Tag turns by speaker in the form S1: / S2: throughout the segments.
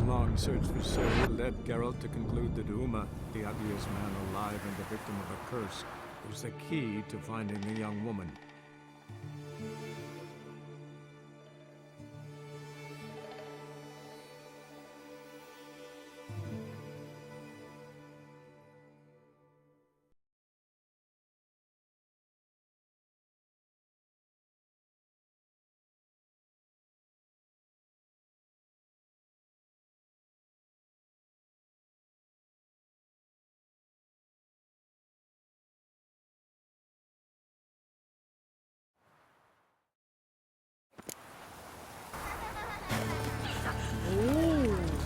S1: long search for Ciri led Geralt to conclude that Uma, the ugliest man alive and the victim of a curse, was the key to finding the young woman.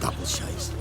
S2: Double chase.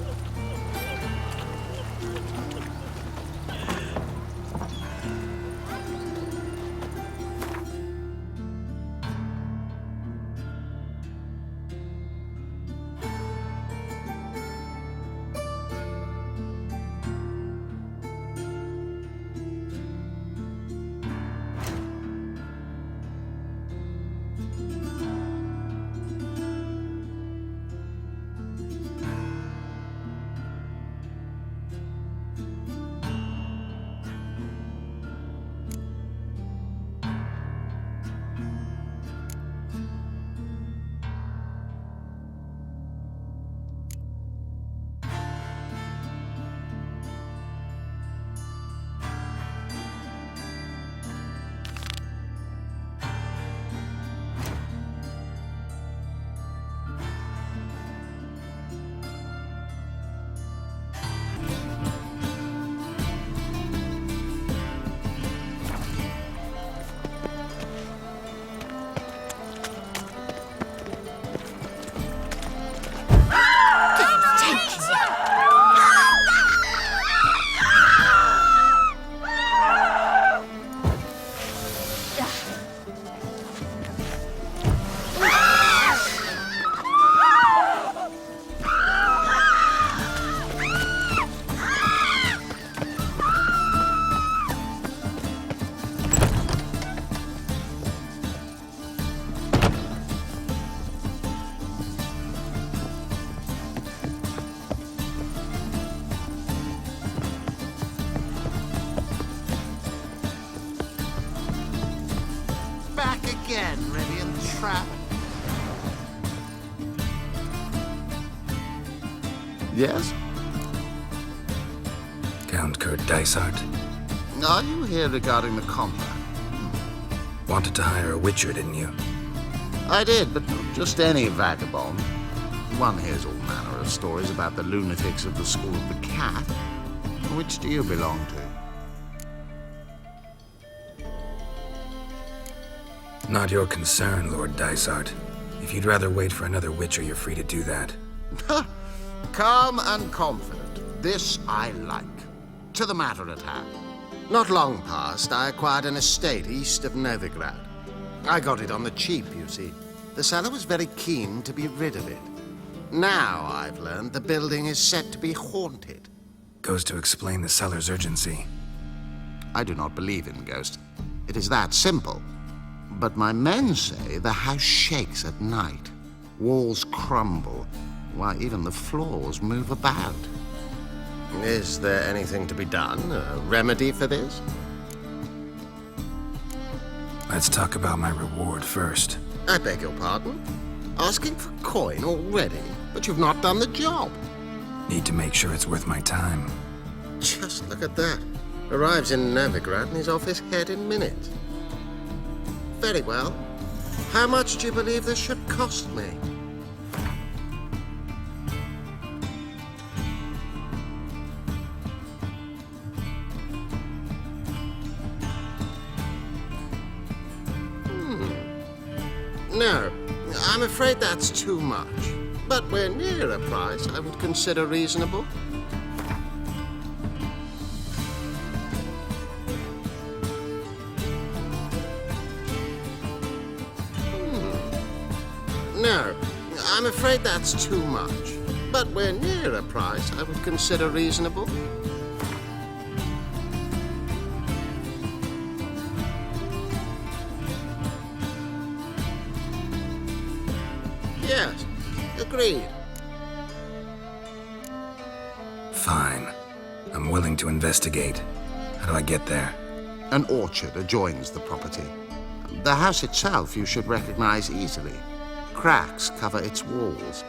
S3: Again, ready in the trap. Yes?
S4: Count Kurt Dysart.
S3: Are you here regarding the Contra?
S4: Wanted to hire a witcher, didn't you?
S3: I did, but not just any vagabond. One hears all manner of stories about the lunatics of the School of the Cat. Which do you belong to?
S4: Not your concern, Lord Dysart. If you'd rather wait for another witcher, you're free to do that.
S3: Calm and confident. This I like. To the matter at hand. Not long past, I acquired an estate east of Novigrad. I got it on the cheap, you see. The seller was very keen to be rid of it. Now, I've learned the building is set to be haunted.
S4: Goes to explain the seller's urgency.
S3: I do not believe in ghosts. It is that simple. But my men say the house shakes at night. Walls crumble. Why, even the floors move about. Is there anything to be done? A remedy for this?
S4: Let's talk about my reward first.
S3: I beg your pardon? Asking for coin already? But you've not done the job.
S4: Need to make sure it's worth my time.
S3: Just look at that. Arrives in Novigrad and he's off his head in minutes. Very well. How much do you believe this should cost me? No, I'm afraid that's too much. But we're near a price I would consider reasonable. No, I'm afraid that's too much. But we're near a price I would consider reasonable. Yes, agreed.
S4: Fine. I'm willing to investigate. How do I get there?
S3: An orchard adjoins the property. The house itself you should recognize easily. Cracks cover its walls.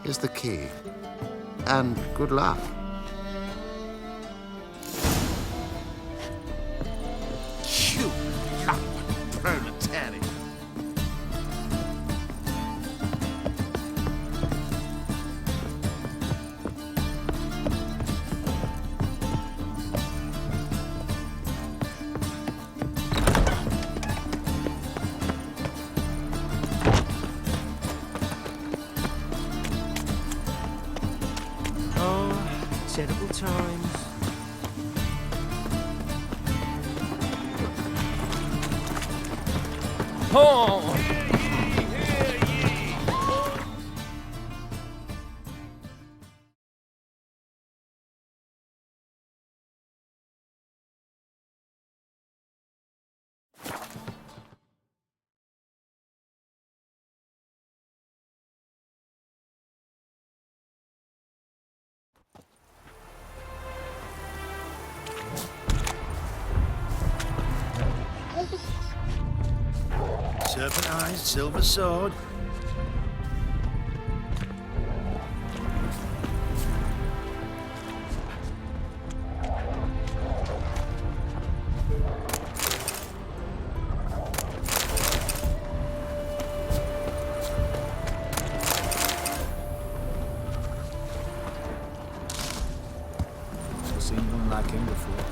S3: Here's the key. And good luck. You lump proletariat.
S5: Terrible times. Oh!
S2: Serpent eyes, silver sword.
S5: Never seen one like him before.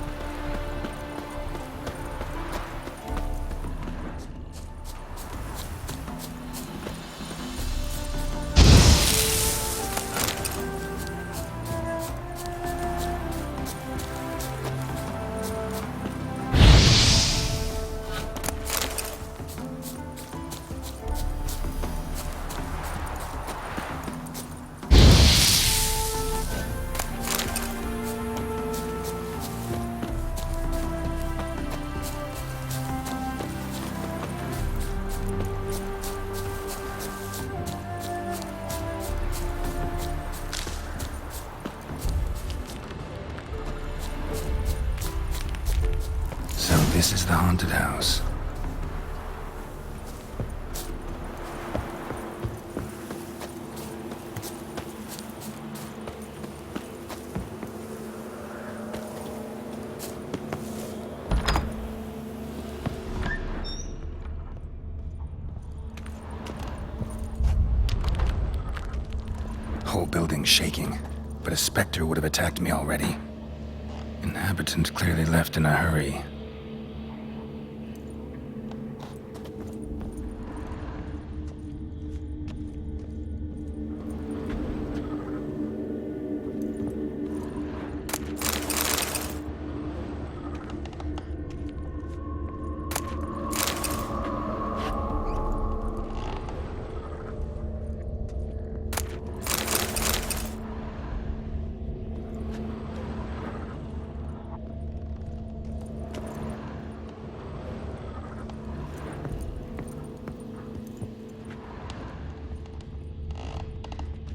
S4: This is the haunted house. Whole building shaking, but a specter would have attacked me already. Inhabitant clearly left in a hurry.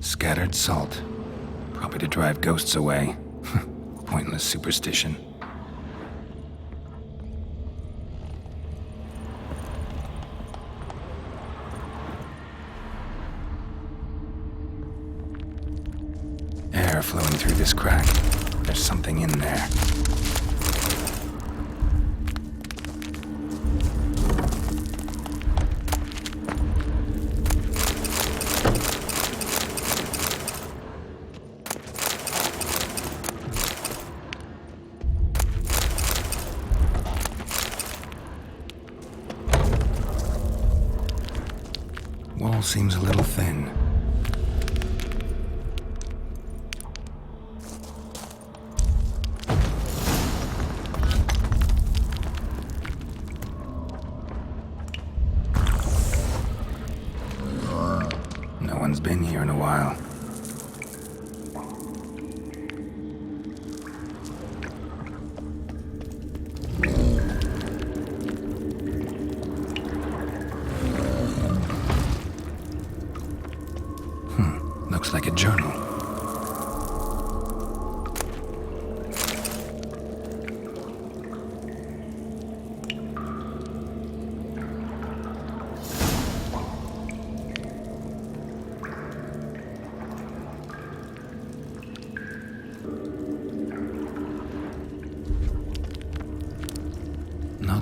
S4: Scattered salt. Probably to drive ghosts away. Pointless superstition. Air flowing through this crack. There's something in there. Wall seems a little thin. No one's been here in a while. Looks like a journal.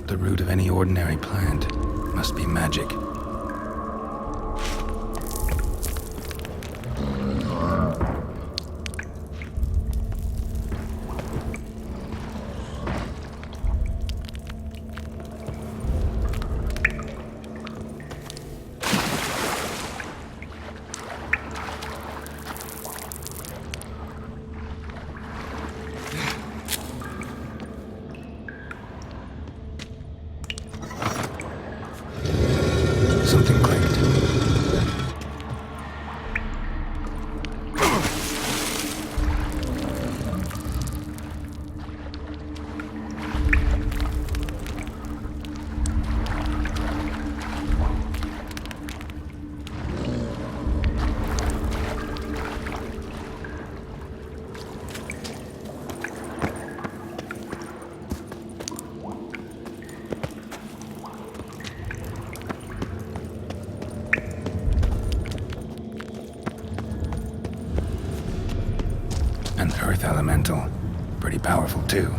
S4: the root of any ordinary plant. Must be magic. Something clicked. An earth elemental. Pretty powerful, too.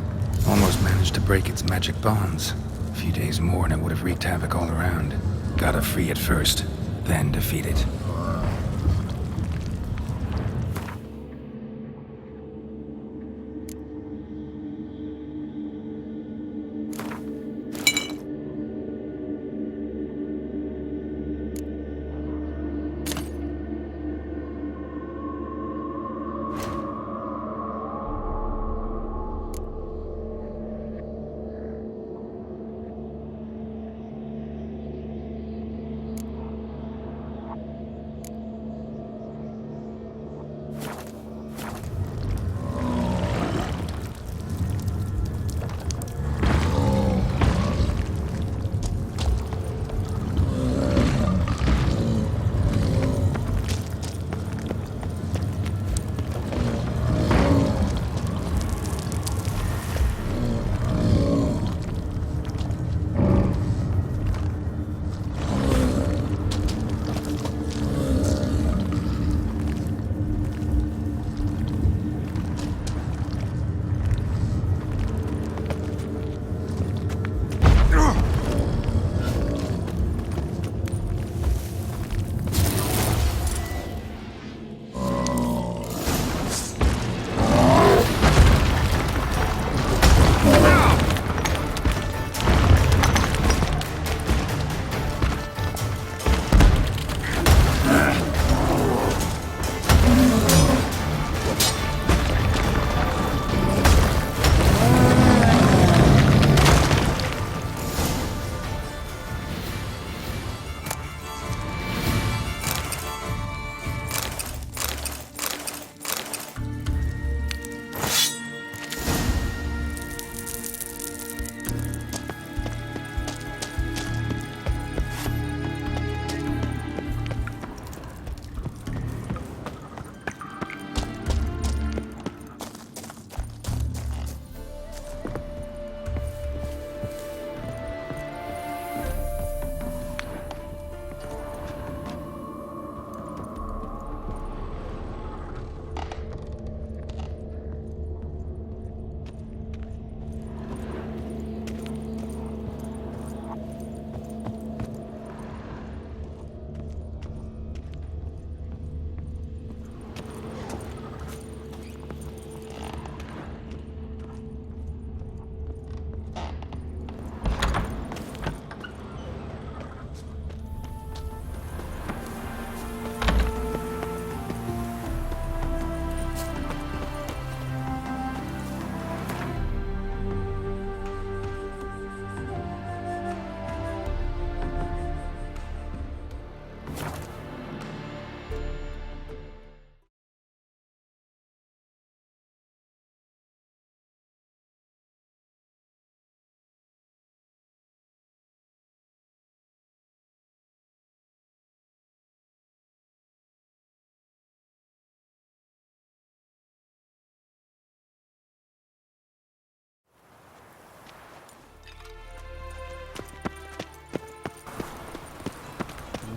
S4: Almost managed to break its magic bonds. A few days more and it would have wreaked havoc all around. Gotta free it first, then defeat it.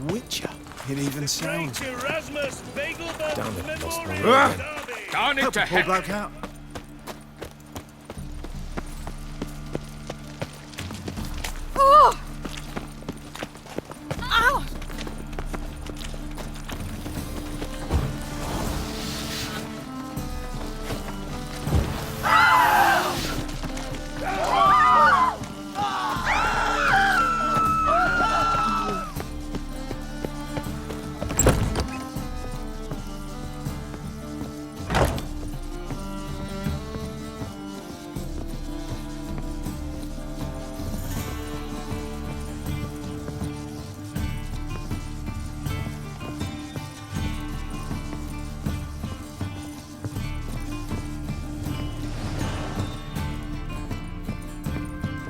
S2: Witcher. It even sounds.
S6: Damn it, lost my
S7: Darn it to
S2: Pull
S7: heck!
S2: bloke out.
S7: Oh! Ow!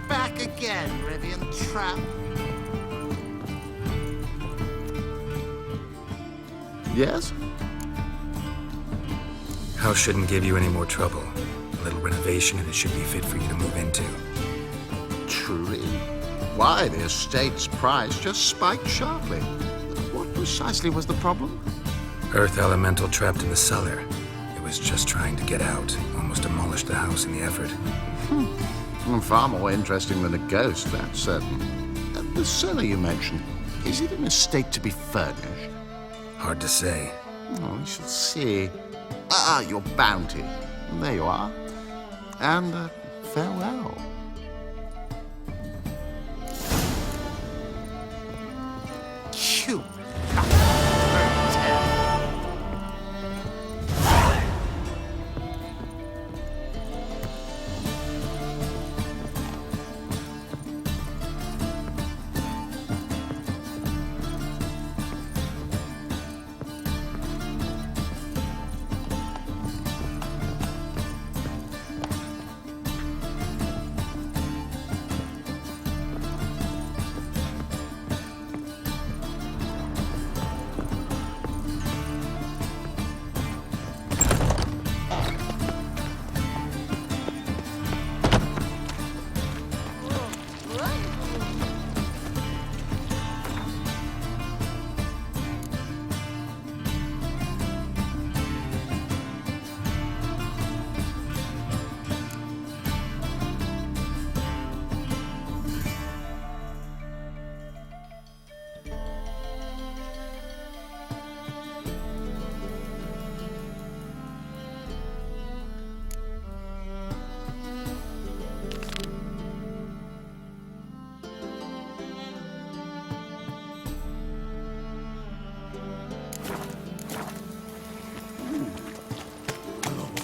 S3: Back again, Rivian Trap. Yes?
S4: House shouldn't give you any more trouble. A little renovation and it should be fit for you to move into.
S3: Truly. Why, the estate's price just spiked sharply. What precisely was the problem?
S4: Earth elemental trapped in the cellar. It was just trying to get out. Almost demolished the house in the effort.
S3: Far more interesting than a ghost, that's certain. The cellar you mentioned, is it in a state to be furnished?
S4: Hard to say.
S3: Oh, we shall see. Ah, your bounty. There you are. And farewell. Phew.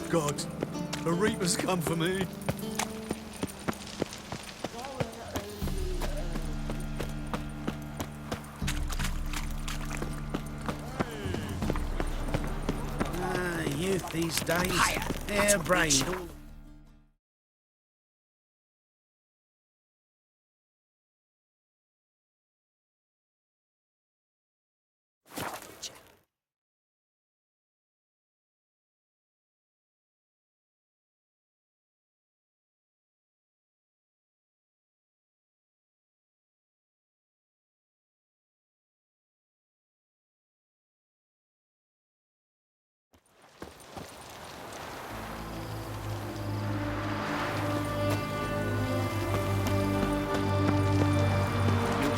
S2: God, a reaper's come for me.
S8: Youth these days, hair-brained.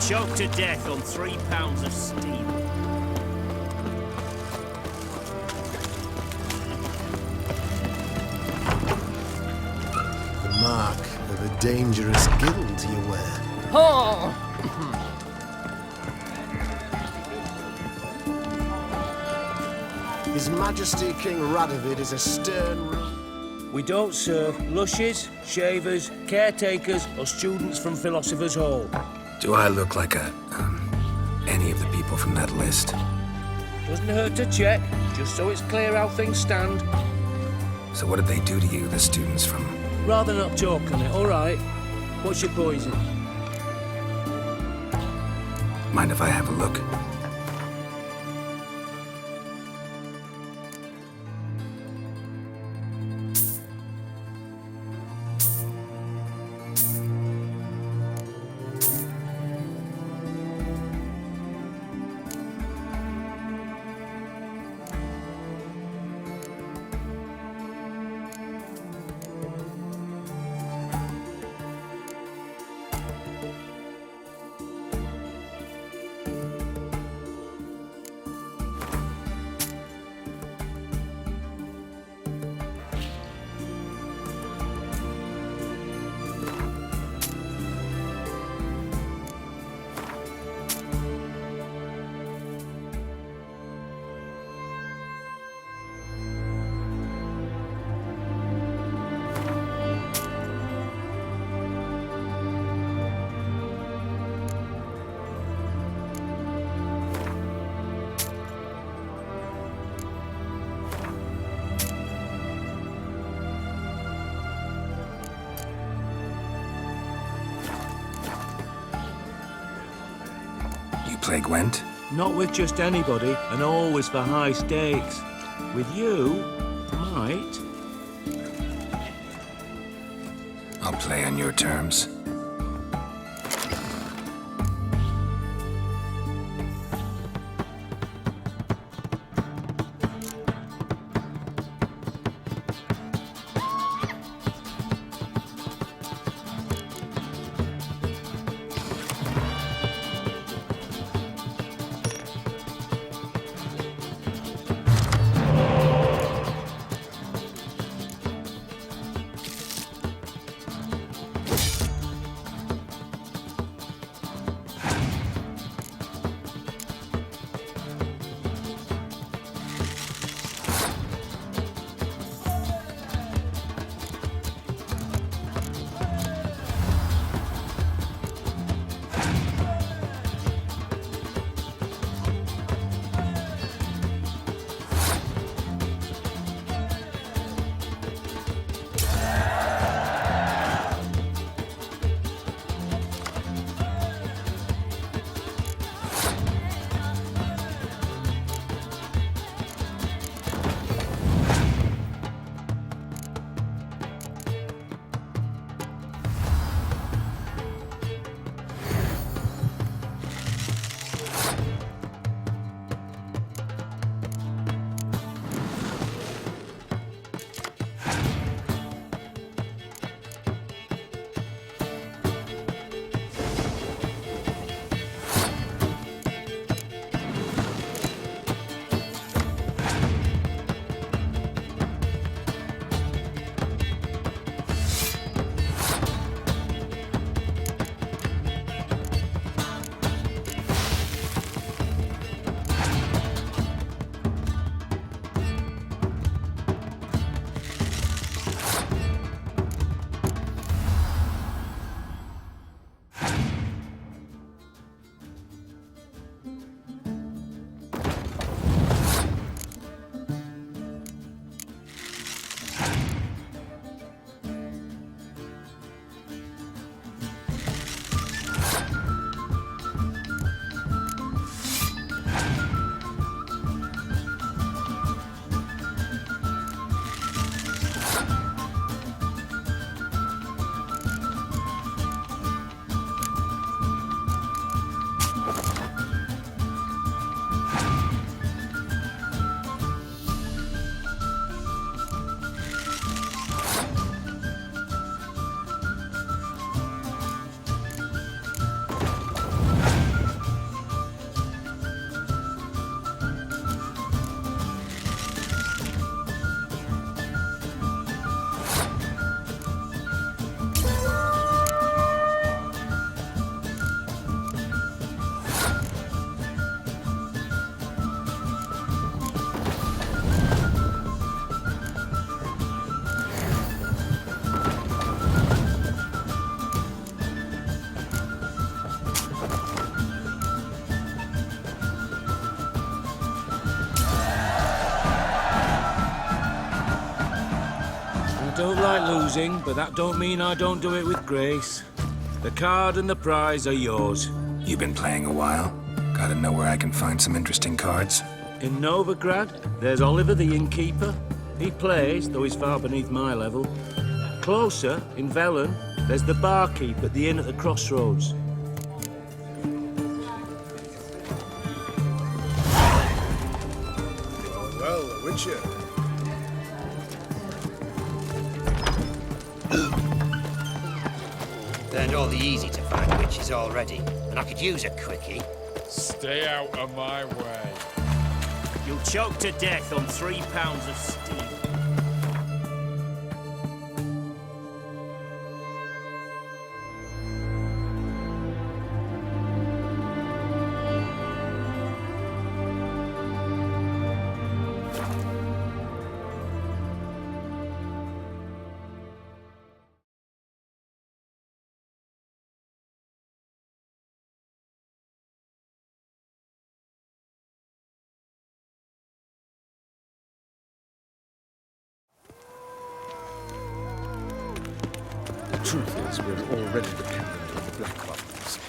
S6: Choked to death on 3 pounds of steel.
S2: The mark of a dangerous guild you wear.
S7: Oh!
S2: His Majesty King Radovid is a stern ruler.
S8: We don't serve lushes, shavers, caretakers, or students from Philosopher's Hall.
S4: Do I look like any of the people from that list?
S8: Doesn't hurt to check, just so it's clear how things stand.
S4: So what did they do to you, the students from...
S8: Rather not talk on it, all right? What's your poison?
S4: Mind if I have a look? play Gwent?
S8: Not with just anybody, and always for high stakes. With you, might.
S4: I'll play on your terms.
S8: I don't like losing, but that don't mean I don't do it with grace. The card and the prize are yours.
S4: You've been playing a while? Gotta know where I can find some interesting cards.
S8: In Novigrad, there's Oliver the innkeeper. He plays, though he's far beneath my level. Closer, in Velen, there's the barkeep at the inn at the crossroads.
S2: Well, the Witcher.
S7: Learned all the easy-to-find witches already, and I could use a quickie.
S9: Stay out of my way.
S6: You'll choke to death on 3 pounds of steel.
S1: The truth is, we're already dependent on the black ones.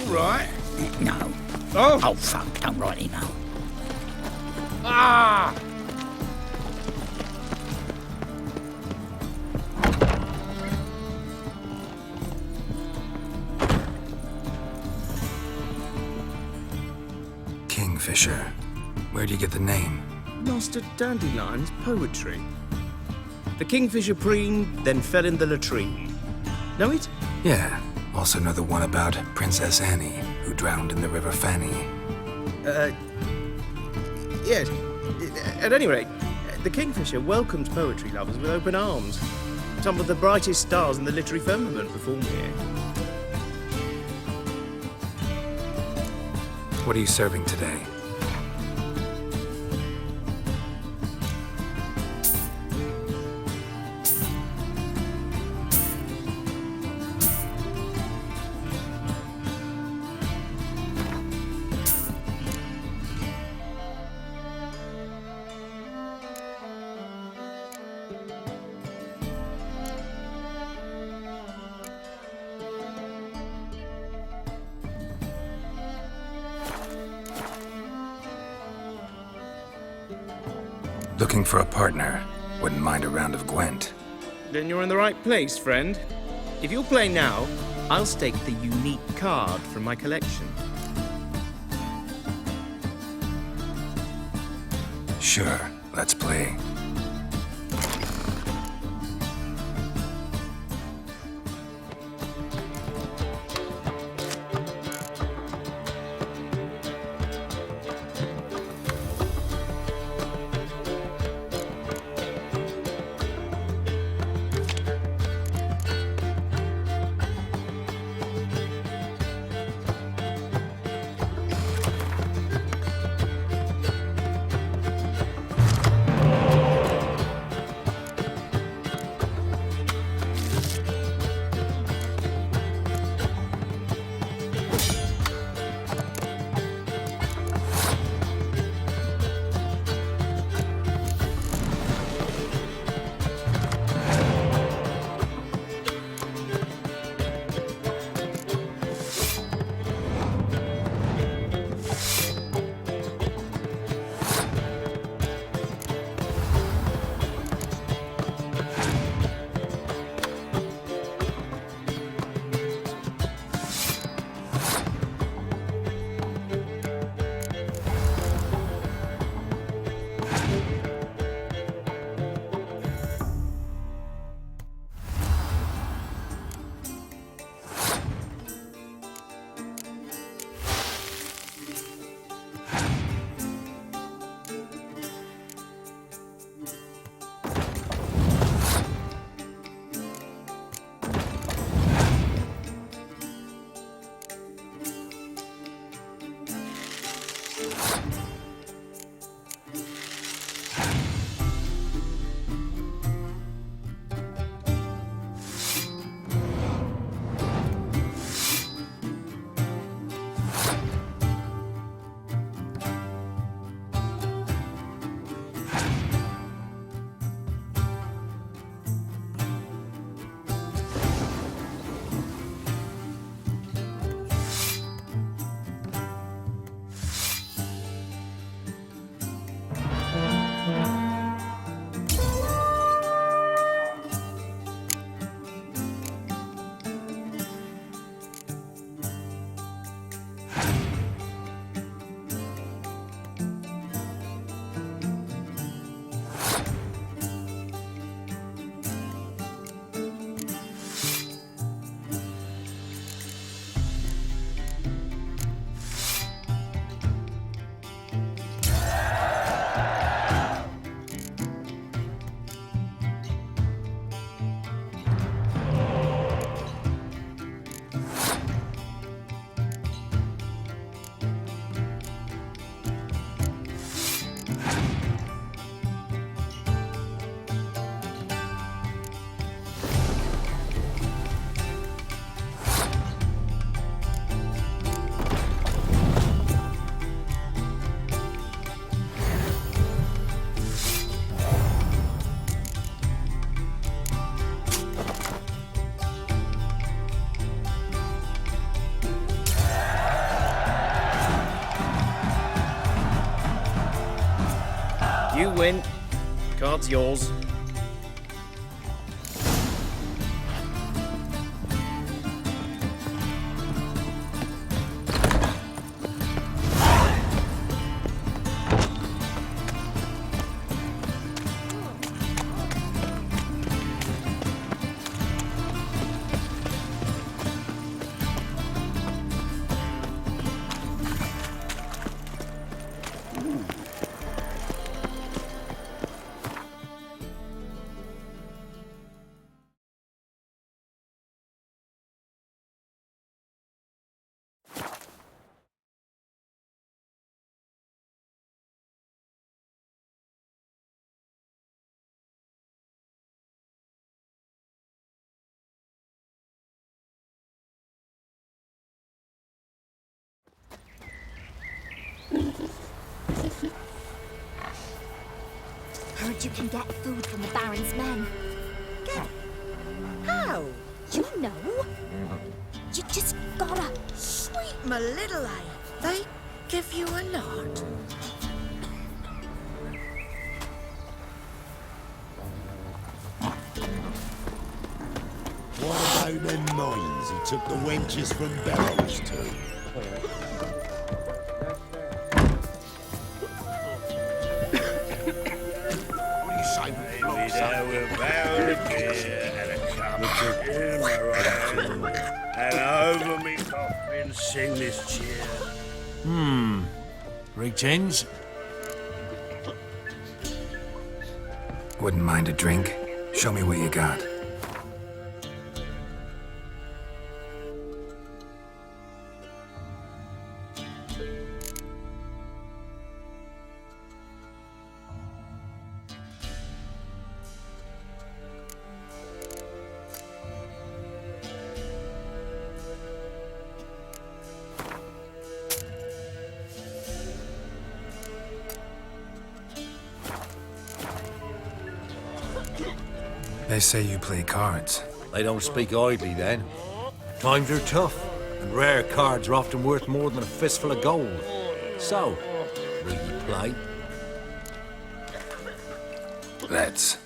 S9: Right.
S10: No.
S9: Oh!
S10: Oh, fuck, don't rightly know.
S9: Ah!
S4: Kingfisher. Where'd you get the name?
S8: Master Dandelion's poetry. The kingfisher preened, then fell in the latrine. Know it?
S4: Yeah. Also know the one about Princess Annie, who drowned in the River Fanny.
S8: Yes. At any rate, the kingfisher welcomes poetry lovers with open arms. Some of the brightest stars in the literary firmament perform here.
S4: What are you serving today? Looking for a partner. Wouldn't mind a round of Gwent.
S8: Then you're in the right place, friend. If you'll play now, I'll stake the unique card from my collection.
S4: Sure, let's play.
S6: You win. Card's yours.
S10: Heard you can get food from the Baron's men.
S11: Get? How?
S10: You know. You just gotta.
S11: Sweet my little eye. They give you a nod.
S12: What about them mines he took the wenches from Barrows to?
S8: And over me coffin sing this cheer.
S5: Greetings.
S4: Wouldn't mind a drink? Show me what you got. They say you play cards.
S13: They don't speak idly then. Times are tough, and rare cards are often worth more than a fistful of gold. So, will you play?
S4: Let's.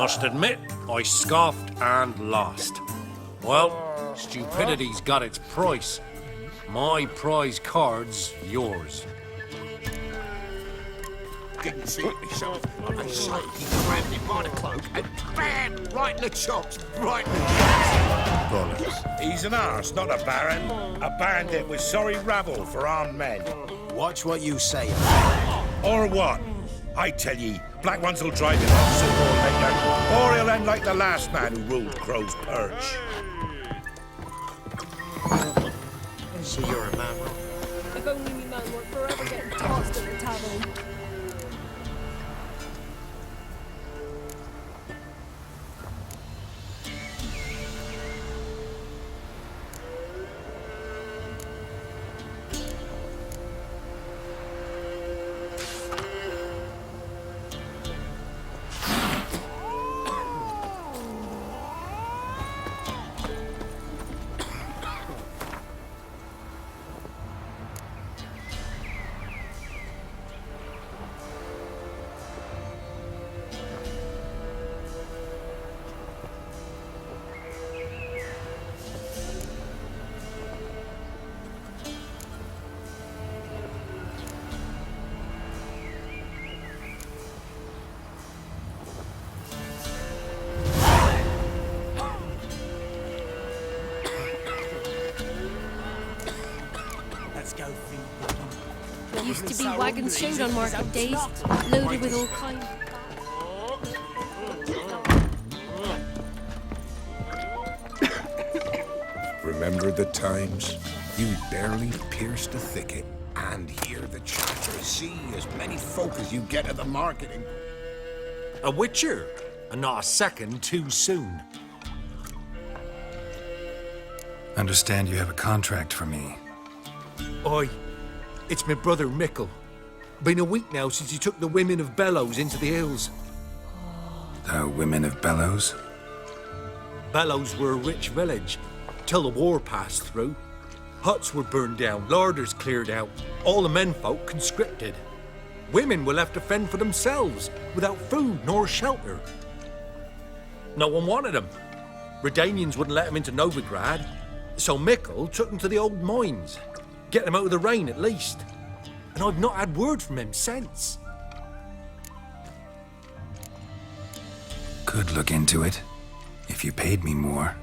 S13: must admit, I scoffed and lost. Well, stupidity's got its price. My prize card's yours.
S12: Didn't see it myself. I say he grabbed him by the cloak and bam! Right in the chops. Right in the chops.
S2: Bollocks.
S12: He's an arse, not a baron. A bandit with sorry rabble for armed men.
S7: Watch what you say.
S12: Or what? I tell ye, black ones will drive him off sooner or later, or he'll end like the last man who ruled Crow's Perch.
S3: So you're a man.
S10: If only me man were forever getting tossed in the tavern. Used to be wagons showed on market days, loaded with all kinds.
S12: Remember the times? You barely pierce the thicket and hear the chatter. See as many folk as you get at the marketing.
S13: A witcher, and not a second too soon.
S4: Understand you have a contract for me.
S13: Oi, it's my brother Mickle. Been a week now since he took the women of Bellows into the hills.
S4: The women of Bellows?
S13: Bellows were a rich village, till the war passed through. Huts were burned down, larders cleared out, all the menfolk conscripted. Women were left to fend for themselves, without food nor shelter. No one wanted them. Redanians wouldn't let them into Novigrad, so Mickle took them to the old mines. Get them out of the rain, at least. And I've not had word from him since.
S4: Could look into it, if you paid me more.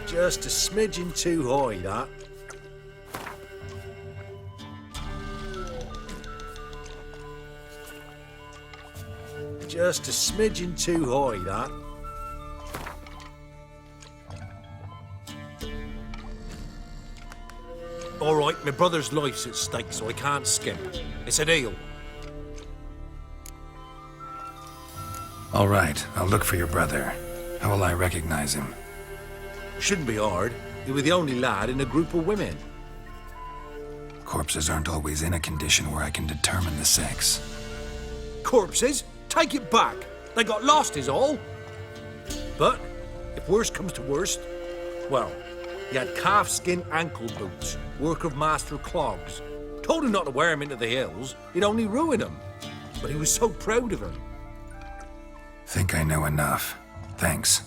S13: Just a smidgen too high, that. Just a smidgen too high, that. All right, my brother's life's at stake, so I can't skimp. It's a deal.
S4: All right, I'll look for your brother. How will I recognize him?
S13: Shouldn't be hard. You were the only lad in a group of women.
S4: Corpses aren't always in a condition where I can determine the sex.
S13: Corpses? Take it back. They got lost is all. But, if worst comes to worst, well, he had calfskin ankle boots, work of master clogs. Told him not to wear him into the hills, he'd only ruin him. But he was so proud of him.
S4: Think I know enough. Thanks.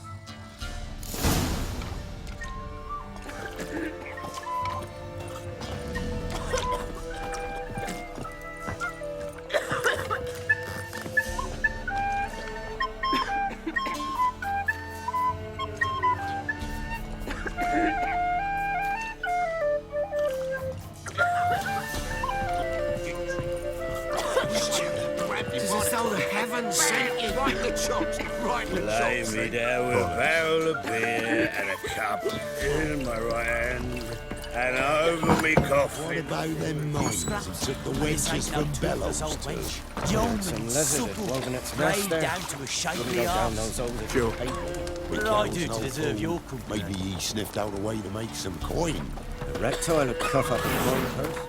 S6: Lay me down with a barrel of beer and a cup in my right hand and over me coffin.
S12: What about them mines who took the wenches from Bellows to?
S7: Yeoman, supple, laid down to a shapely arse. What did I do to deserve your company?
S12: Maybe he sniffed out a way to make some coin.
S5: The reptile would cough up a coin purse.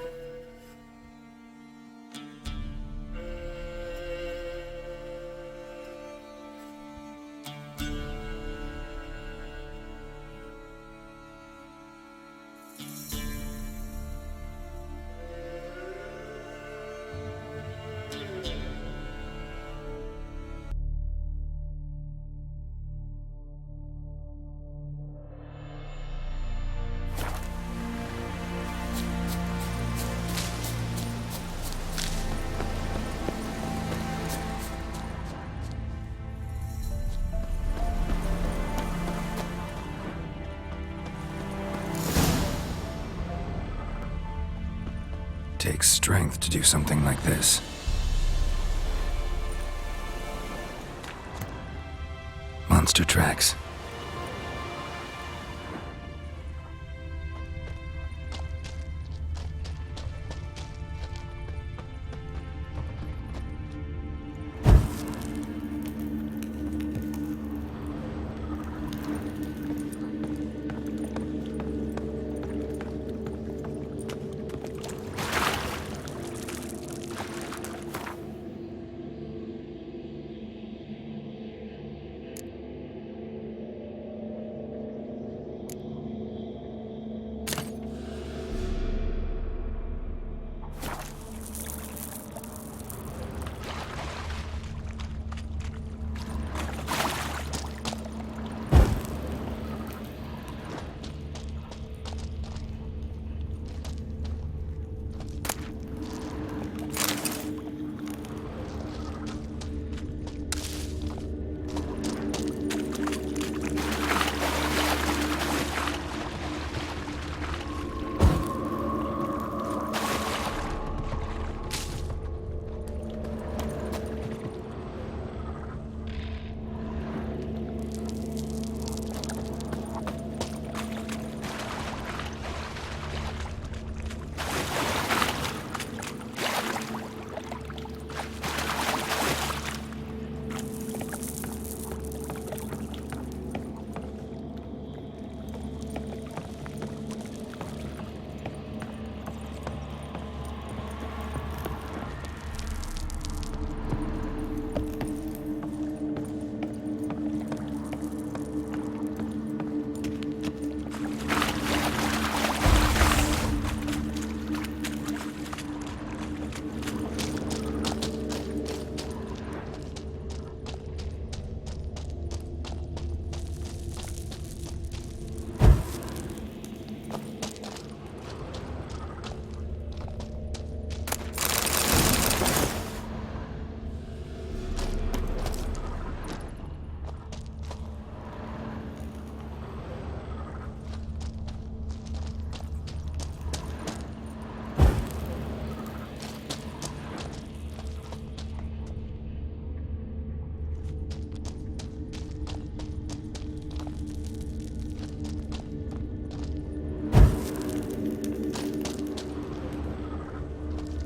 S4: Takes strength to do something like this. Monster tracks.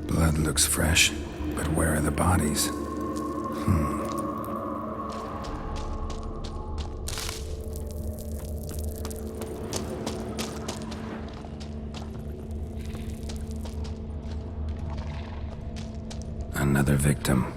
S4: Blood looks fresh, but where are the bodies? Another victim.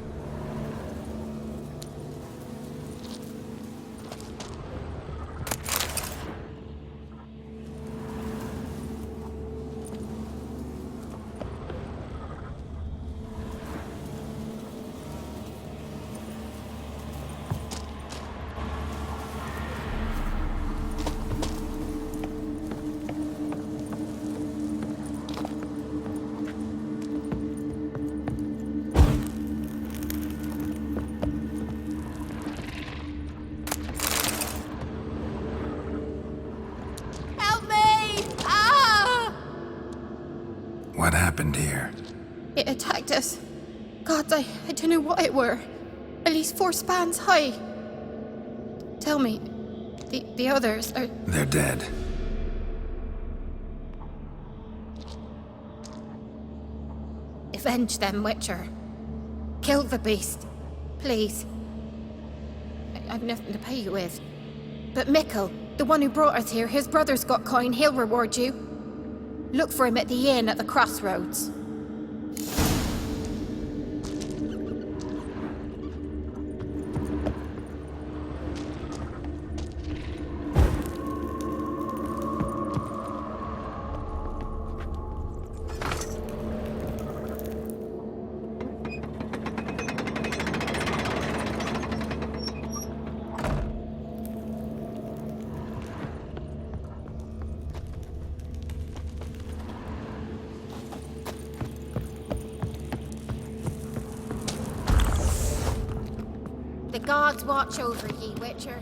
S4: What happened here?
S10: It attacked us. God, I don't know what it were. At least 4 spans high. Tell me, the others are...
S4: They're dead.
S10: Avenge them, Witcher. Kill the beast. Please. I've nothing to pay you with. But Mikkel, the one who brought us here, his brother's got coin, he'll reward you. Look for him at the inn at the crossroads. The gods watch over ye, Witcher.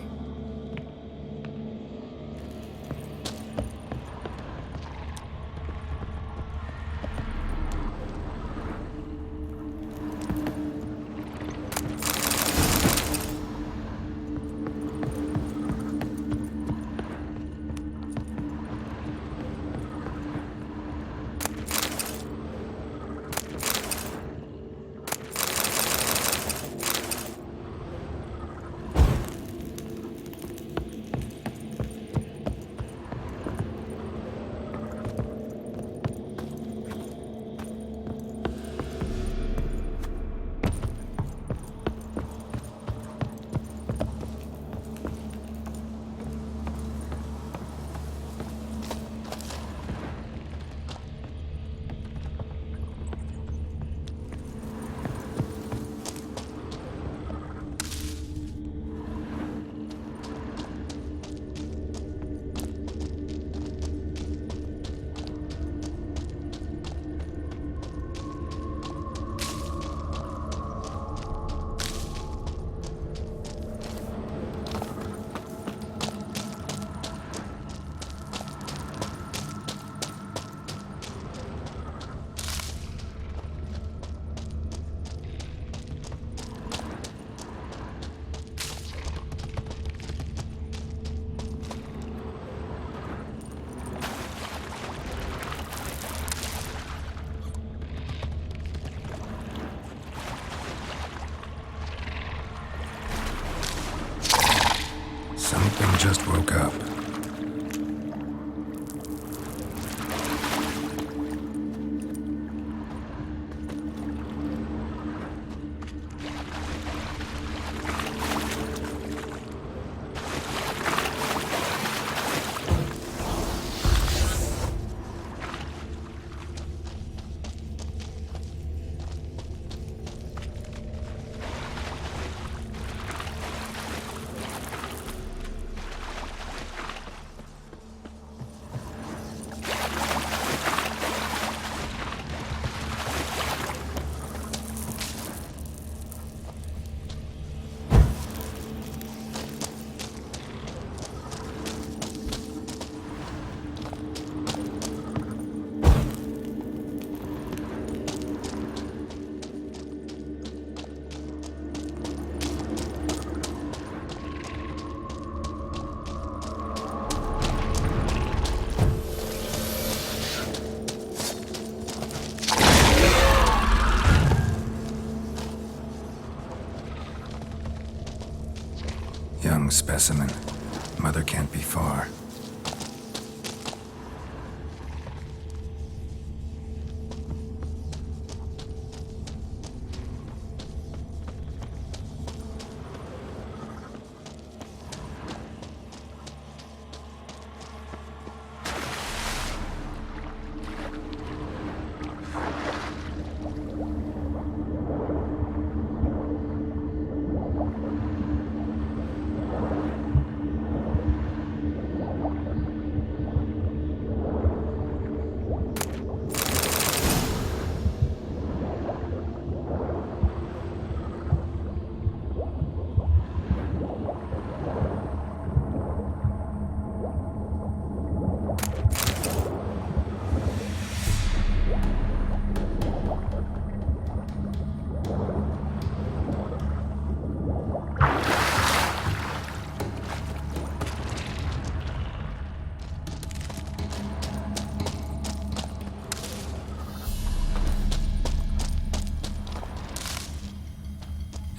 S4: young specimen. Mother can't be far.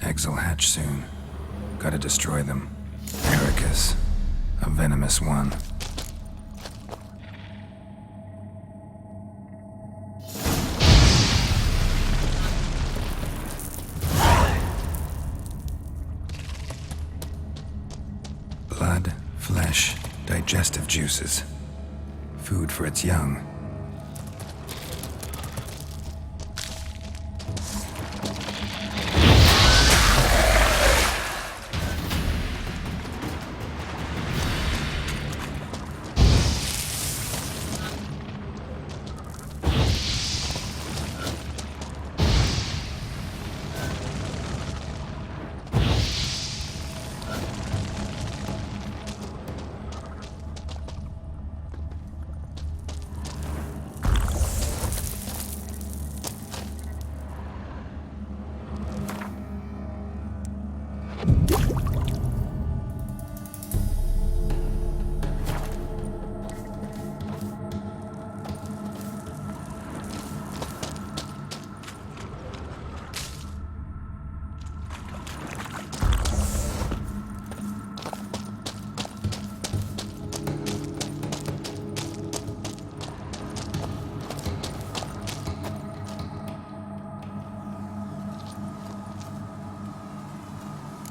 S4: Eggs will hatch soon. Gotta destroy them. Ericus, a venomous one. Blood, flesh, digestive juices. Food for its young.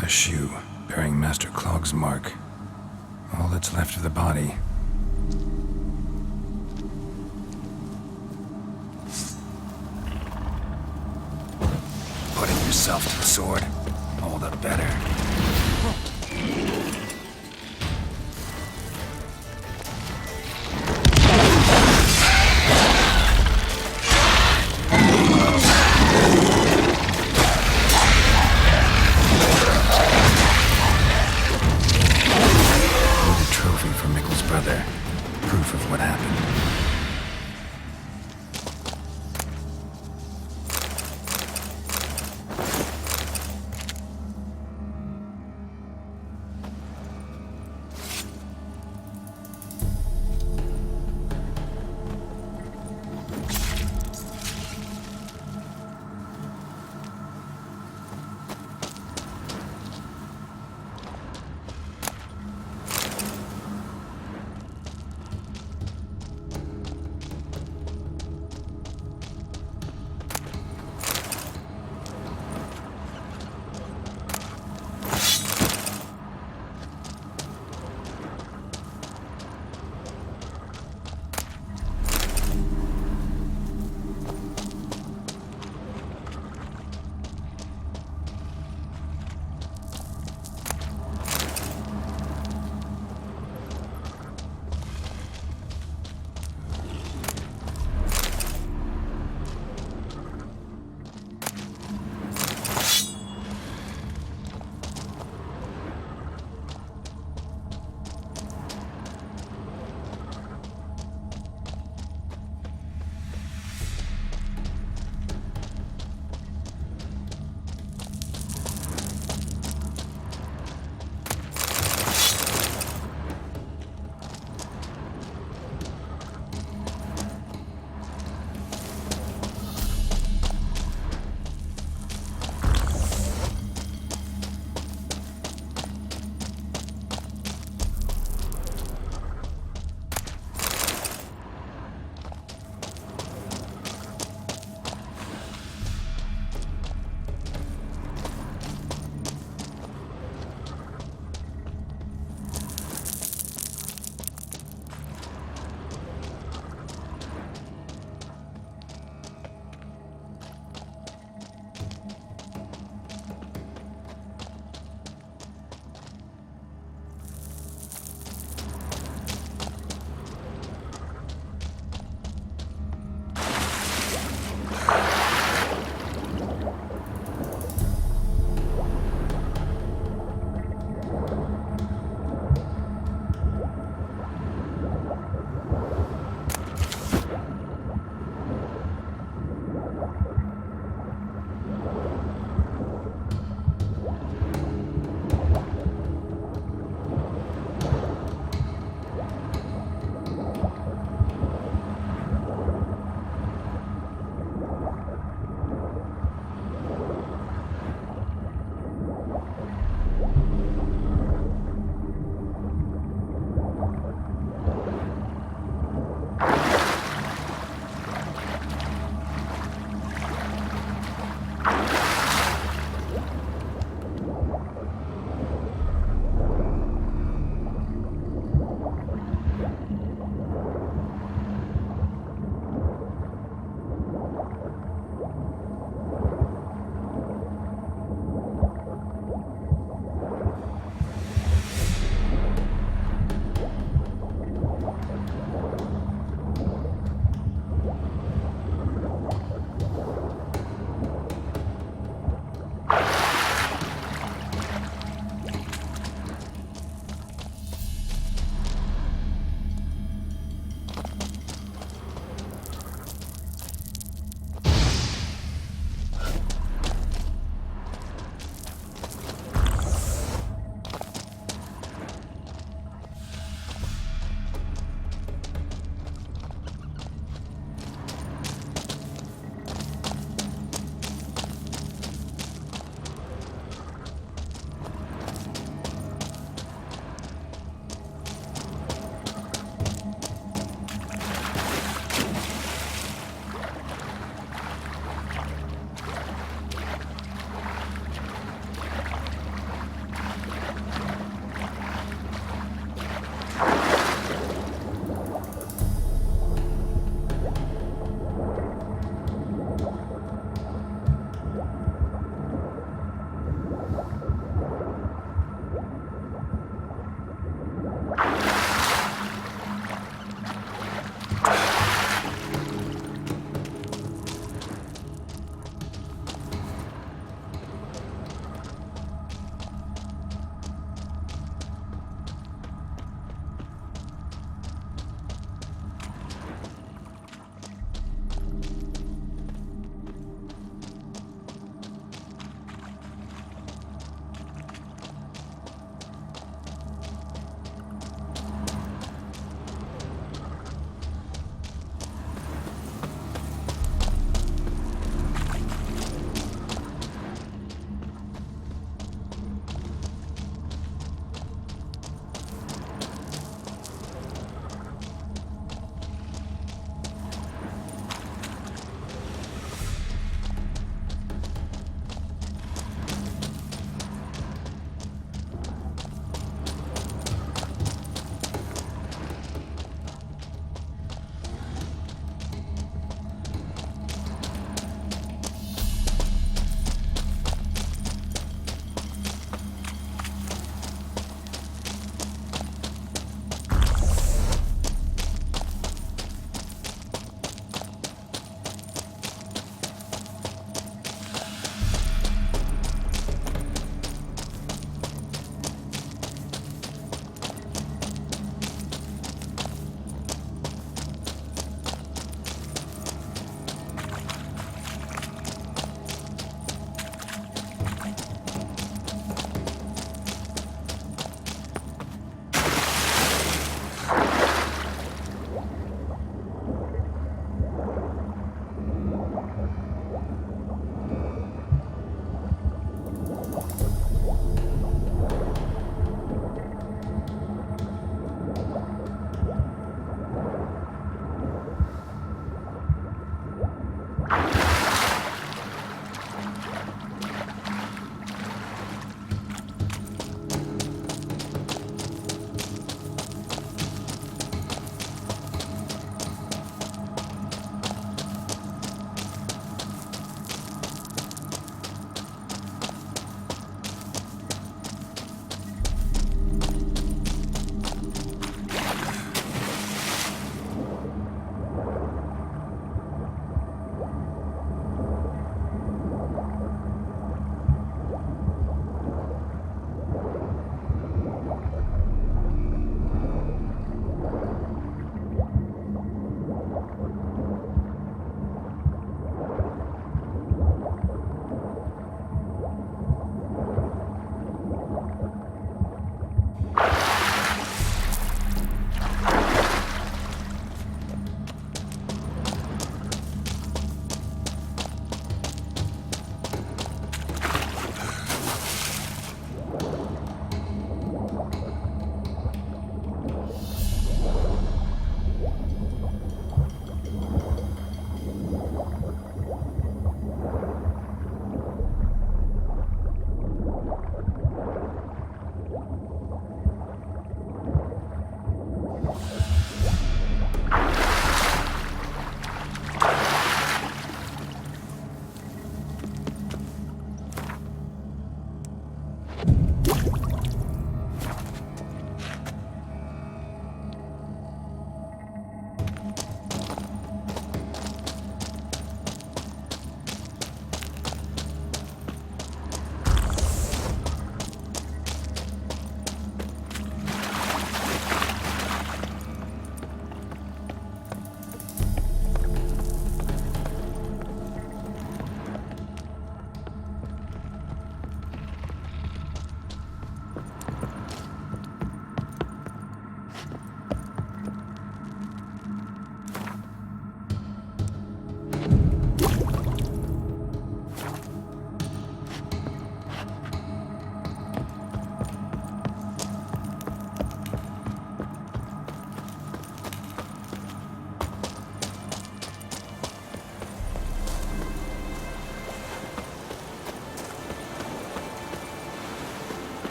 S4: A shoe bearing Master Clog's mark. All that's left of the body. Putting yourself to the sword, all the better. Proof of what happened.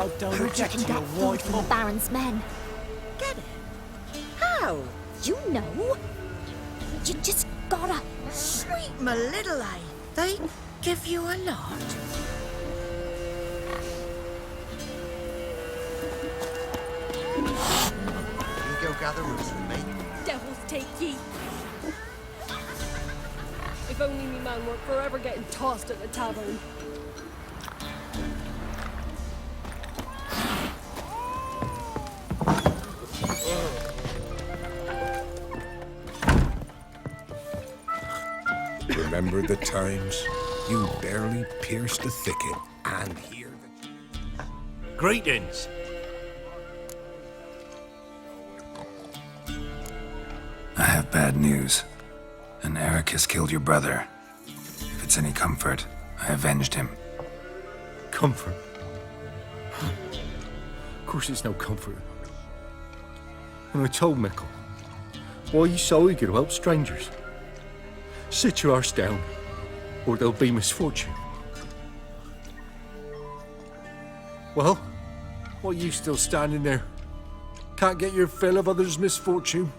S7: folk don't
S10: Heard you
S7: object
S10: can
S7: to your
S10: get food
S7: white
S10: from the Baron's men.
S11: Get it? How?
S10: You know. You just gotta.
S11: Sweet my little eye. They give you a lot.
S3: You go gather roots with me.
S14: Devils take ye. If only me man weren't forever getting tossed at the tavern.
S12: Remember the times? You barely pierced the thicket and hear the...
S13: Greetings.
S4: I have bad news. An Eric has killed your brother. If it's any comfort, I avenged him.
S13: Comfort? Of course it's no comfort. And I told Mickle, why are you so eager to help strangers? Sit your arse down, or there'll be misfortune. Well, why are you still standing there? Can't get your fill of others' misfortune?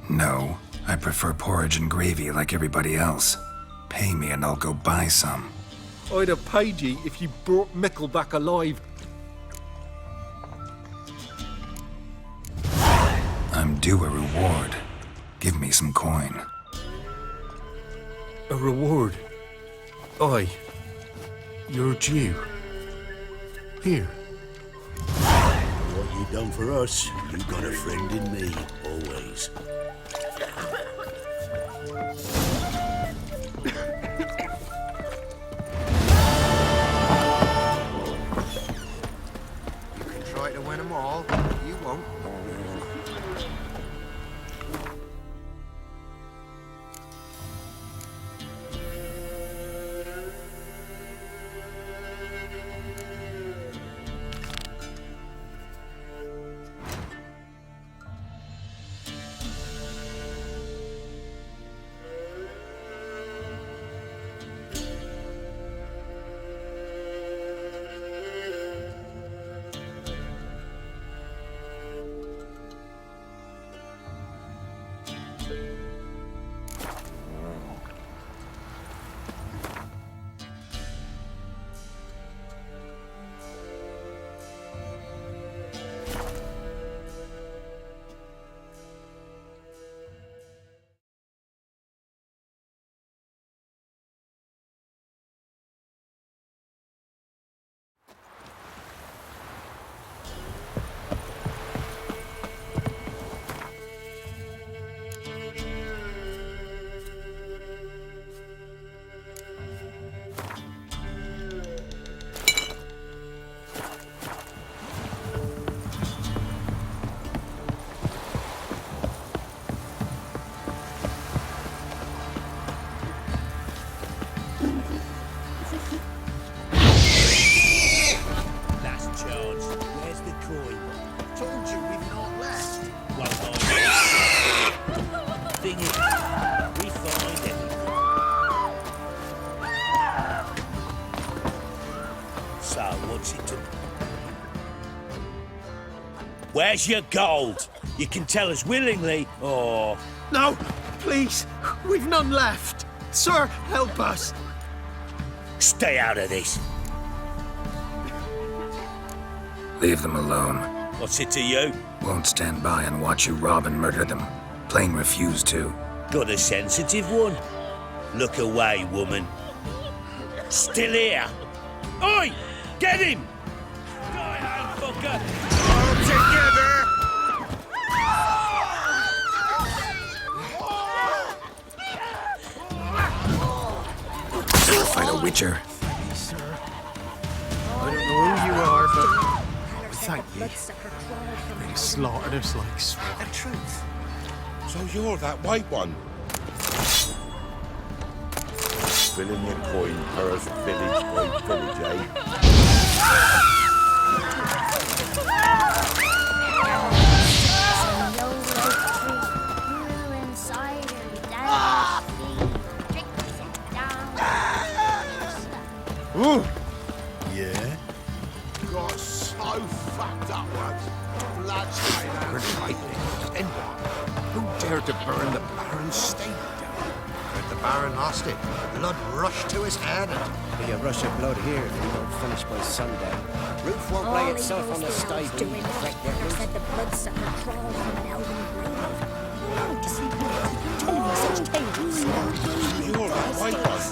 S4: No, I prefer porridge and gravy like everybody else. Pay me and I'll go buy some.
S13: I'd have paid ye if you brought Mickle back alive.
S4: I'm due a reward. Give me some coin.
S13: A reward? Aye. You're due. Here.
S6: What you done for us, you got a friend in me, always.
S3: You can try to win them all. You won't.
S6: Where's your gold? You can tell us willingly, or...
S8: No, please. We've none left. Sir, help us.
S6: Stay out of this.
S4: Leave them alone.
S6: What's it to you?
S4: Won't stand by and watch you rob and murder them. Plain refuse to.
S6: Got a sensitive one? Look away, woman. Still here? Oi! Get him! Die, old fucker! All together!
S4: Fight a witcher.
S2: Thank you, sir. I don't know who you are, but thank you. They slaughtered us like swine.
S12: The truth. So you're that white one? Filling your coin purse village by village, eh?
S2: Ooh. Yeah?
S3: Got
S12: the Baron's stable down.
S3: Heard the Baron lost it. Blood rushed to his head.
S7: Be a rush of blood here if we don't finish by sundown. Roof won't lay itself on the stable.
S11: Said the bloodsucker crawled from an elven grave. Oh, to see people telling me such tales.
S12: You're a white one.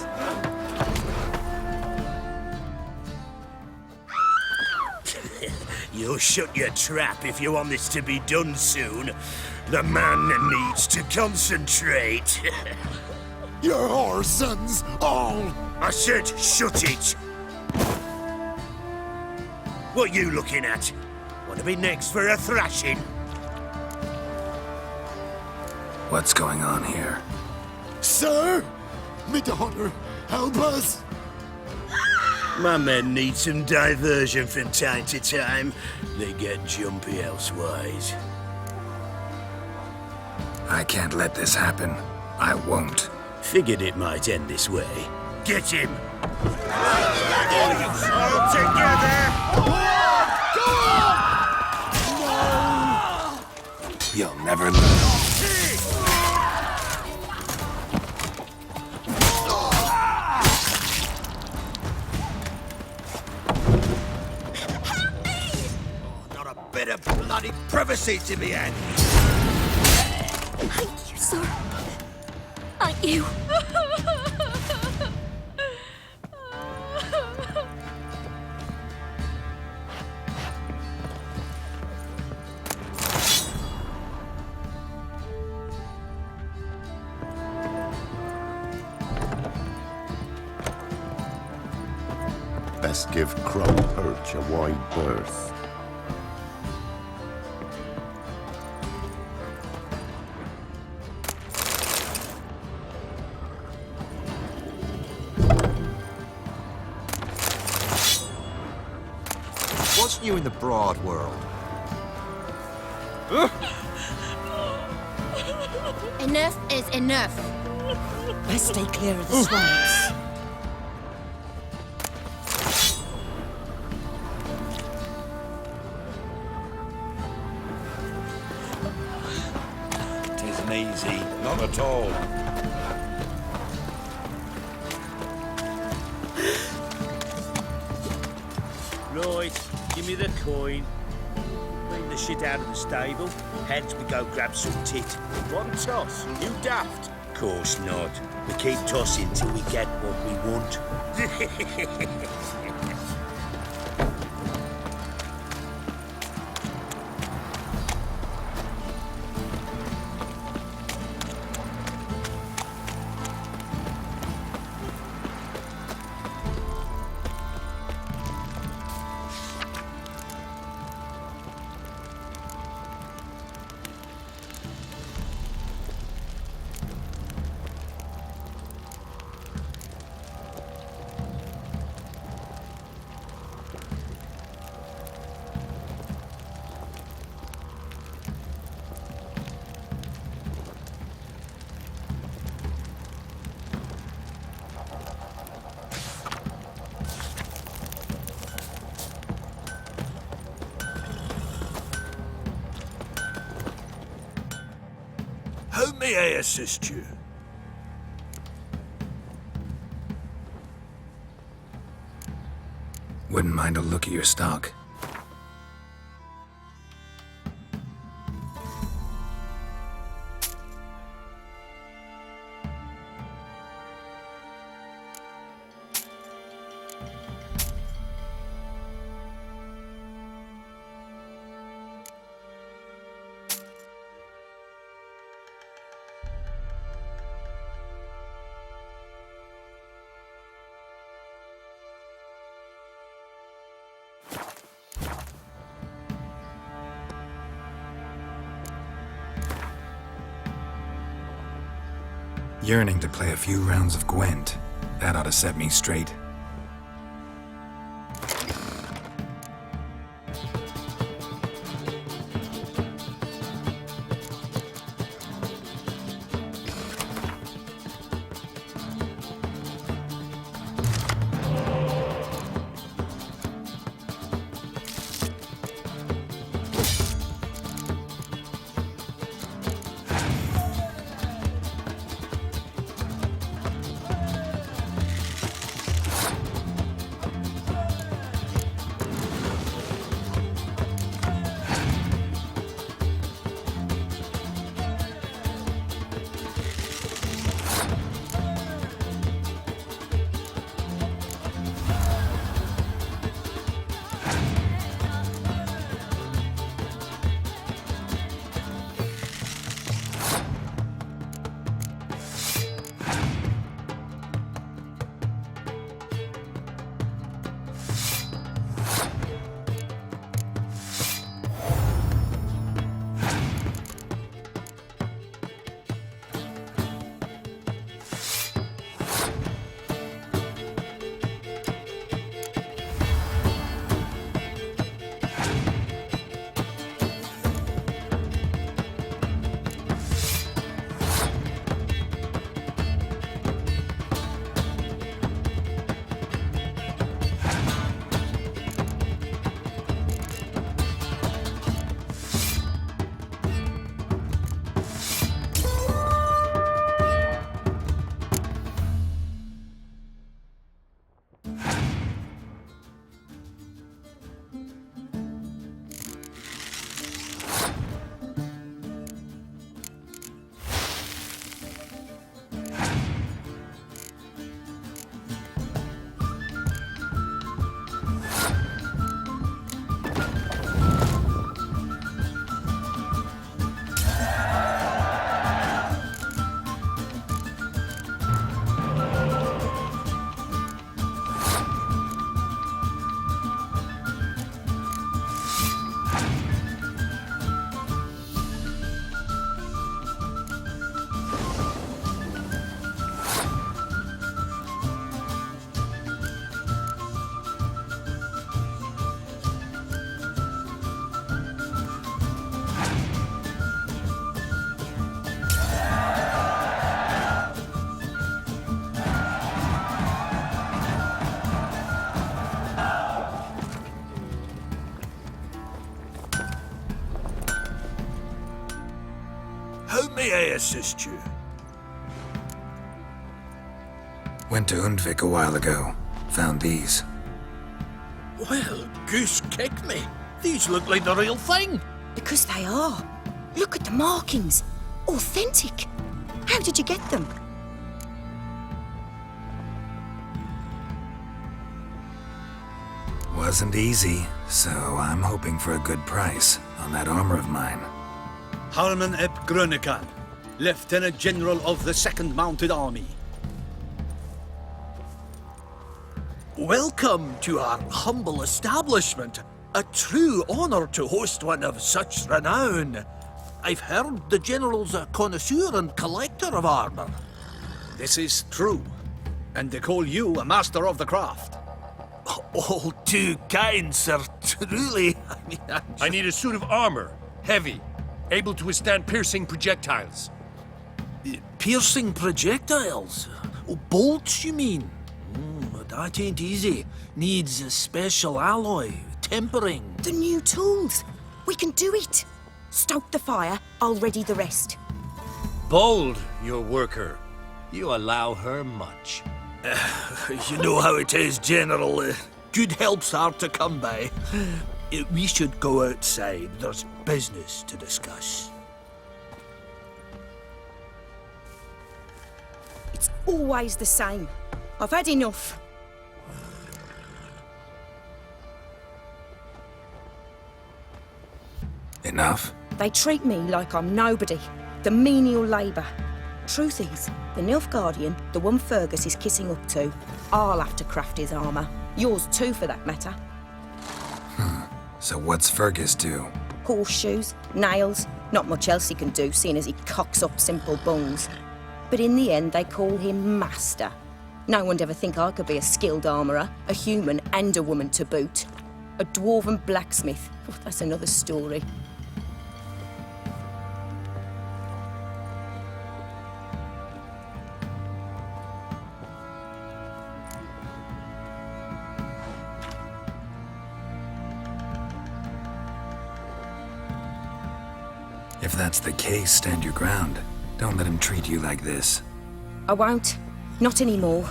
S6: You'll shut your trap if you want this to be done soon. The man needs to concentrate.
S12: You're our sons, all!
S6: I said shut it! What you looking at? Want to be next for a thrashing?
S4: What's going on here?
S12: Sir! Me daughter, help us!
S6: My men need some diversion from time to time. They get jumpy elsewise.
S4: I can't let this happen. I won't.
S6: Figured it might end this way. Get him! All together!
S4: You'll never learn.
S6: Bit of bloody privacy to be had.
S11: Thank you, sir. Thank you.
S12: Best give Crow Perch a wide berth.
S3: What's new in the broad world?
S10: Enough is enough.
S11: Best stay clear of the swamps.
S6: Tisn't easy.
S12: Not at all.
S6: Right, give me the coin. Bring the shit out of the stable. Heads we go grab some tit. One toss. You daft? Course not. We keep tossing till we get what we want. How may I assist you?
S4: Wouldn't mind a look at your stock. Yearning to play a few rounds of Gwent. That ought to set me straight.
S6: assist you?
S4: Went to Undvik a while ago. Found these.
S6: Well, goose kick me. These look like the real thing.
S11: Because they are. Look at the markings. Authentic. How did you get them?
S4: Wasn't easy, so I'm hoping for a good price on that armor of mine.
S6: Harman ep Grönekan, Lieutenant General of the 2nd Mounted Army. Welcome to our humble establishment. A true honor to host one of such renown. I've heard the General's a connoisseur and collector of armor. This is true, and they call you a master of the craft. All too kind, sir. Truly.
S13: I need a suit of armor, heavy, able to withstand piercing projectiles.
S6: Piercing projectiles? Oh, bolts, you mean? That ain't easy. Needs a special alloy, tempering.
S11: The new tools. We can do it. Stoke the fire, I'll ready the rest.
S13: Bold, your worker. You allow her much.
S6: You know how it is, General. Good help's hard to come by. We should go outside. There's business to discuss.
S11: It's always the same. I've had enough.
S4: Enough?
S11: They treat me like I'm nobody. The menial labour. Truth is, the Nilfgaardian, the one Fergus is kissing up to, I'll have to craft his armour. Yours too, for that matter.
S4: So what's Fergus do?
S11: Horseshoes, nails, not much else he can do, seeing as he cocks up simple bungs. But in the end, they call him Master. No one'd ever think I could be a skilled armourer, a human and a woman to boot. A dwarven blacksmith. Oh, that's another story.
S4: If that's the case, stand your ground. Don't let him treat you like this.
S11: I won't. Not anymore.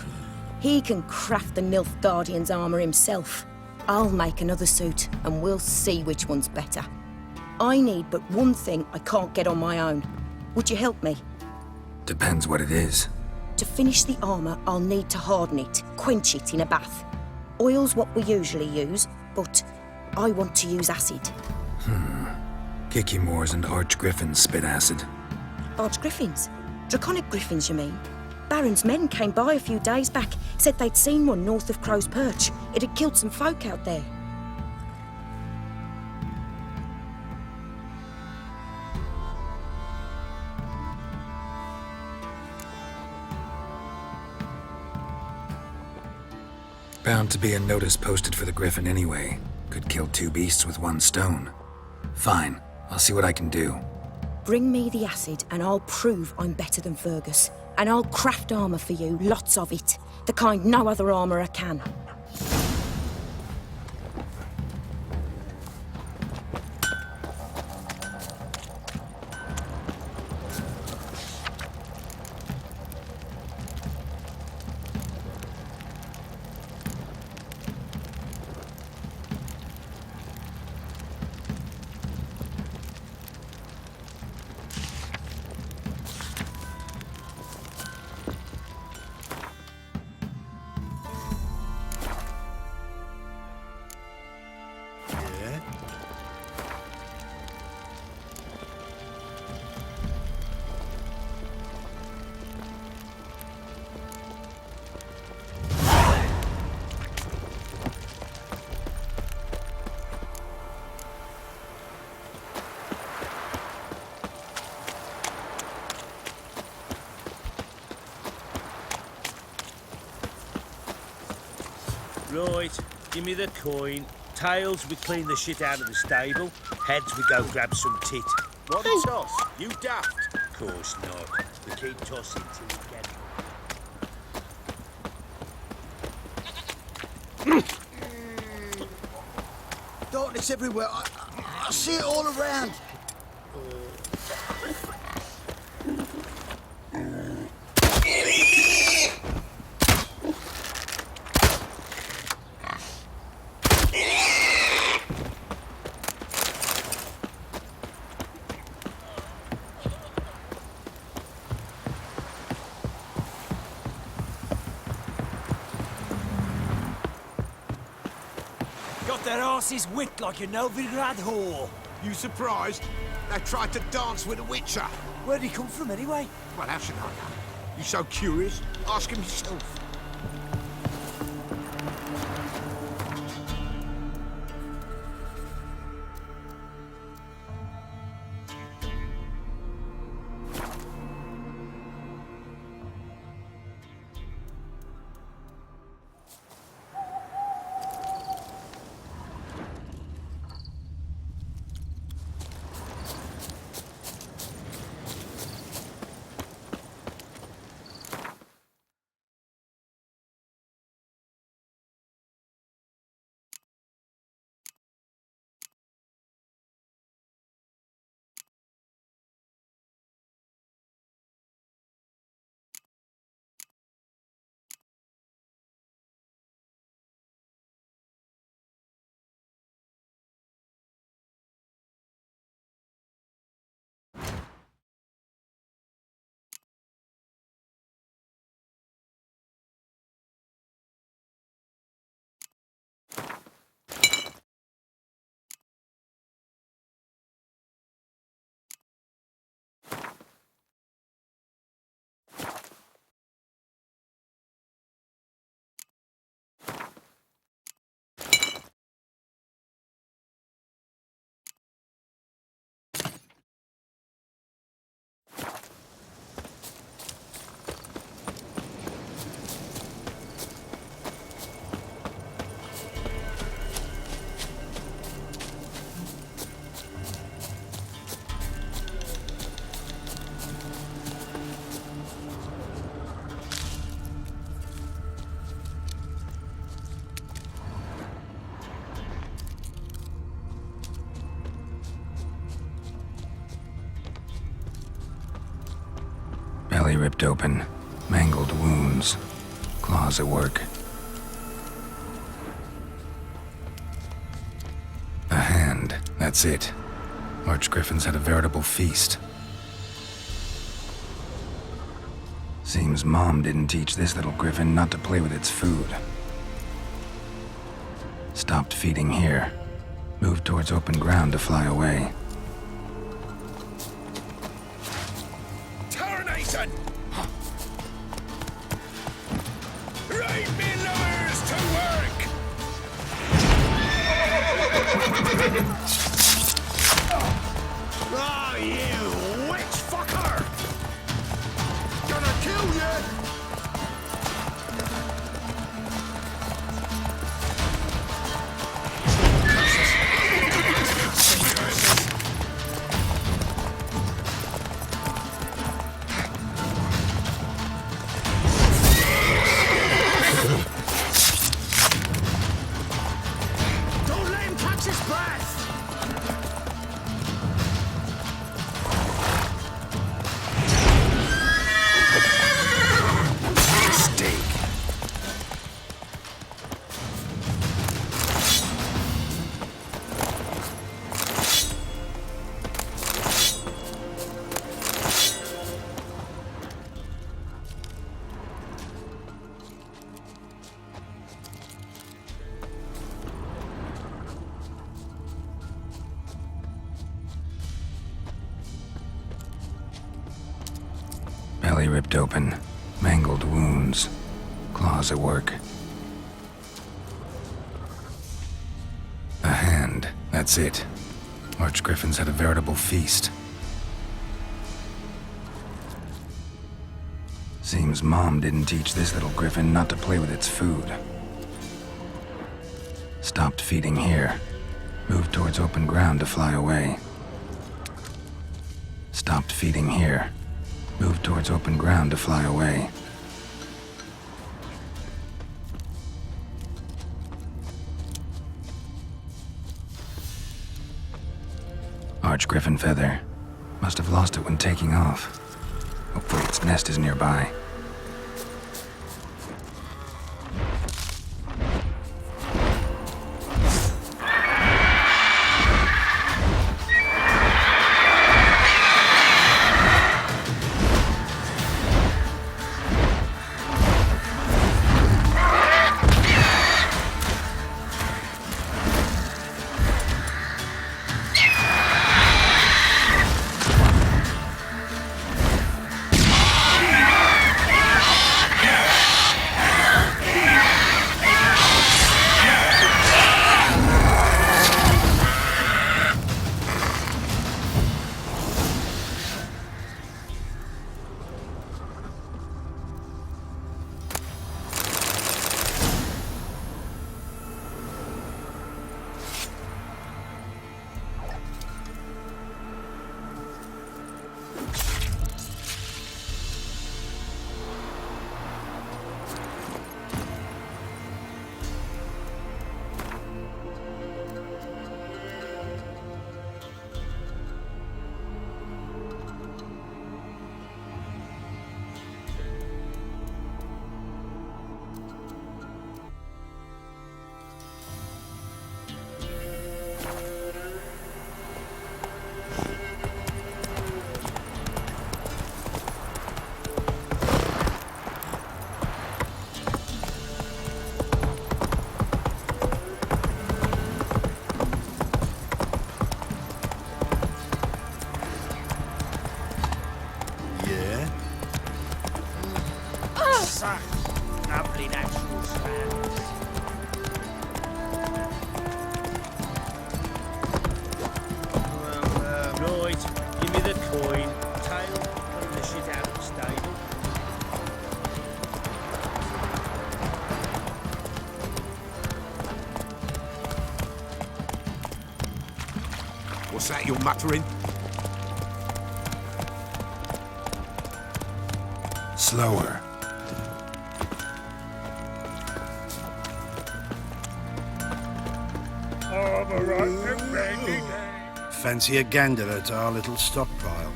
S11: He can craft the Nilfgaardian's armour himself. I'll make another suit, and we'll see which one's better. I need but one thing I can't get on my own. Would you help me?
S4: Depends what it is.
S11: To finish the armour, I'll need to harden it, quench it in a bath. Oil's what we usually use, but I want to use acid.
S4: Kicky-Moors and Archgriffins spit acid.
S11: Archgriffins? Draconic griffins, you mean? Baron's men came by a few days back, said they'd seen one north of Crow's Perch. It had killed some folk out there.
S4: Bound to be a notice posted for the Griffin anyway. Could kill two beasts with one stone. Fine, I'll see what I can do.
S11: Bring me the acid and I'll prove I'm better than Fergus. And I'll craft armour for you, lots of it. The kind no other armourer can.
S6: Right, give me the coin. Tails, we clean the shit out of the stable. Heads, we go grab some tit. One toss, you daft? Of course not. We keep tossing till we get it.
S7: Darkness everywhere. I see it all around. their asses whipped like a Novigrad whore.
S12: You surprised? They tried to dance with a witcher.
S7: Where'd he come from anyway?
S12: Well, how should I know? You so curious? Ask him yourself.
S4: Belly ripped open, mangled wounds, claws at work. A hand, that's it. Archgriffins had a veritable feast. Seems Mom didn't teach this little griffin not to play with its food. Stopped feeding here. Moved towards open ground to fly away.
S12: Right me lures to work! Oh, you witch fucker! Gonna kill you!
S7: Don't let him catch his breath!
S4: Belly ripped open, mangled wounds, claws at work. A hand, that's it. Archgriffins had a veritable feast. Seems Mom didn't teach this little griffin not to play with its food. Stopped feeding here. Moved towards open ground to fly away. Stopped feeding here. Moved towards open ground to fly away. Archgriffin feather. Must have lost it when taking off. Hopefully its nest is nearby.
S6: Lovely natural sounds. Right, give me the coin. Tail, put the shit out of the stable.
S12: What's that you're muttering?
S4: Slower.
S15: Fancy a gander at our little stockpile.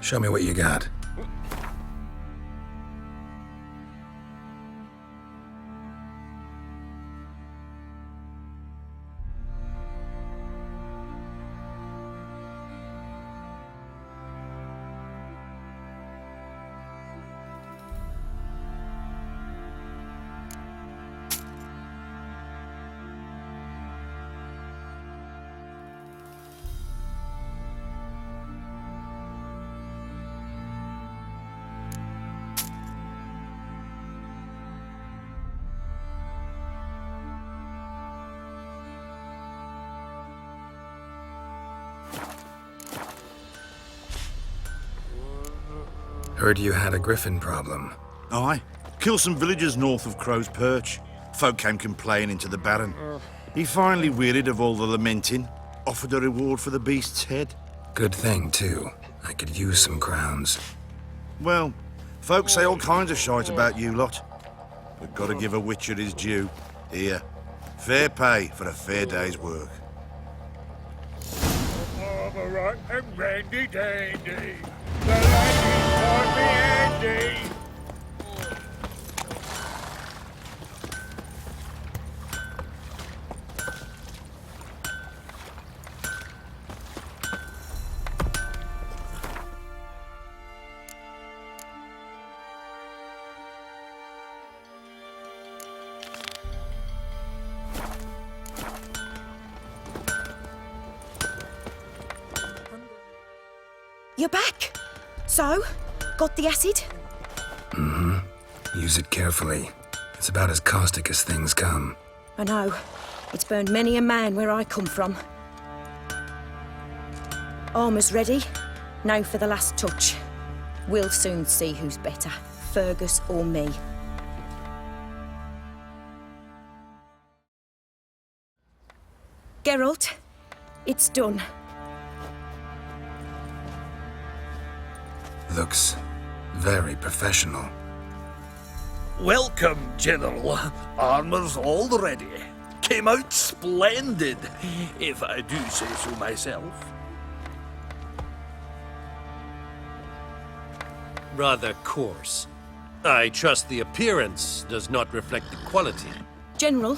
S4: Show me what you got. Heard you had a griffin problem.
S15: Aye. Killed some villagers north of Crow's Perch. Folk came complaining to the Baron. He finally wearied of all the lamenting, offered a reward for the beast's head.
S4: Good thing, too. I could use some crowns.
S15: Well, folks say all kinds of shite about you lot. We've got to give a witcher his due. Here, fair pay for a fair day's work.
S6: All right, and randy dandy. The laddie taught me Andy.
S11: You're back. So, got the acid?
S4: Mm-hmm. Use it carefully. It's about as caustic as things come.
S11: I know. It's burned many a man where I come from. Armour's ready. Now for the last touch. We'll soon see who's better, Fergus or me. Geralt, it's done.
S4: Looks very professional.
S16: Welcome, General. Armor's all ready. Came out splendid, if I do say so myself.
S17: Rather coarse. I trust the appearance does not reflect the quality.
S11: General,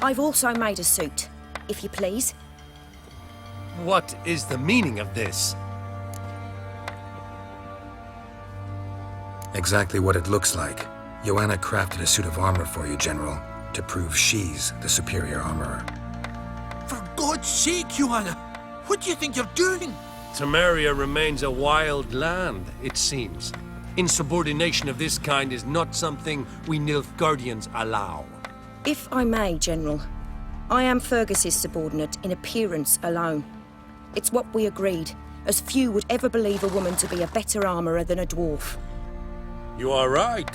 S11: I've also made a suit, if you please.
S17: What is the meaning of this?
S4: Exactly what it looks like. Joanna crafted a suit of armor for you, General, to prove she's the superior armorer.
S16: For God's sake, Joanna, what do you think you're doing?
S17: Temeria remains a wild land, it seems. Insubordination of this kind is not something we Nilfgaardians allow.
S11: If I may, General, I am Fergus's subordinate in appearance alone. It's what we agreed, as few would ever believe a woman to be a better armorer than a dwarf.
S17: You are right.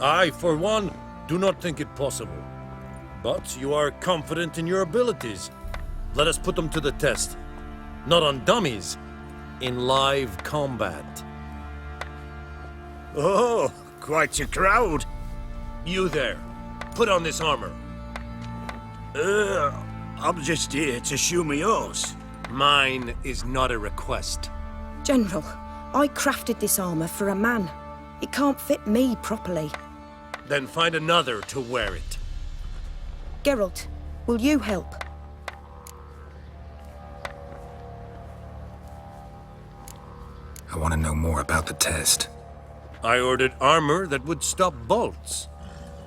S17: I, for one, do not think it possible. But you are confident in your abilities. Let us put them to the test. Not on dummies, in live combat.
S16: Oh, quite a crowd.
S17: You there, put on this armor.
S16: I'm just here to show me yours.
S17: Mine is not a request.
S11: General, I crafted this armor for a man. It can't fit me properly.
S17: Then find another to wear it.
S11: Geralt, will you help?
S4: I want to know more about the test.
S17: I ordered armor that would stop bolts.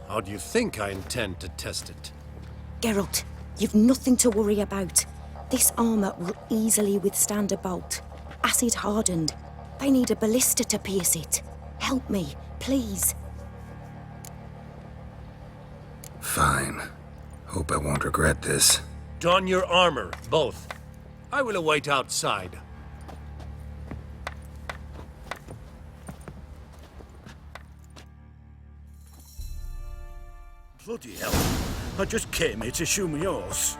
S17: How do you think I intend to test it?
S11: Geralt, you've nothing to worry about. This armour will easily withstand a bolt. Acid hardened. They need a ballista to pierce it. Help me, please.
S4: Fine. Hope I won't regret this.
S17: Don your armor, both. I will await outside.
S16: Bloody hell. I just came here to show me yours.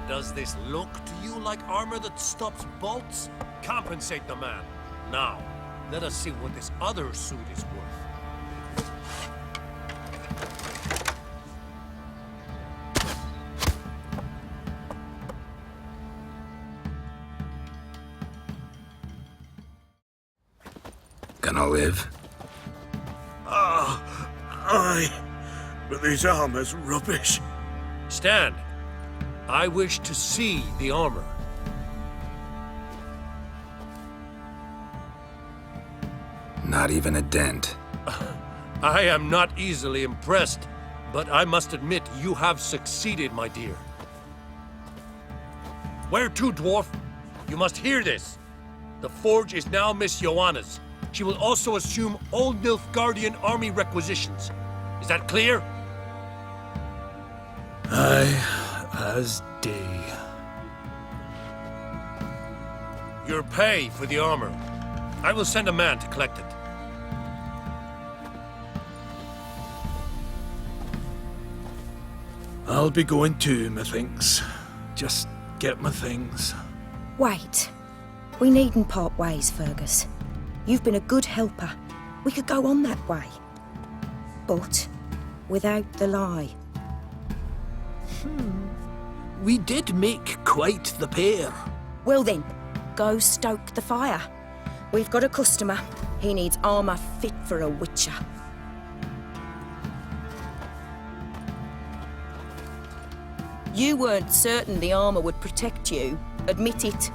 S17: Does this look to you like armor that stops bolts? Compensate the man. Now, let us see what this other suit is worth.
S4: Gonna live?
S16: Aye. But this armor's rubbish.
S17: Stand. I wish to see the armor.
S4: Not even a dent.
S17: I am not easily impressed, but I must admit you have succeeded, my dear. Where to, dwarf? You must hear this. The forge is now Miss Joanna's. She will also assume all Nilfgaardian army requisitions. Is that clear?
S5: Aye, as day.
S17: Your pay for the armor. I will send a man to collect it.
S5: I'll be going too, methinks. Just get my things.
S11: Wait. We needn't part ways, Fergus. You've been a good helper. We could go on that way. But without the lie.
S5: We did make quite the pair.
S11: Well then, go stoke the fire. We've got a customer. He needs armour fit for a witcher. You weren't certain the armour would protect you. Admit it.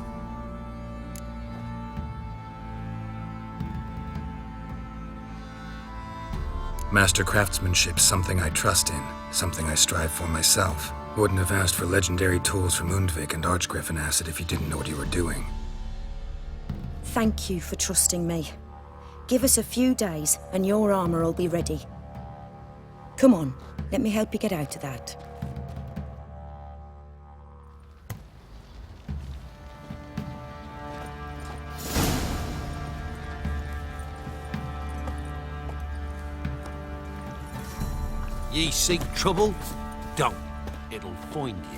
S4: Master craftsmanship's something I trust in, something I strive for myself. Wouldn't have asked for legendary tools from Undvik and Archgriffin Acid if you didn't know what you were doing.
S11: Thank you for trusting me. Give us a few days and your armour will be ready. Come on, let me help you get out of that.
S17: Ye seek trouble? Don't. It'll find ye.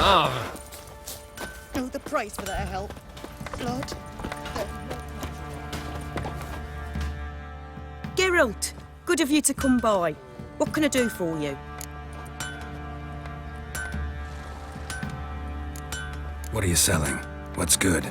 S11: Oh, the price for that help. Blood. Geralt, good of you to come by. What can I do for you?
S4: What are you selling? What's good?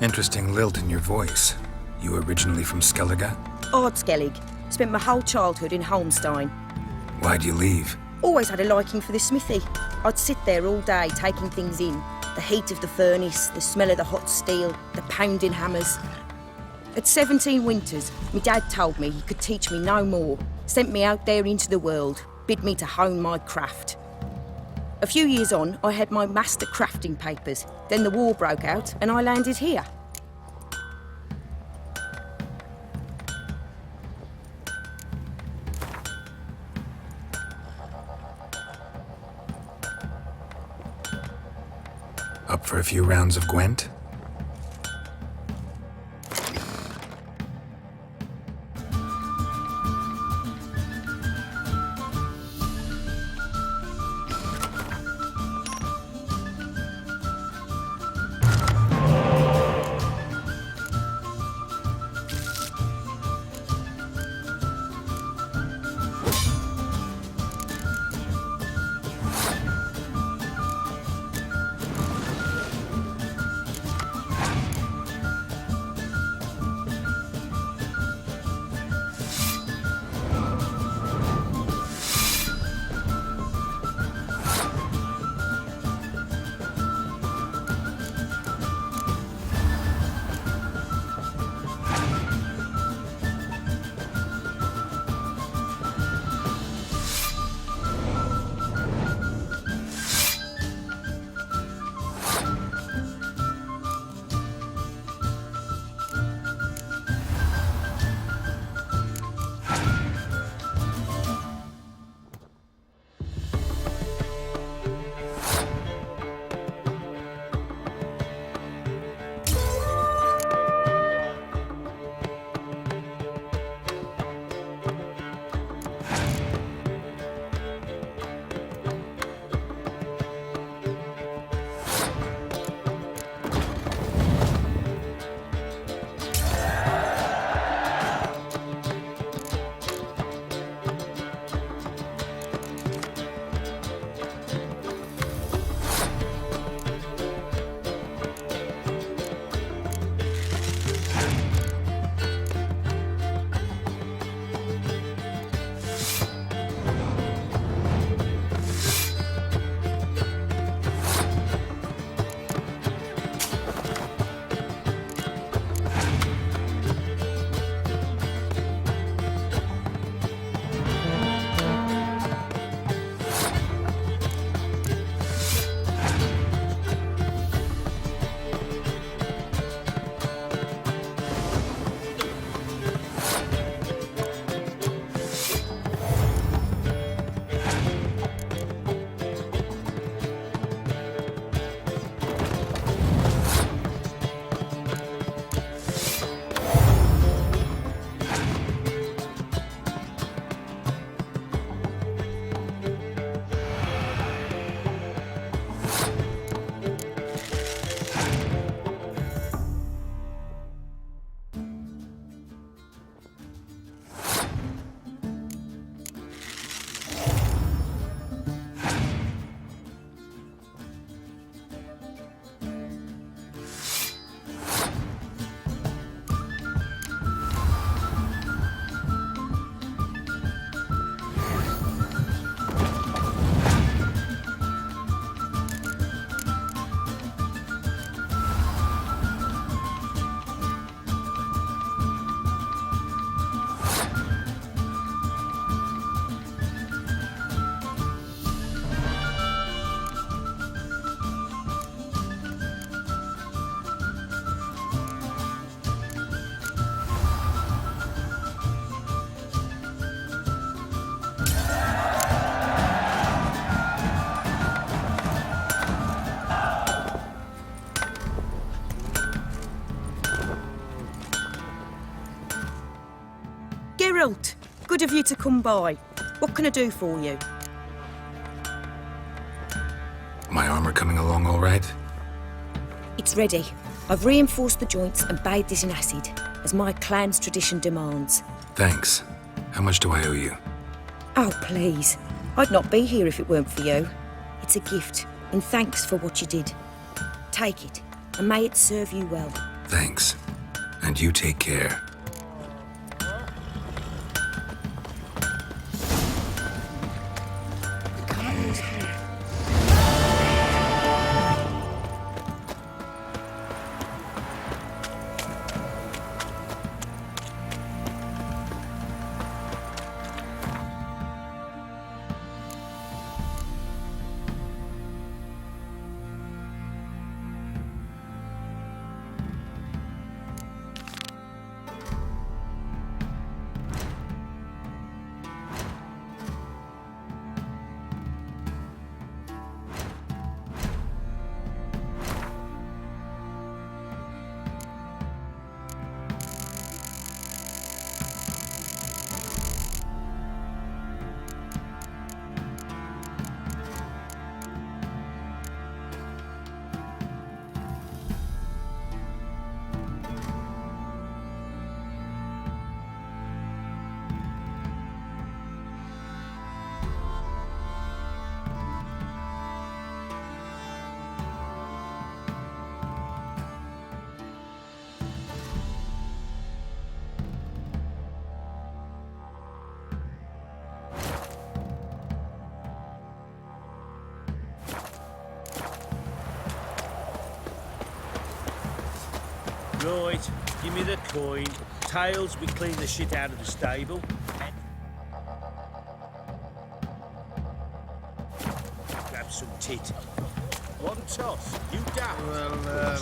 S4: Interesting lilt in your voice. You originally from Skellige?
S11: Ardskellig. Spent my whole childhood in Holmstein.
S4: Why'd you leave?
S11: Always had a liking for the smithy. I'd sit there all day taking things in. The heat of the furnace, the smell of the hot steel, the pounding hammers. At 17 winters, my dad told me he could teach me no more. Sent me out there into the world, bid me to hone my craft. A few years on, I had my master crafting papers. Then the war broke out and I landed here.
S4: Up for a few rounds of Gwent?
S11: Good of you to come by. What can I do for you?
S4: My armor coming along all right?
S11: It's ready. I've reinforced the joints and bathed it in acid, as my clan's tradition demands.
S4: Thanks. How much do I owe you?
S11: Oh, please. I'd not be here if it weren't for you. It's a gift, in thanks for what you did. Take it, and may it serve you well.
S4: Thanks. And you take care.
S6: Right, give me the coin. Tails, we clean the shit out of the stable. Grab some tit. One toss, you daft.
S7: Well,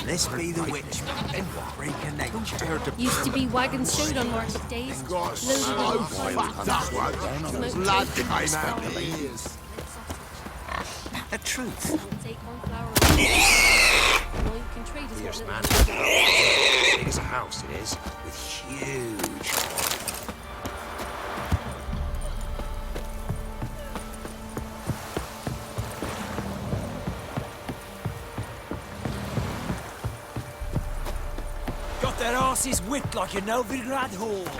S7: let's be the witch and break a nature.
S14: Used to be wagons showed on market days. Loaded with
S7: Blood came out of the ears. The truth.
S14: Here's
S7: man. Big as a house it is, with huge.
S6: Got their asses whipped like a Novigrad whore.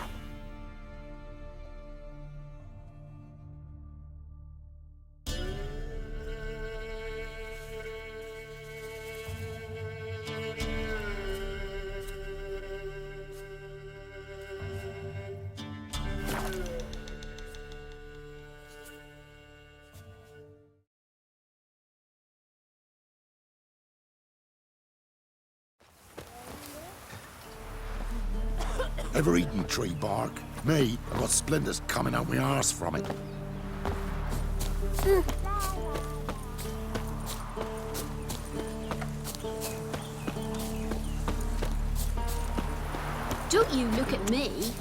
S12: Ever eaten tree bark? Me, I've got splinters coming out my arse from it.
S14: Don't you look at me.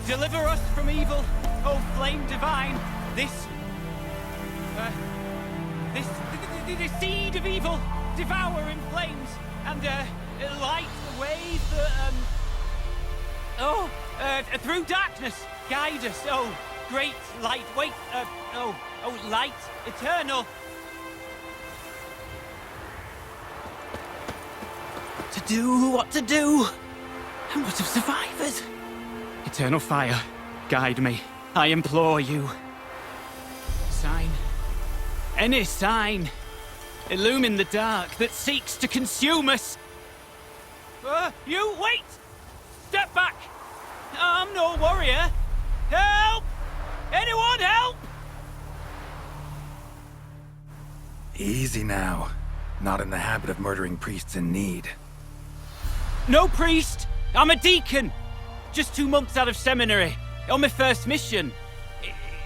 S18: deliver us from evil, O flame divine. This seed of evil, devour in flames, and light the way through darkness. Guide us, oh great light. Wait, light eternal. To do what to do, and what of survivors? Eternal fire, guide me, I implore you. Sign. Any sign. Illumine the dark that seeks to consume us. You, wait! Step back! I'm no warrior. Help! Anyone help!
S4: Easy now. Not in the habit of murdering priests in need.
S18: No priest! I'm a deacon! Just 2 months out of seminary, on my first mission.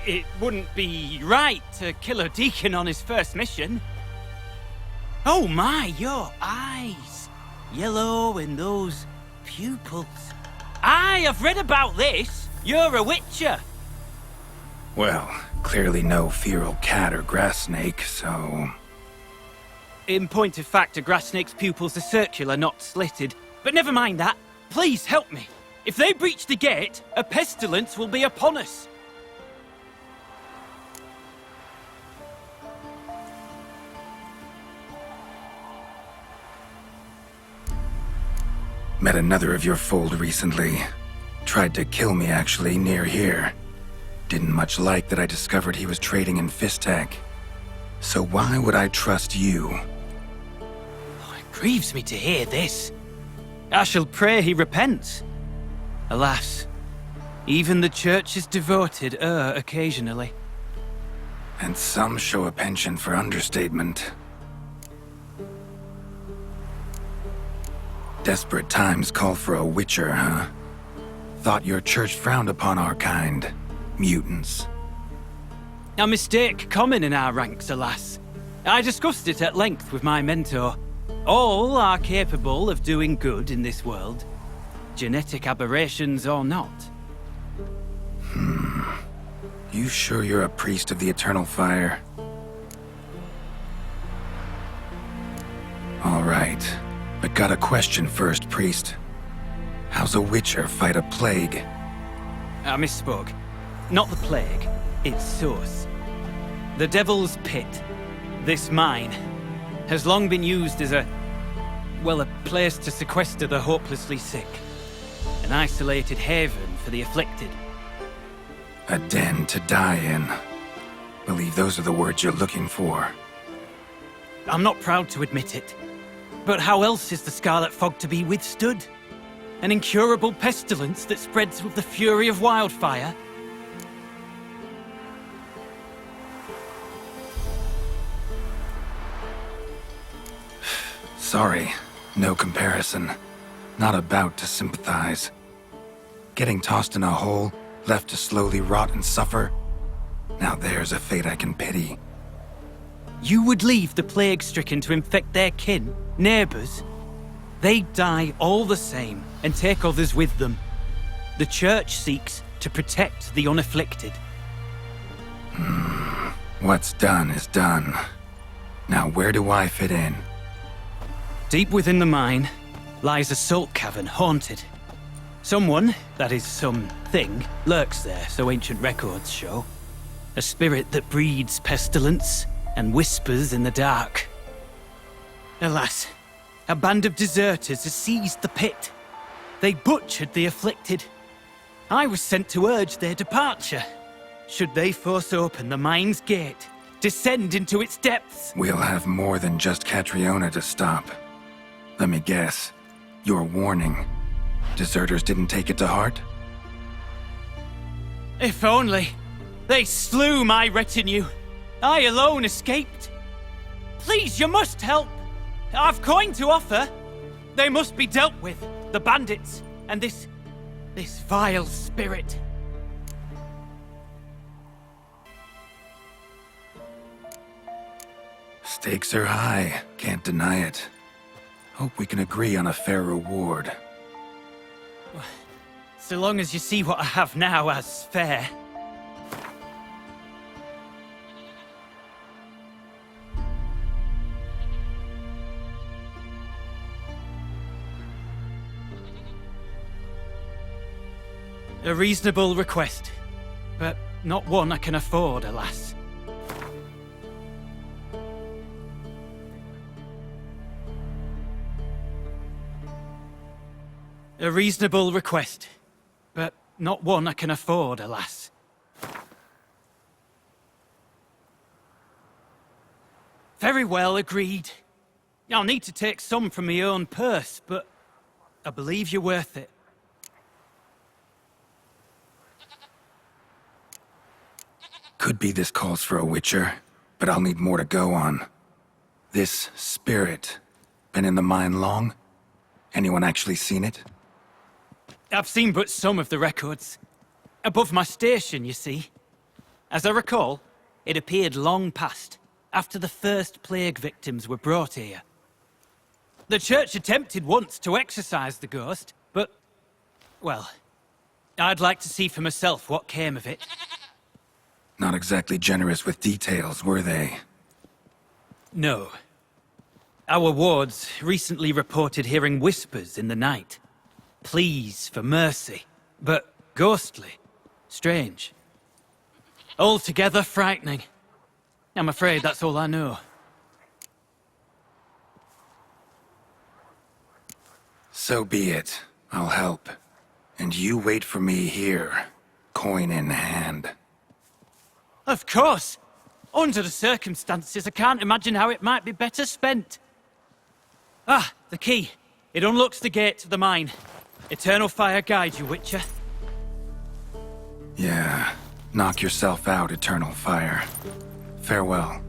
S18: It wouldn't be right to kill a deacon on his first mission. Oh my, your eyes! Yellow in those pupils. Aye, I've read about this. You're a witcher.
S4: Well, clearly no feral cat or grass snake, so...
S18: In point of fact, a grass snake's pupils are circular, not slitted. But never mind that. Please help me. If they breach the gate, a pestilence will be upon us.
S4: Met another of your fold recently. Tried to kill me, actually, near here. Didn't much like that I discovered he was trading in Fistak. So why would I trust you?
S18: Oh, it grieves me to hear this. I shall pray he repents. Alas, even the Church's devoted err occasionally.
S4: And some show a penchant for understatement. Desperate times call for a witcher, huh? Thought your church frowned upon our kind. Mutants.
S18: A mistake common in our ranks, alas. I discussed it at length with my mentor. All are capable of doing good in this world. Genetic aberrations or not.
S4: You sure you're a priest of the Eternal Fire? All right. But got a question first, priest. How's a witcher fight a plague?
S18: I misspoke. Not the plague, its source. The Devil's Pit, this mine, has long been used as a place to sequester the hopelessly sick. An isolated haven for the afflicted.
S4: A den to die in. Believe those are the words you're looking for.
S18: I'm not proud to admit it. But how else is the Scarlet Fog to be withstood? An incurable pestilence that spreads with the fury of wildfire?
S4: Sorry, no comparison. Not about to sympathize. Getting tossed in a hole, left to slowly rot and suffer? Now there's a fate I can pity.
S18: You would leave the plague-stricken to infect their kin, neighbors? They die all the same and take others with them. The Church seeks to protect the unafflicted.
S4: What's done is done. Now where do I fit in?
S18: Deep within the mine lies a salt cavern haunted. Someone, that is something, lurks there, so ancient records show. A spirit that breeds pestilence and whispers in the dark. Alas, a band of deserters has seized the pit. They butchered the afflicted. I was sent to urge their departure. Should they force open the mine's gate, descend into its depths?
S4: We'll have more than just Catriona to stop. Let me guess. Your warning. Deserters didn't take it to heart?
S18: If only. They slew my retinue. I alone escaped. Please, you must help. I've coin to offer. They must be dealt with, the bandits, and this vile spirit.
S4: Stakes are high, can't deny it. Hope we can agree on a fair reward.
S18: So long as you see what I have now as fair. A reasonable request, but not one I can afford, alas. A reasonable request, but not one I can afford, alas. Very well, agreed. I'll need to take some from my own purse, but I believe you're worth it.
S4: Could be this calls for a witcher, but I'll need more to go on. This spirit, been in the mine long? Anyone actually seen it?
S18: I've seen but some of the records. Above my station, you see. As I recall, it appeared long past, after the first plague victims were brought here. The church attempted once to exorcise the ghost, but... well, I'd like to see for myself what came of it.
S4: Not exactly generous with details, were they?
S18: No. Our wards recently reported hearing whispers in the night. Pleas for mercy, but ghostly. Strange. Altogether frightening. I'm afraid that's all I know.
S4: So be it. I'll help. And you wait for me here, coin in hand.
S18: Of course! Under the circumstances, I can't imagine how it might be better spent. Ah, the key. It unlocks the gate to the mine. Eternal fire guide you, Witcher.
S4: Yeah. Knock yourself out, Eternal Fire. Farewell.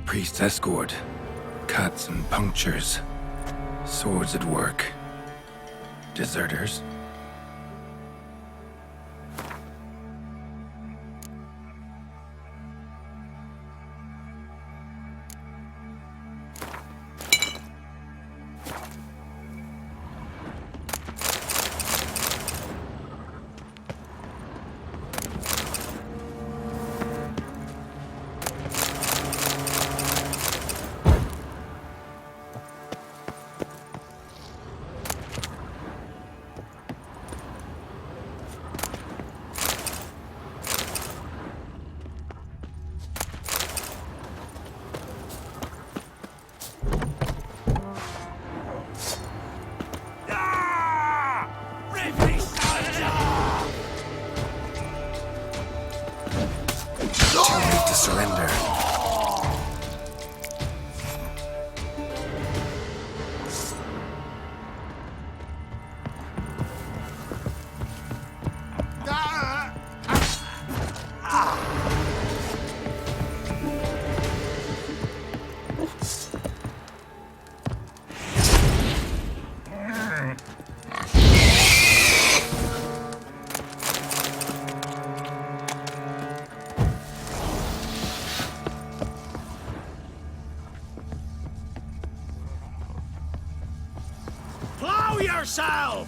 S4: Priest's escort. Cuts and punctures. Swords at work. Deserters?
S8: yourself!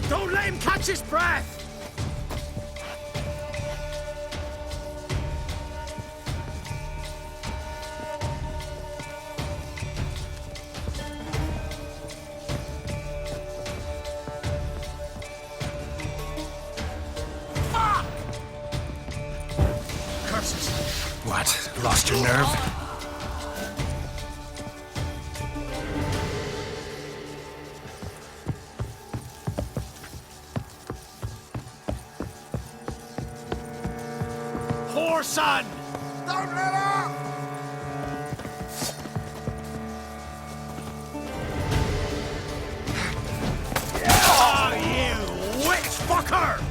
S8: Don't let him catch his breath!
S4: What? Lost your nerve?
S8: Whoreson!
S3: Don't let up!
S8: Oh, you witch fucker!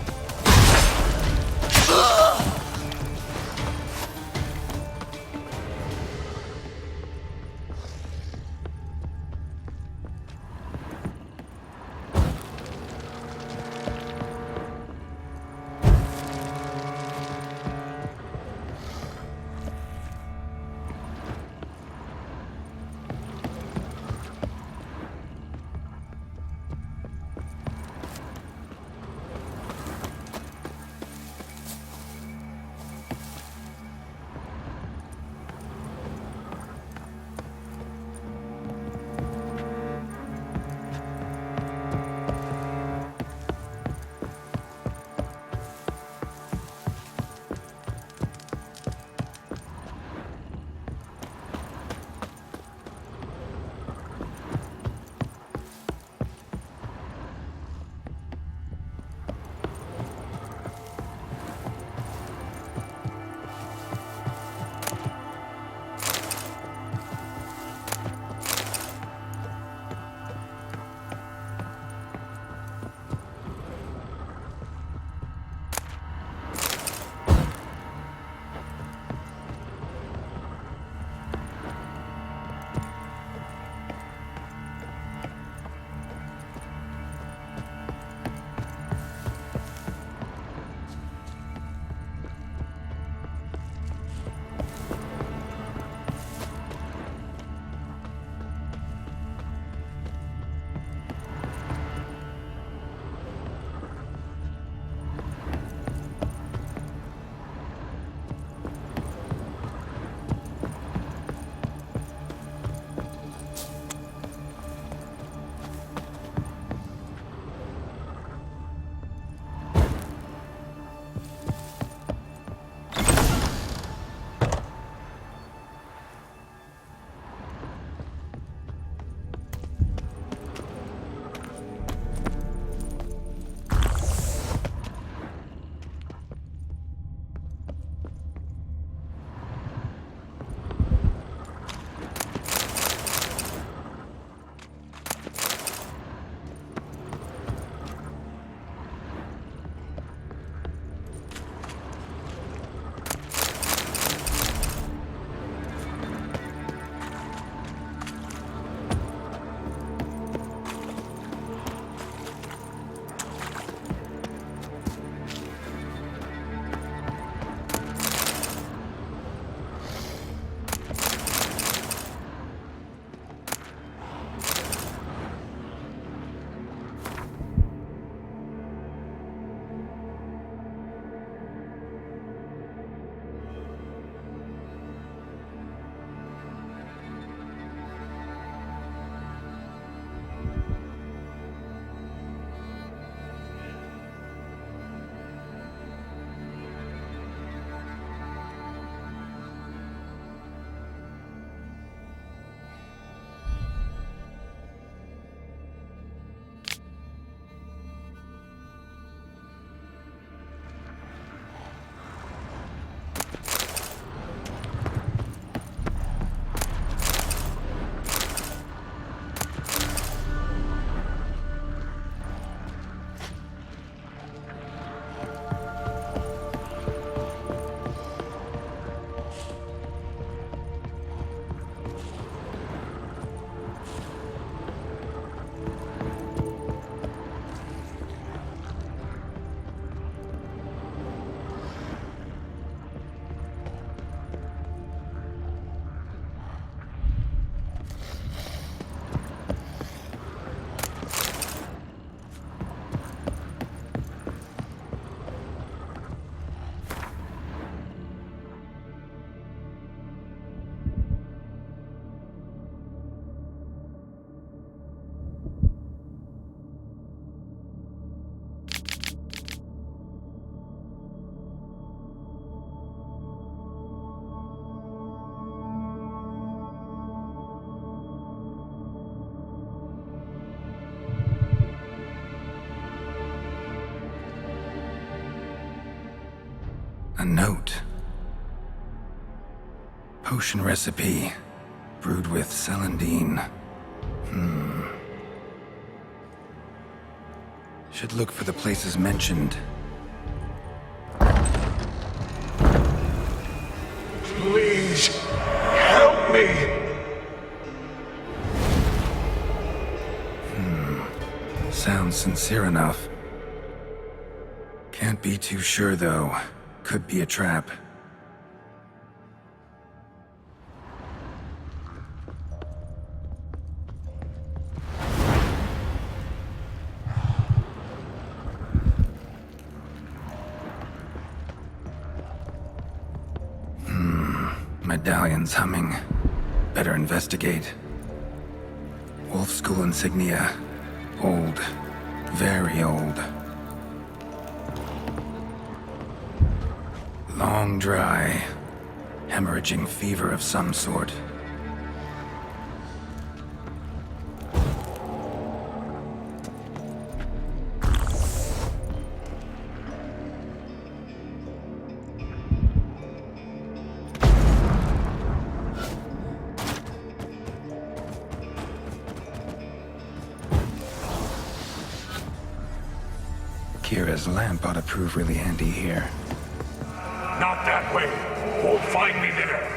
S4: A note. Potion recipe. Brewed with celandine. Should look for the places mentioned.
S12: Please, help me!
S4: Sounds sincere enough. Can't be too sure, though. Could be a trap. Medallion's humming. Better investigate. Wolf School insignia. Old. Very old. Long dry. Hemorrhaging fever of some sort. Kira's lamp ought to prove really handy here.
S12: Not that way. Won't find me there.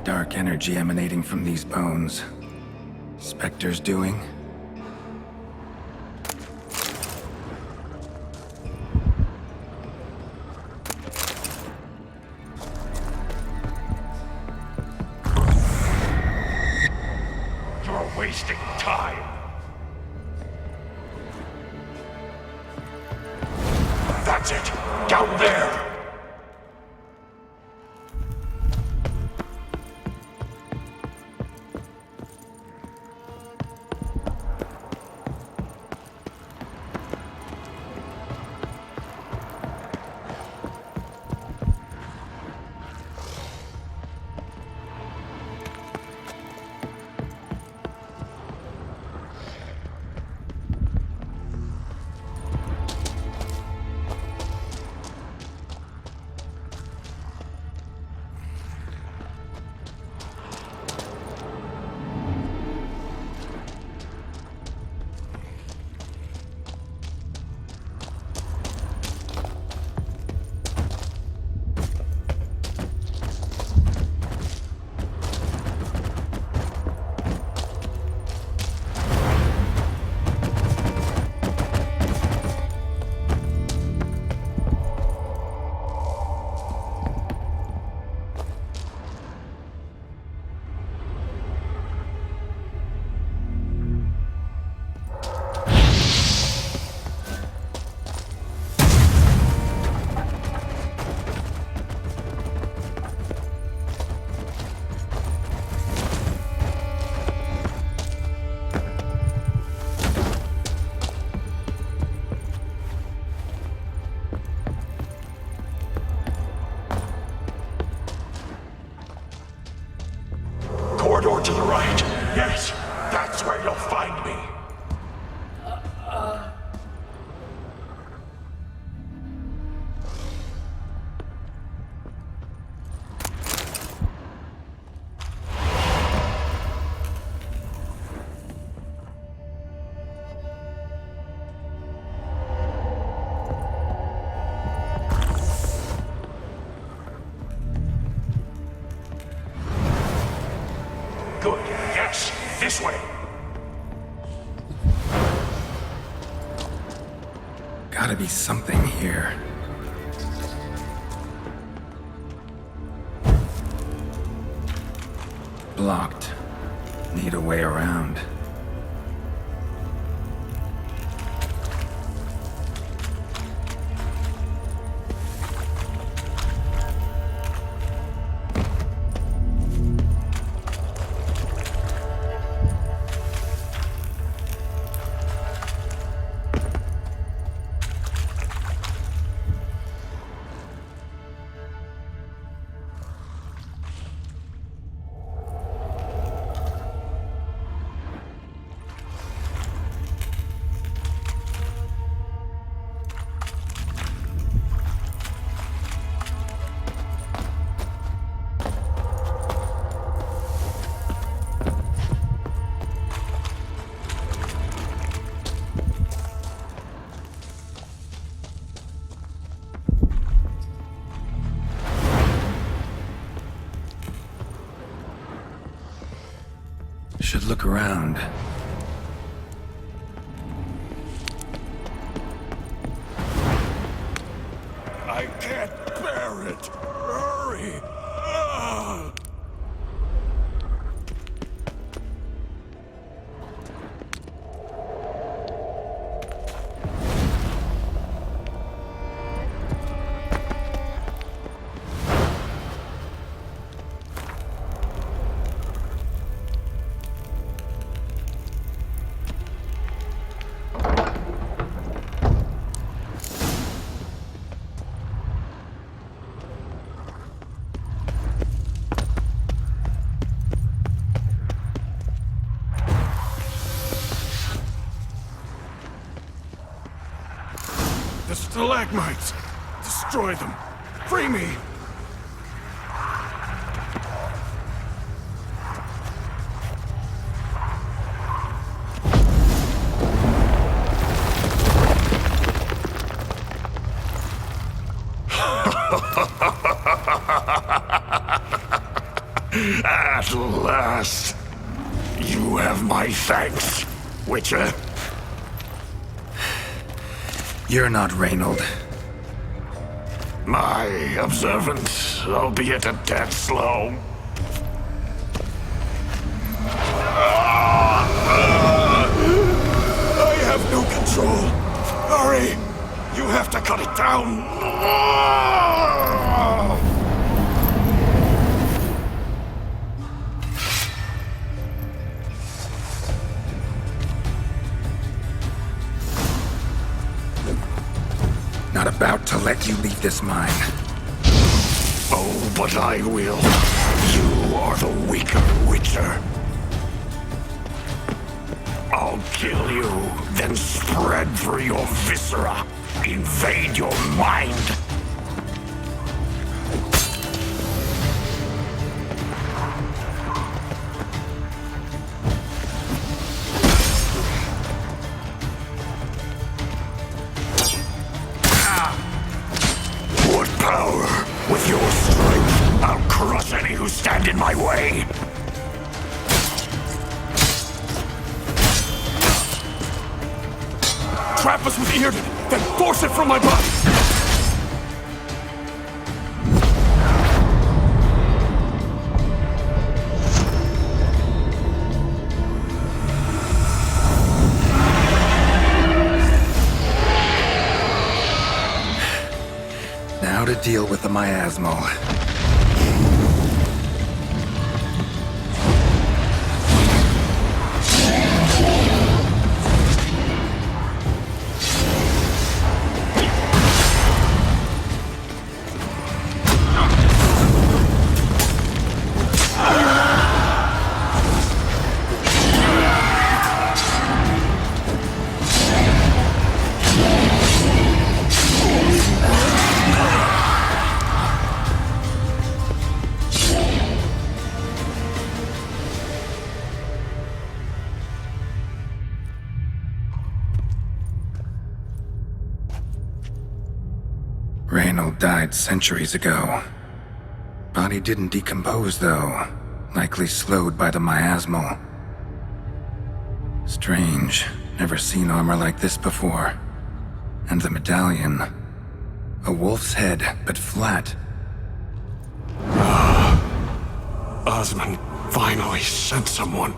S4: Dark energy emanating from these bones. Spectre's doing?
S12: You're wasting time. That's it. Down there.
S16: Over to the right. Yes, that's where you'll find me. Good. Yes, this way.
S4: Gotta be something here. Blocked. Need a way around. Should look around.
S16: I can't bear it. Hurry. Ah! The stalagmites! Destroy them! Free me!
S12: At last, you have my thanks, Witcher.
S4: You're not Reynold.
S12: My observant, albeit a tad slow. I have no control. Hurry! You have to cut it down.
S4: Not about to let you leave this mine.
S12: Oh, but I will. You are the weaker Witcher. I'll kill you, then spread through your viscera. Invade your mind. What power? With your strength, I'll crush any who stand in my way.
S16: Trap us with Earden, then force it from my body!
S4: Now to deal with the miasmal. Reynold died centuries ago. Body didn't decompose, though. Likely slowed by the miasmal. Strange. Never seen armor like this before. And the medallion. A wolf's head, but flat.
S19: Osmond finally sent someone.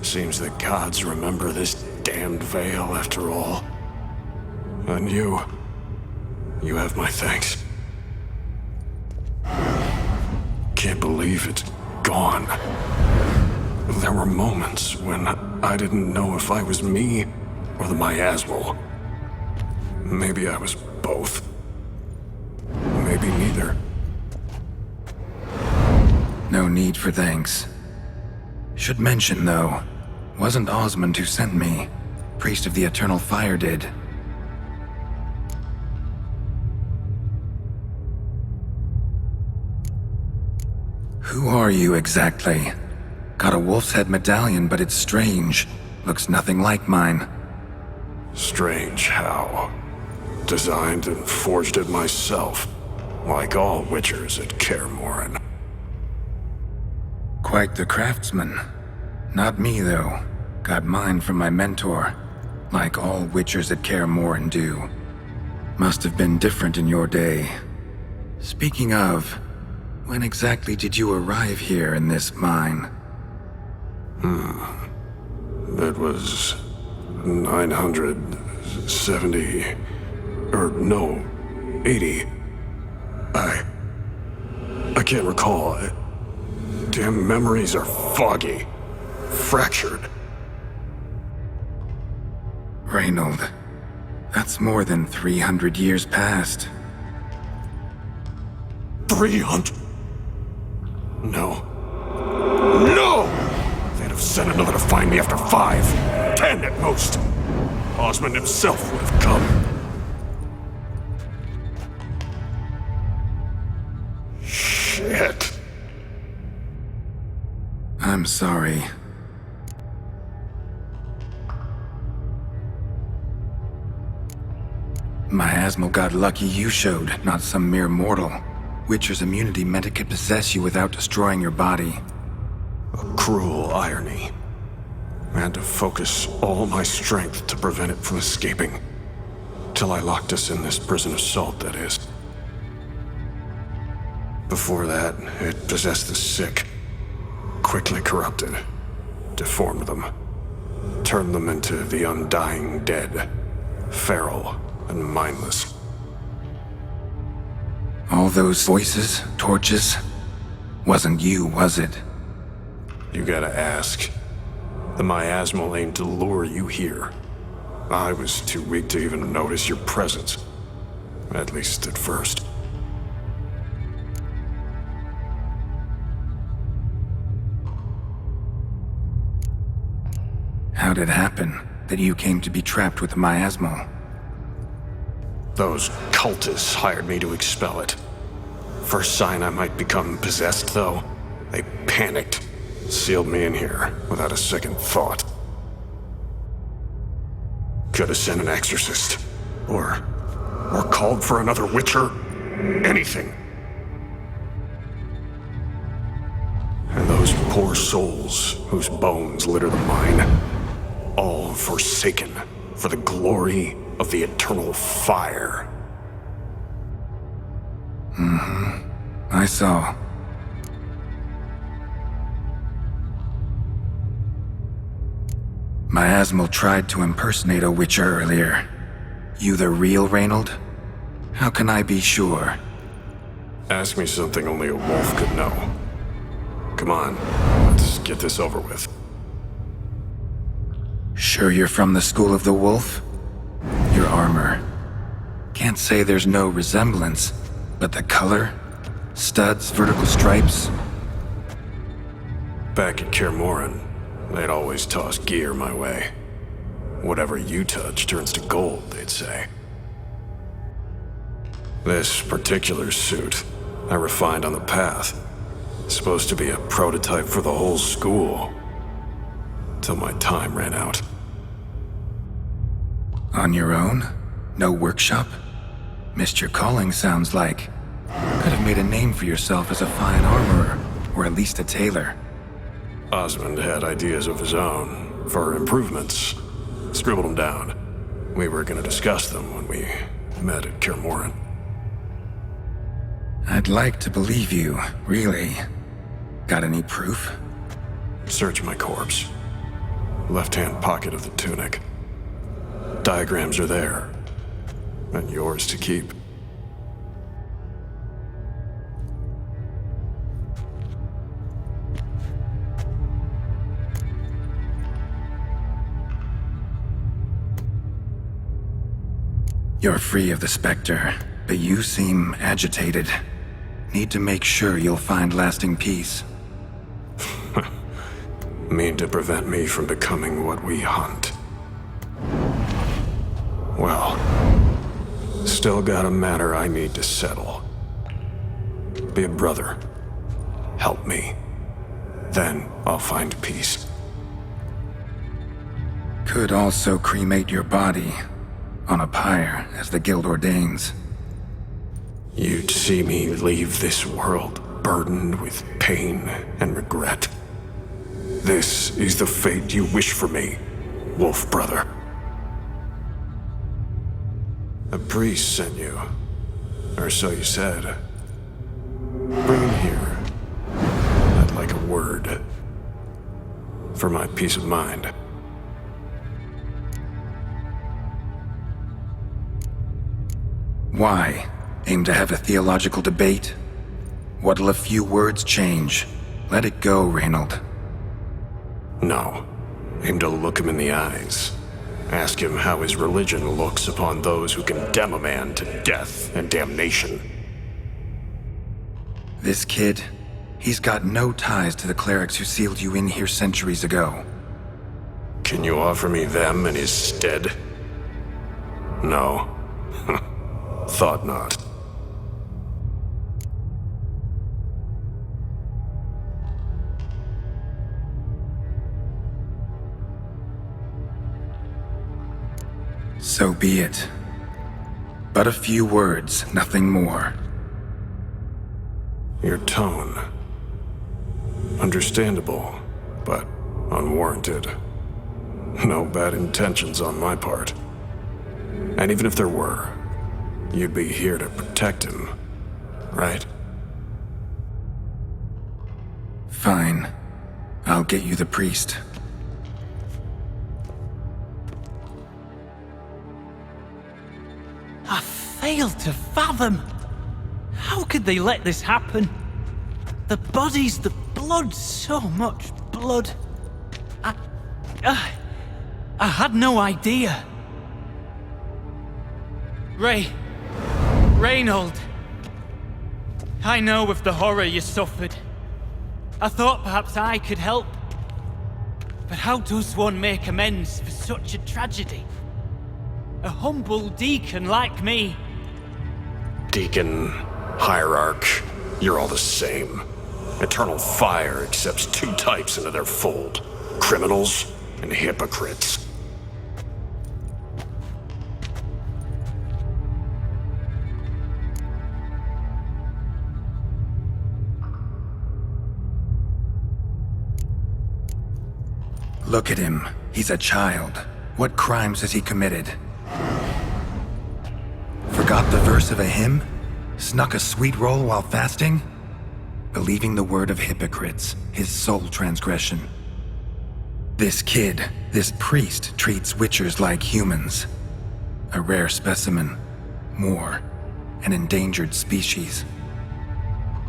S19: Seems the gods remember this damned veil after all. And you have my thanks. Can't believe it's gone. There were moments when I didn't know if I was me or the miasmal. Maybe I was both. Maybe neither.
S4: No need for thanks. Should mention, though, wasn't Osmond who sent me. Priest of the Eternal Fire did. Who are you exactly? Got a wolf's head medallion, but it's strange. Looks nothing like mine.
S19: Strange how? Designed and forged it myself, like all witchers at Kaer Morhen.
S4: Quite the craftsman. Not me, though. Got mine from my mentor, like all witchers at Kaer Morhen do. Must have been different in your day. Speaking of, when exactly did you arrive here in this mine?
S19: It was 970... or no, 80. I can't recall. Damn memories are foggy. Fractured.
S4: Reynold, that's more than 300 years past.
S19: 300? No. No! They'd have sent another to find me after 5, 10 at most. Osmond himself would have come. Shit.
S4: I'm sorry. Miasmal got lucky you showed, not some mere mortal. Witcher's immunity meant it could possess you without destroying your body.
S19: A cruel irony. I had to focus all my strength to prevent it from escaping. Till I locked us in this prison of salt, that is. Before that, it possessed the sick. Quickly corrupted. Deformed them. Turned them into the undying dead. Feral and mindless.
S4: All those voices, torches, wasn't you, was it?
S19: You gotta ask. The miasmal aimed to lure you here. I was too weak to even notice your presence. At least at first.
S4: How'd it happen that you came to be trapped with the miasmal?
S19: Those cultists hired me to expel it. First sign I might become possessed, though, they panicked. Sealed me in here without a second thought. Could have sent an exorcist. Or called for another witcher. Anything. And those poor souls whose bones litter the mine. All forsaken for the glory of the eternal fire.
S4: I saw. Miasmal tried to impersonate a witcher earlier. You the real Reynold? How can I be sure?
S19: Ask me something only a wolf could know. Come on, let's get this over with.
S4: Sure you're from the School of the Wolf? Your armor. Can't say there's no resemblance, but the color? Studs, vertical stripes?
S19: Back at Kaer Morhen, they'd always toss gear my way. Whatever you touch turns to gold, they'd say. This particular suit, I refined on the path. Supposed to be a prototype for the whole school. Till my time ran out.
S4: On your own? No workshop? Missed your calling, sounds like. Could have made a name for yourself as a fine armorer, or at least a tailor.
S19: Osmond had ideas of his own for improvements. Scribbled them down. We were going to discuss them when we met at Kirmoran.
S4: I'd like to believe you, really. Got any proof?
S19: Search my corpse. Left-hand pocket of the tunic. Diagrams are there. And yours to keep.
S4: You're free of the Spectre, but you seem agitated. Need to make sure you'll find lasting peace.
S19: Mean to prevent me from becoming what we hunt. Well, still got a matter I need to settle. Be a brother. Help me. Then I'll find peace.
S4: Could also cremate your body on a pyre, as the guild ordains.
S19: You'd see me leave this world burdened with pain and regret. This is the fate you wish for me, Wolf Brother. A priest sent you, or so you said. Bring him here. I'd like a word. For my peace of mind.
S4: Why? Aim to have a theological debate? What'll a few words change? Let it go, Reynold.
S19: No. Aim to look him in the eyes. Ask him how his religion looks upon those who condemn a man to death and damnation.
S4: This kid, he's got no ties to the clerics who sealed you in here centuries ago.
S19: Can you offer me them in his stead? No. Thought not.
S4: So be it. But a few words, nothing more.
S19: Your tone. Understandable, but unwarranted. No bad intentions on my part. And even if there were, you'd be here to protect him, right?
S4: Fine. I'll get you the priest.
S18: I failed to fathom. How could they let this happen? The bodies, the blood, so much blood. I had no idea. Reynold. I know of the horror you suffered. I thought perhaps I could help. But how does one make amends for such a tragedy? A humble deacon like me.
S19: Deacon, hierarch, you're all the same. Eternal fire accepts two types into their fold. Criminals and hypocrites.
S4: Look at him. He's a child. What crimes has he committed? Forgot the verse of a hymn? Snuck a sweet roll while fasting? Believing the word of hypocrites, his sole transgression. This kid, this priest, treats witchers like humans. A rare specimen. More. An endangered species.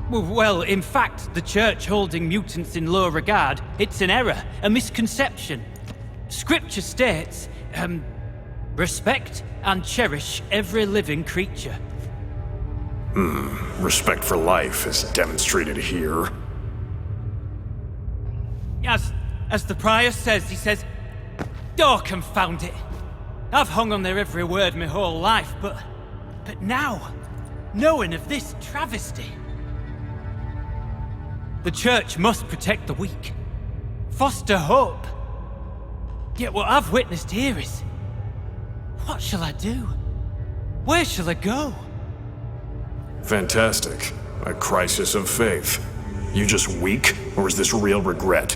S18: Well, in fact, the church holding mutants in low regard, it's an error, a misconception. Scripture states, respect and cherish every living creature.
S19: Respect for life is demonstrated here.
S18: As the prior says, he says, oh, confound it. I've hung on their every word my whole life, but now, knowing of this travesty, the church must protect the weak, foster hope. Yet what I've witnessed here is, what shall I do? Where shall I go?
S19: Fantastic. A crisis of faith. You just weak, or is this real regret?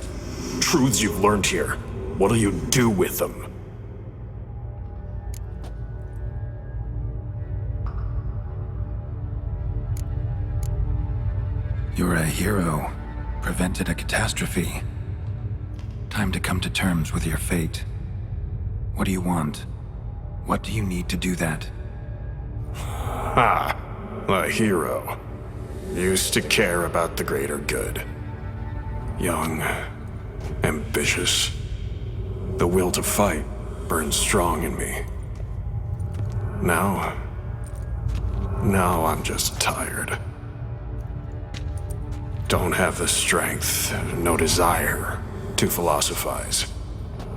S19: Truths you've learned here. What'll you do with them?
S4: You're a hero. Prevented a catastrophe. Time to come to terms with your fate. What do you want? What do you need to do that?
S19: Ah, a hero. Used to care about the greater good. Young, ambitious. The will to fight burns strong in me. Now I'm just tired. Don't have the strength, no desire to philosophize.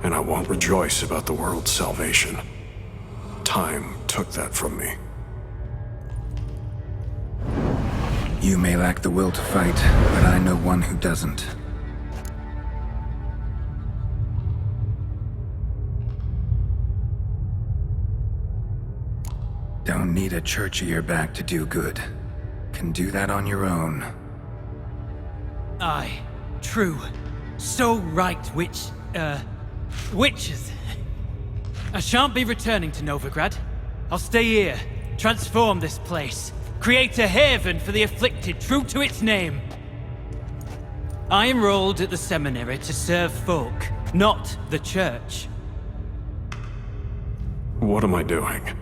S19: And I won't rejoice about the world's salvation. Time took that from me.
S4: You may lack the will to fight, but I know one who doesn't. Don't need a church at your back to do good. Can do that on your own.
S18: Aye, true. So right, witches. I shan't be returning to Novigrad. I'll stay here, transform this place, create a haven for the afflicted, true to its name. I enrolled at the seminary to serve folk, not the church.
S19: What am I doing?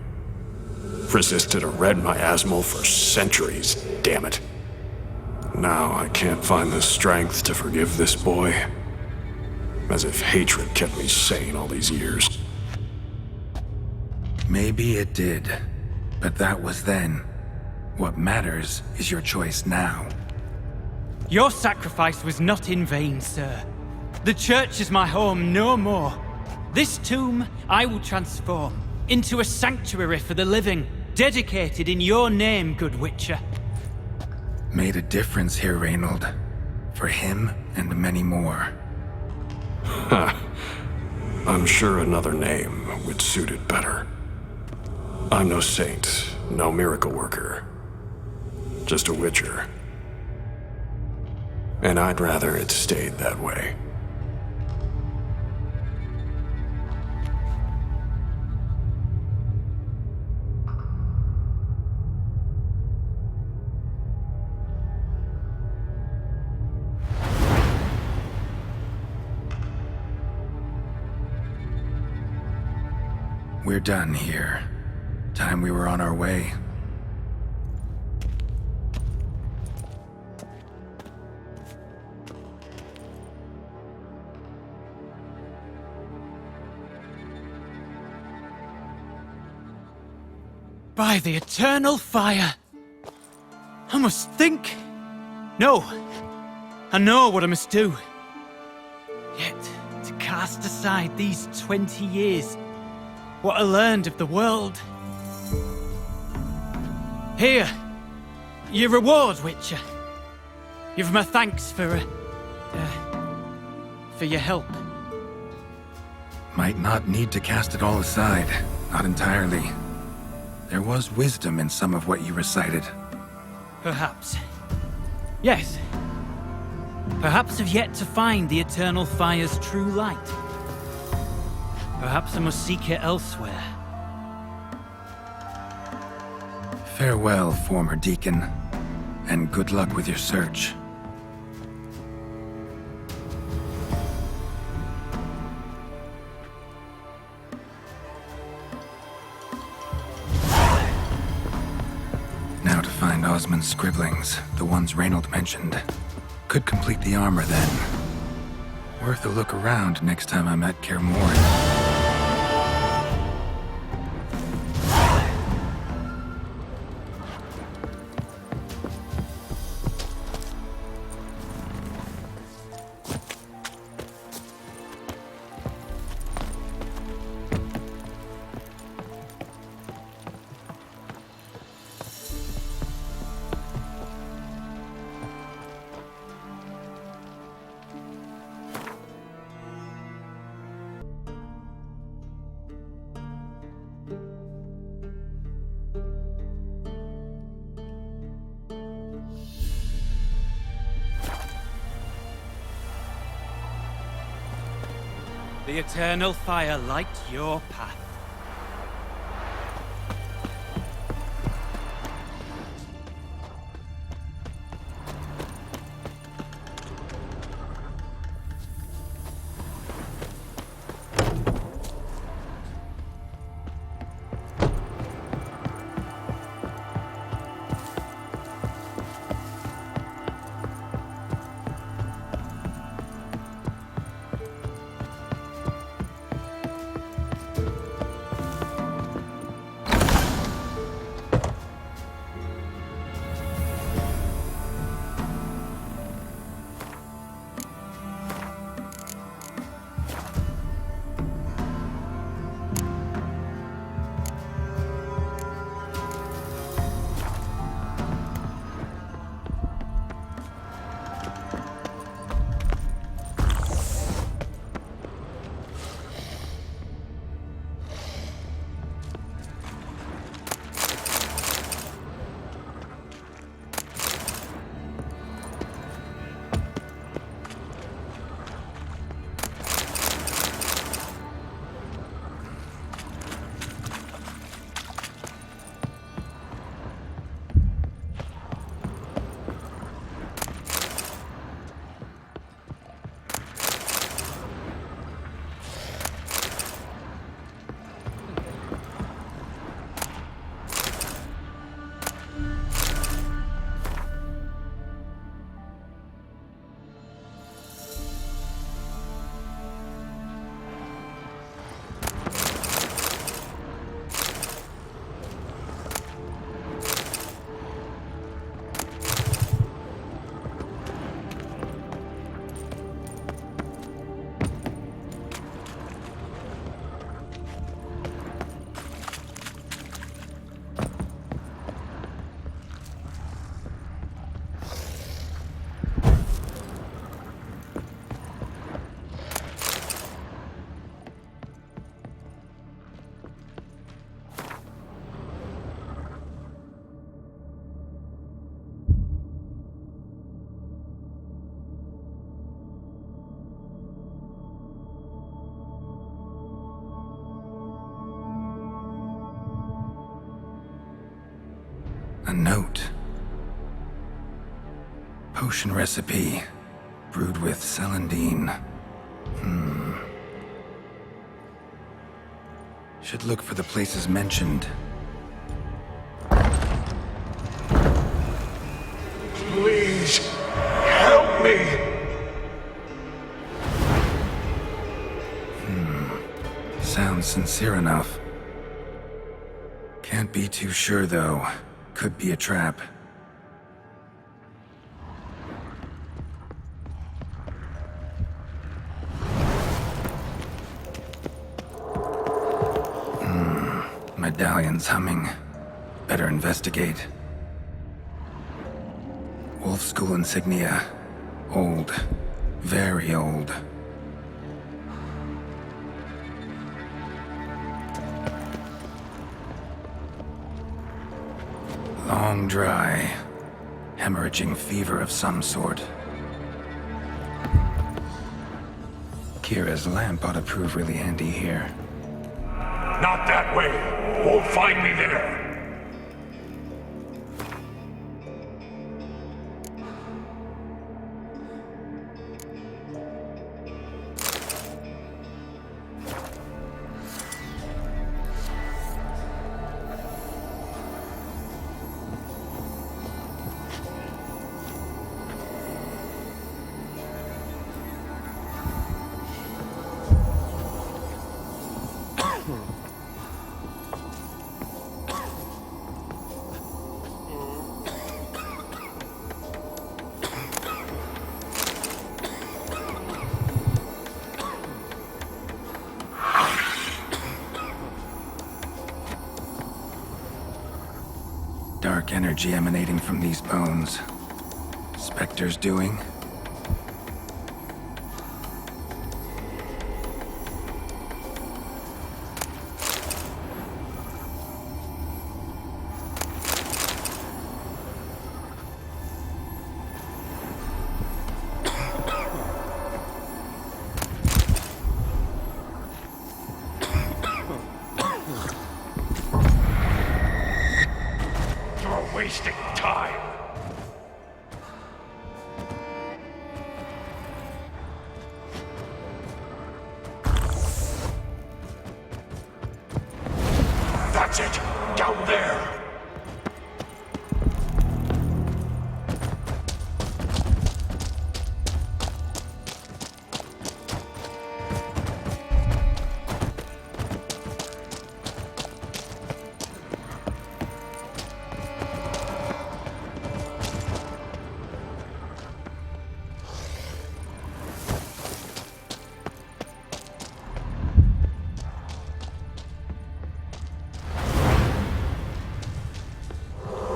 S19: Resisted a red miasmal for centuries, damn it. Now I can't find the strength to forgive this boy. As if hatred kept me sane all these years.
S4: Maybe it did, but that was then. What matters is your choice now.
S18: Your sacrifice was not in vain, sir. The church is my home no more. This tomb I will transform into a sanctuary for the living, dedicated in your name, good Witcher.
S4: Made a difference here, Reynold. For him and many more.
S19: I'm sure another name would suit it better. I'm no saint, no miracle worker. Just a Witcher. And I'd rather it stayed that way.
S4: We're done here. Time we were on our way.
S18: By the eternal fire! I must think! No! I know what I must do. Yet, to cast aside these 20 years, what I learned of the world. Here, your reward, Witcher. You've my thanks for your help.
S4: Might not need to cast it all aside. Not entirely. There was wisdom in some of what you recited.
S18: Perhaps. Yes. Perhaps I've yet to find the eternal fire's true light. Perhaps I must seek it elsewhere.
S4: Farewell, former deacon, and good luck with your search. Now to find Osmond's scribblings, the ones Reynold mentioned. Could complete the armor then. Worth a look around next time I'm at Kaer Morhen.
S18: The eternal fire light your path.
S4: A note. Potion recipe. Brewed with celandine. Should look for the places mentioned.
S12: Please, help me!
S4: Sounds sincere enough. Can't be too sure, though. Could be a trap. Medallion's humming. Better investigate. Wolf School insignia. Old. Very old. Long dry. Hemorrhaging fever of some sort. Kira's lamp ought to prove really handy here.
S12: Not that way! Won't find me there!
S4: Dark energy emanating from these bones. Spectre's doing?
S19: die. That's it! Down there!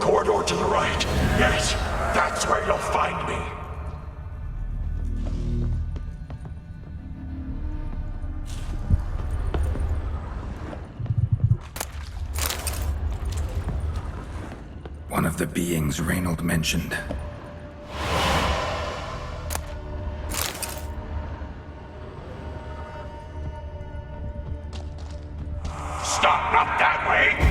S19: Corridor to the right. Yes, that's where you'll find me.
S4: One of the beings Reynold mentioned.
S19: Stop, not that way!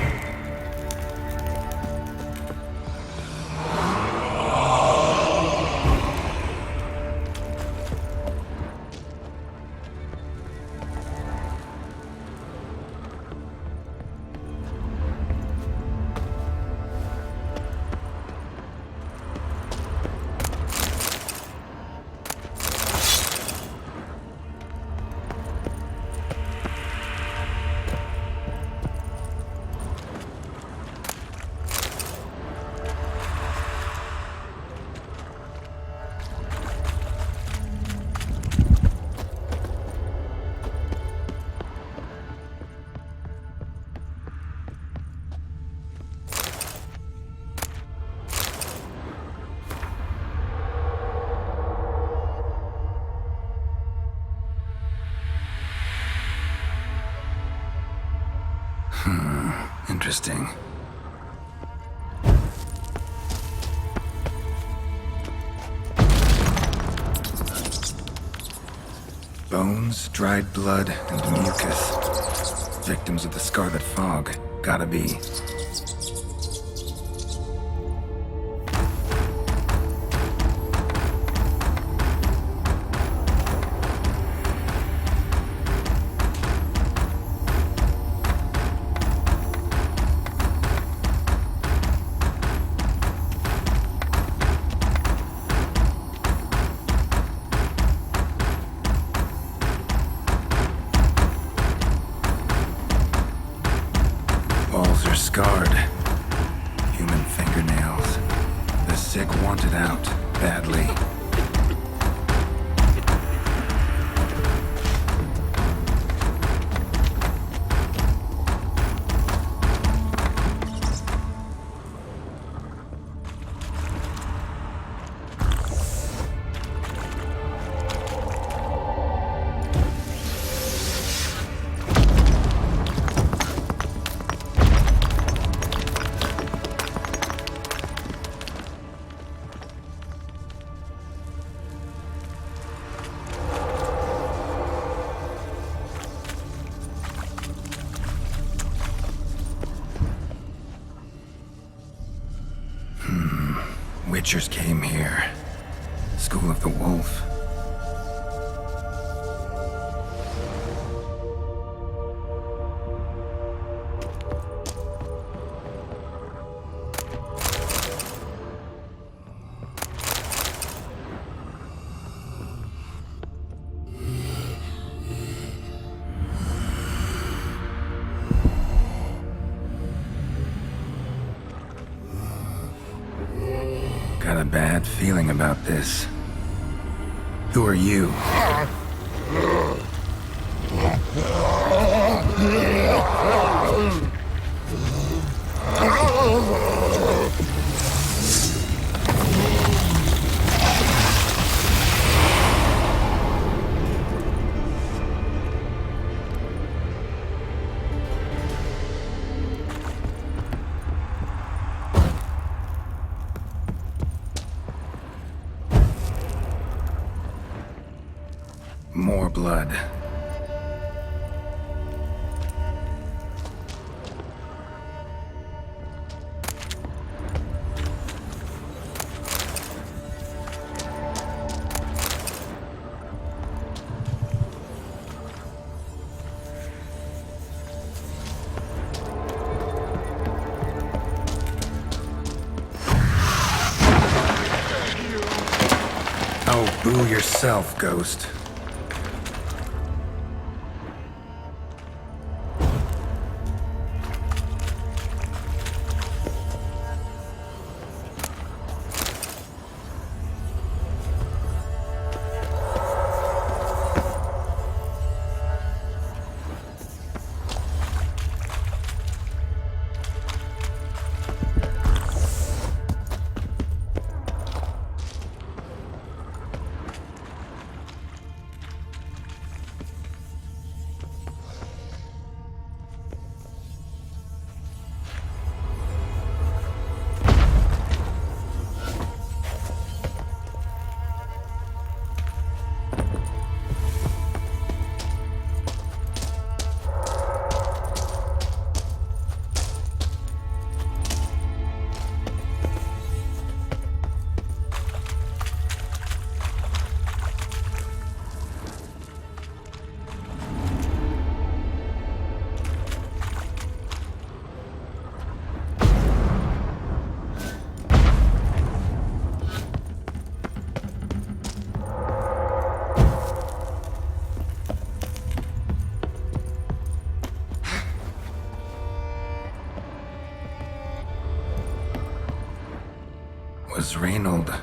S4: Interesting. Bones, dried blood, and mucus. Victims of the Scarlet Fog. Gotta be. Walls are scarred. Human fingernails. The sick want it out, badly. Witchers came here. School of the Wolf. Got a bad feeling about this. Who are you? More blood. Boo yourself, Ghost. Was Reynold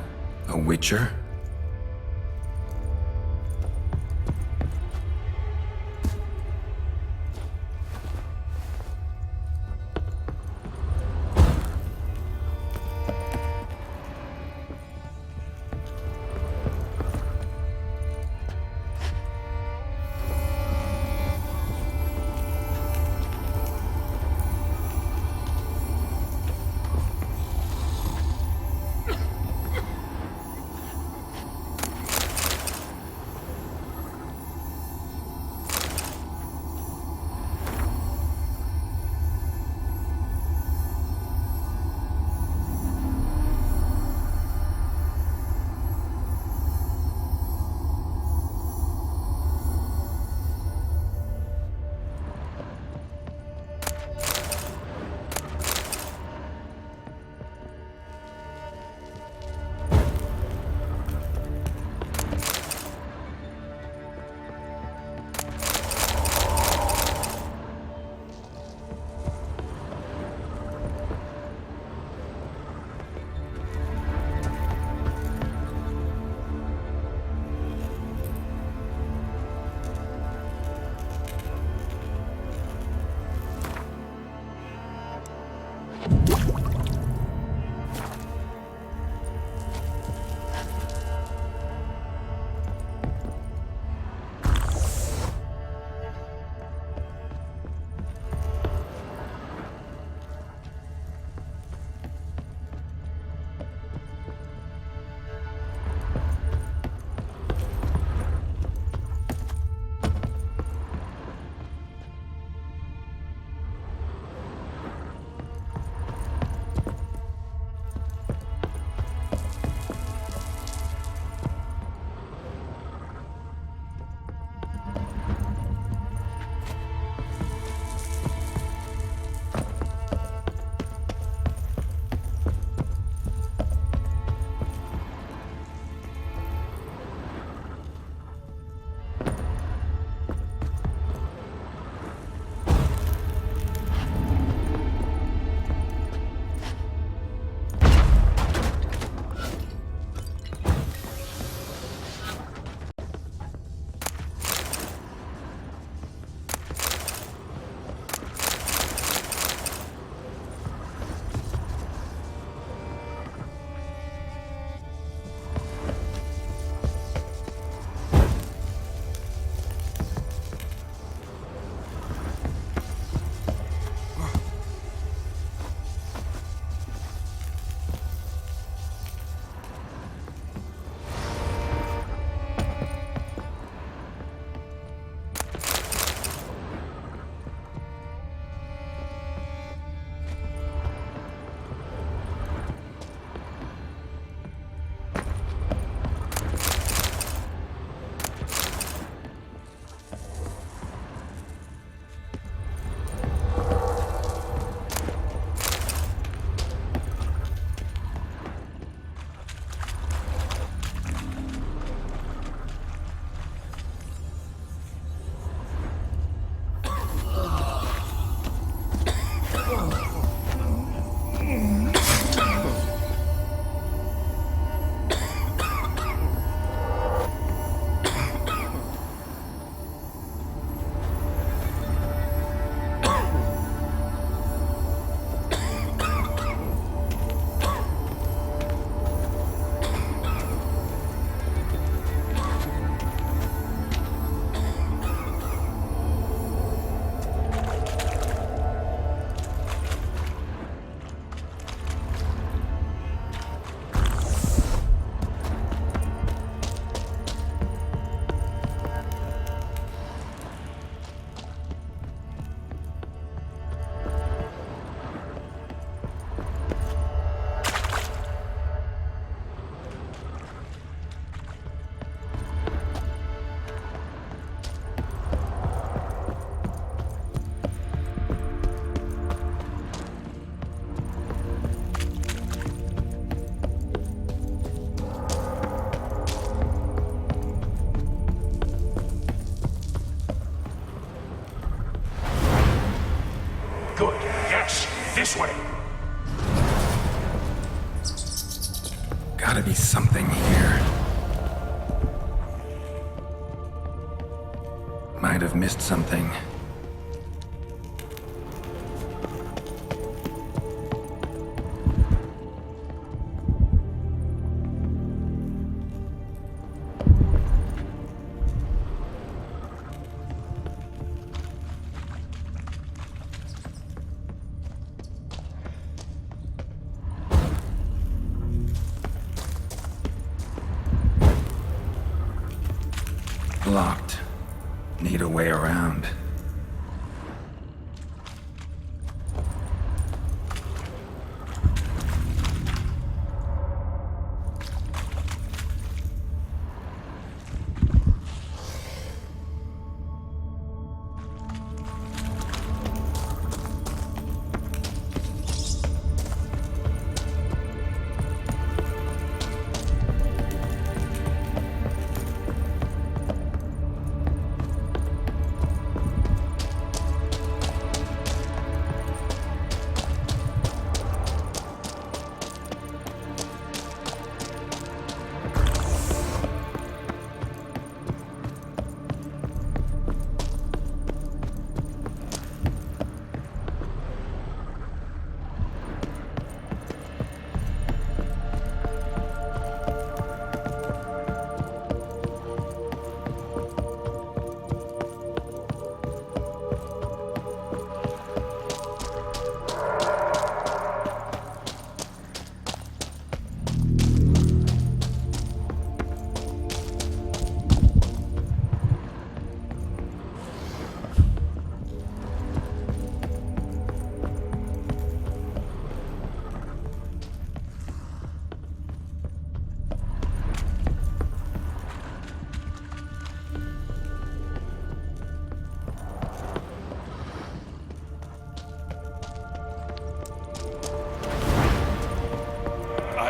S4: a witcher?
S19: This way.
S4: Gotta be something here. Might have missed something. Locked. Need a way around.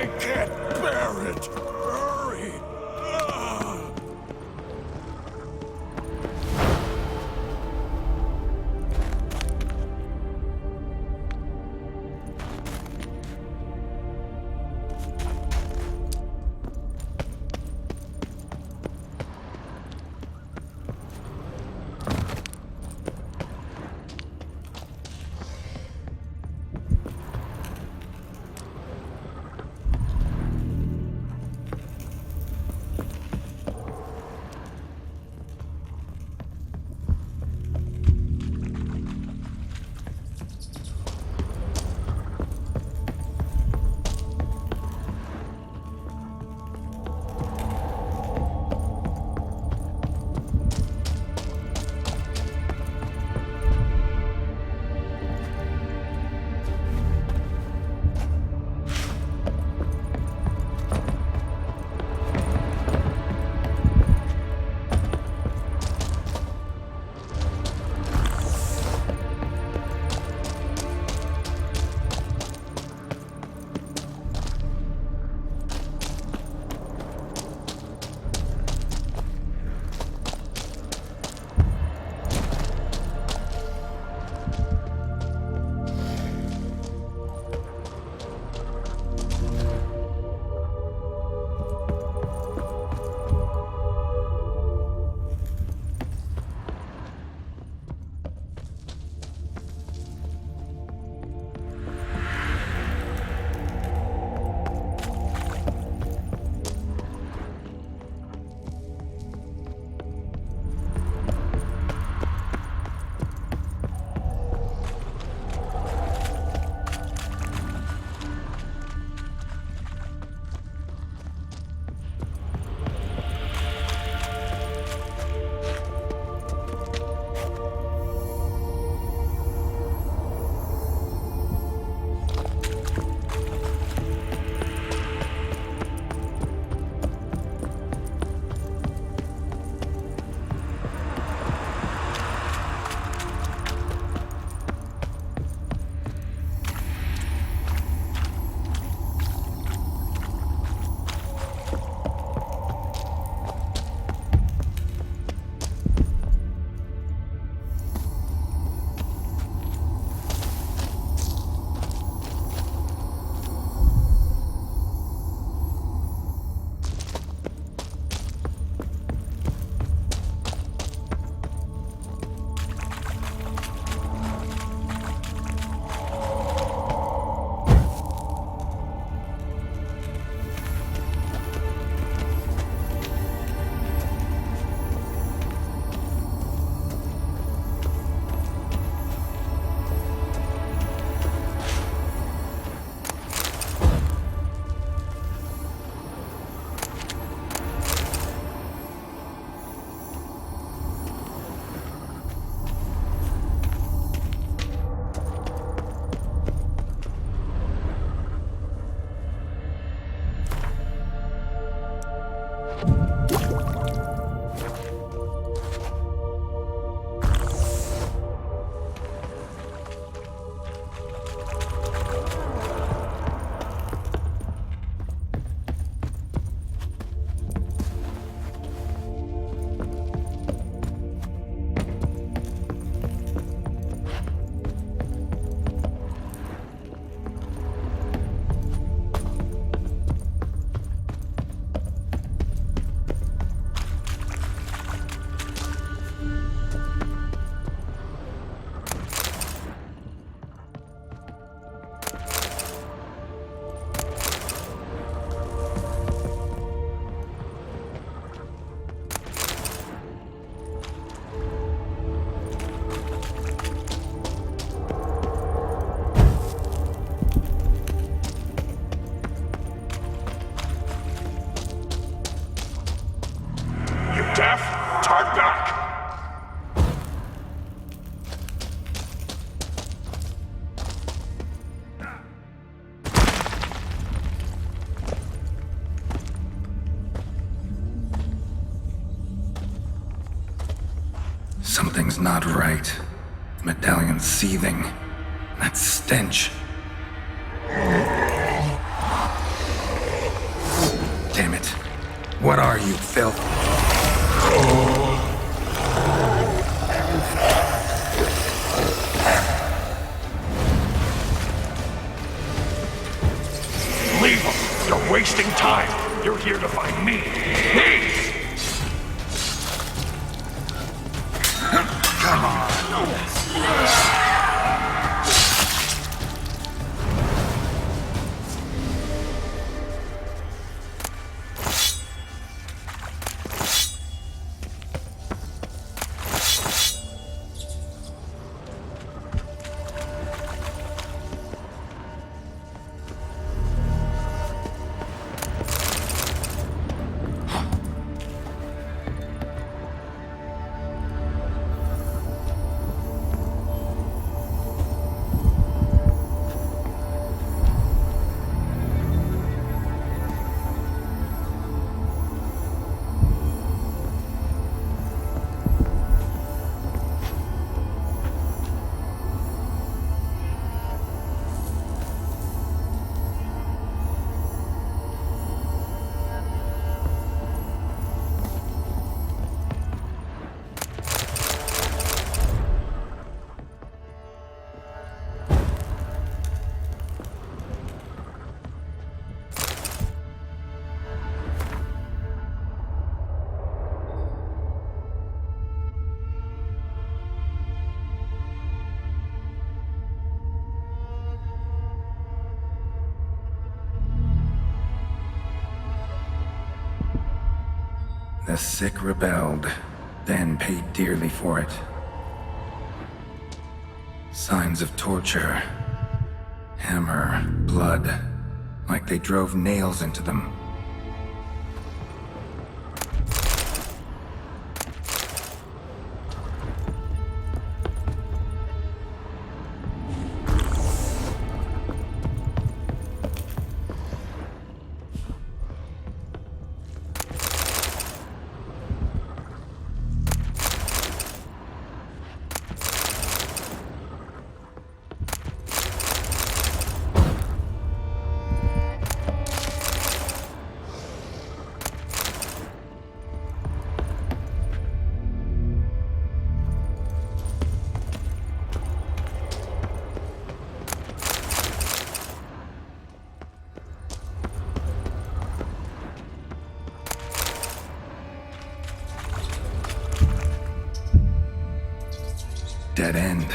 S12: I can't bear it! Hurry!
S4: Something's not right. Medallion's seething. That stench. Damn it. What are you, filth?
S20: Leave him. You're wasting time. You're here to find me. Me!
S4: Come on. The sick rebelled, then paid dearly for it. Signs of torture. Hammer, blood, like they drove nails into them. Dead end.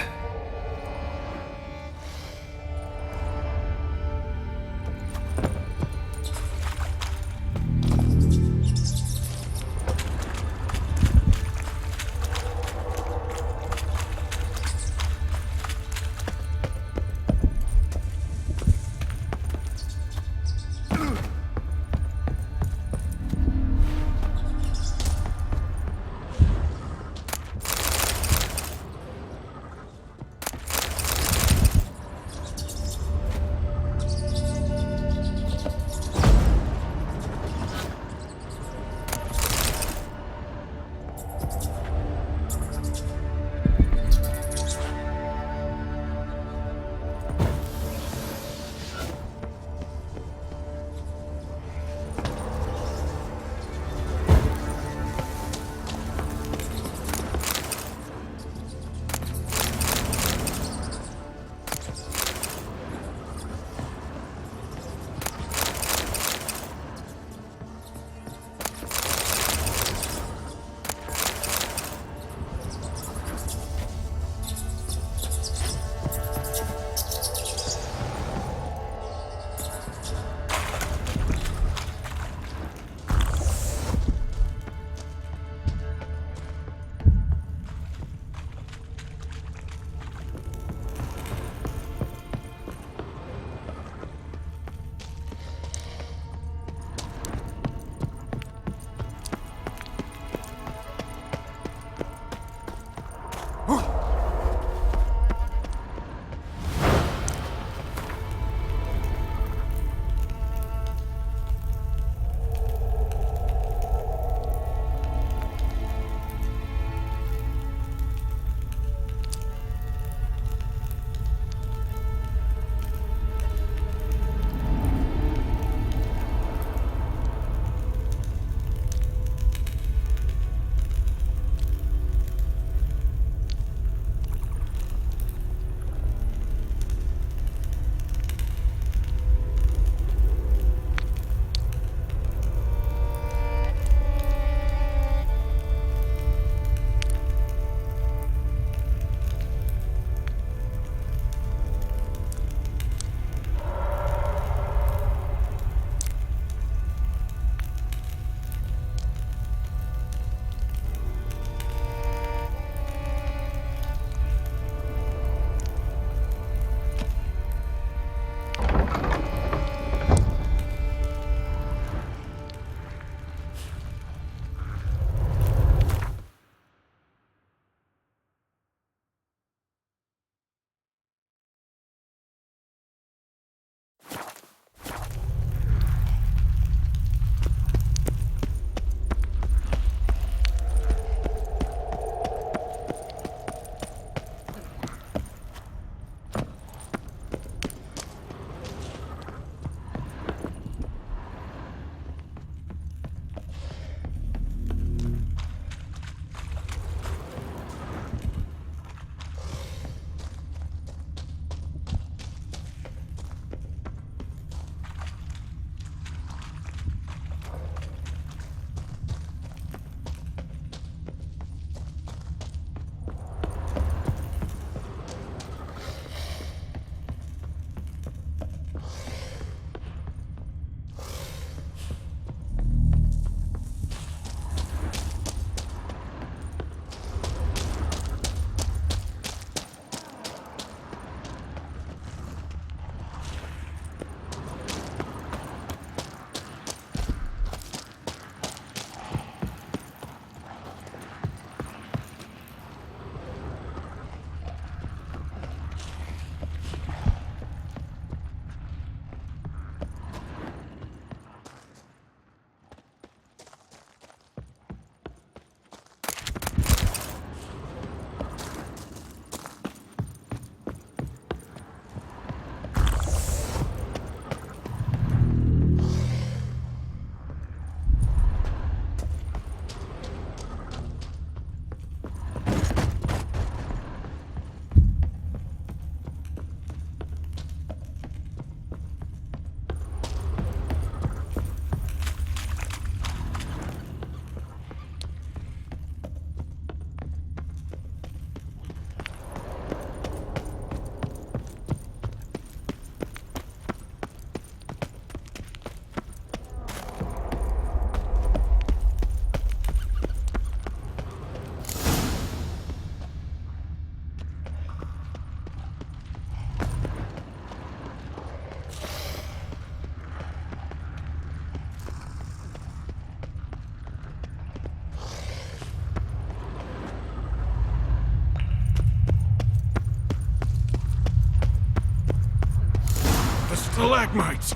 S19: stalagmites!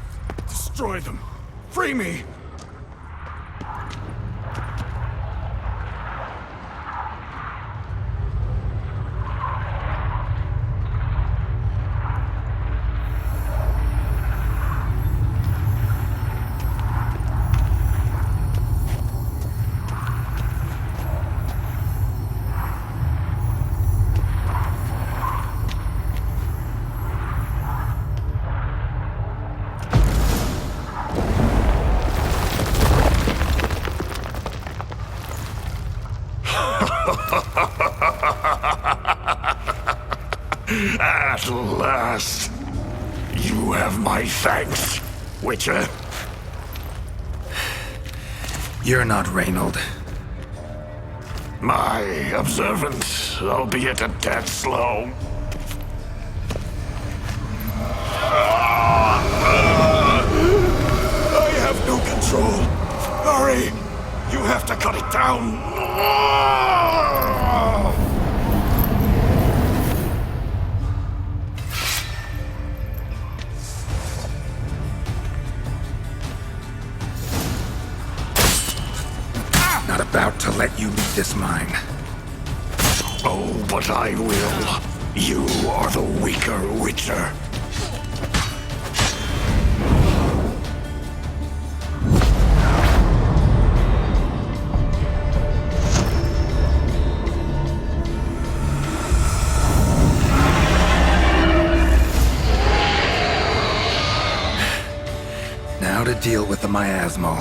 S19: Destroy them! Free me!
S20: At last, you have my thanks, Witcher.
S4: You're not Reynold.
S20: My observance, albeit a tad slow. I have no control. Hurry! You have to cut it down.
S4: Not about to let you leave this mine.
S20: Oh, but I will. You are the weaker Witcher.
S4: Now to deal with the miasmal.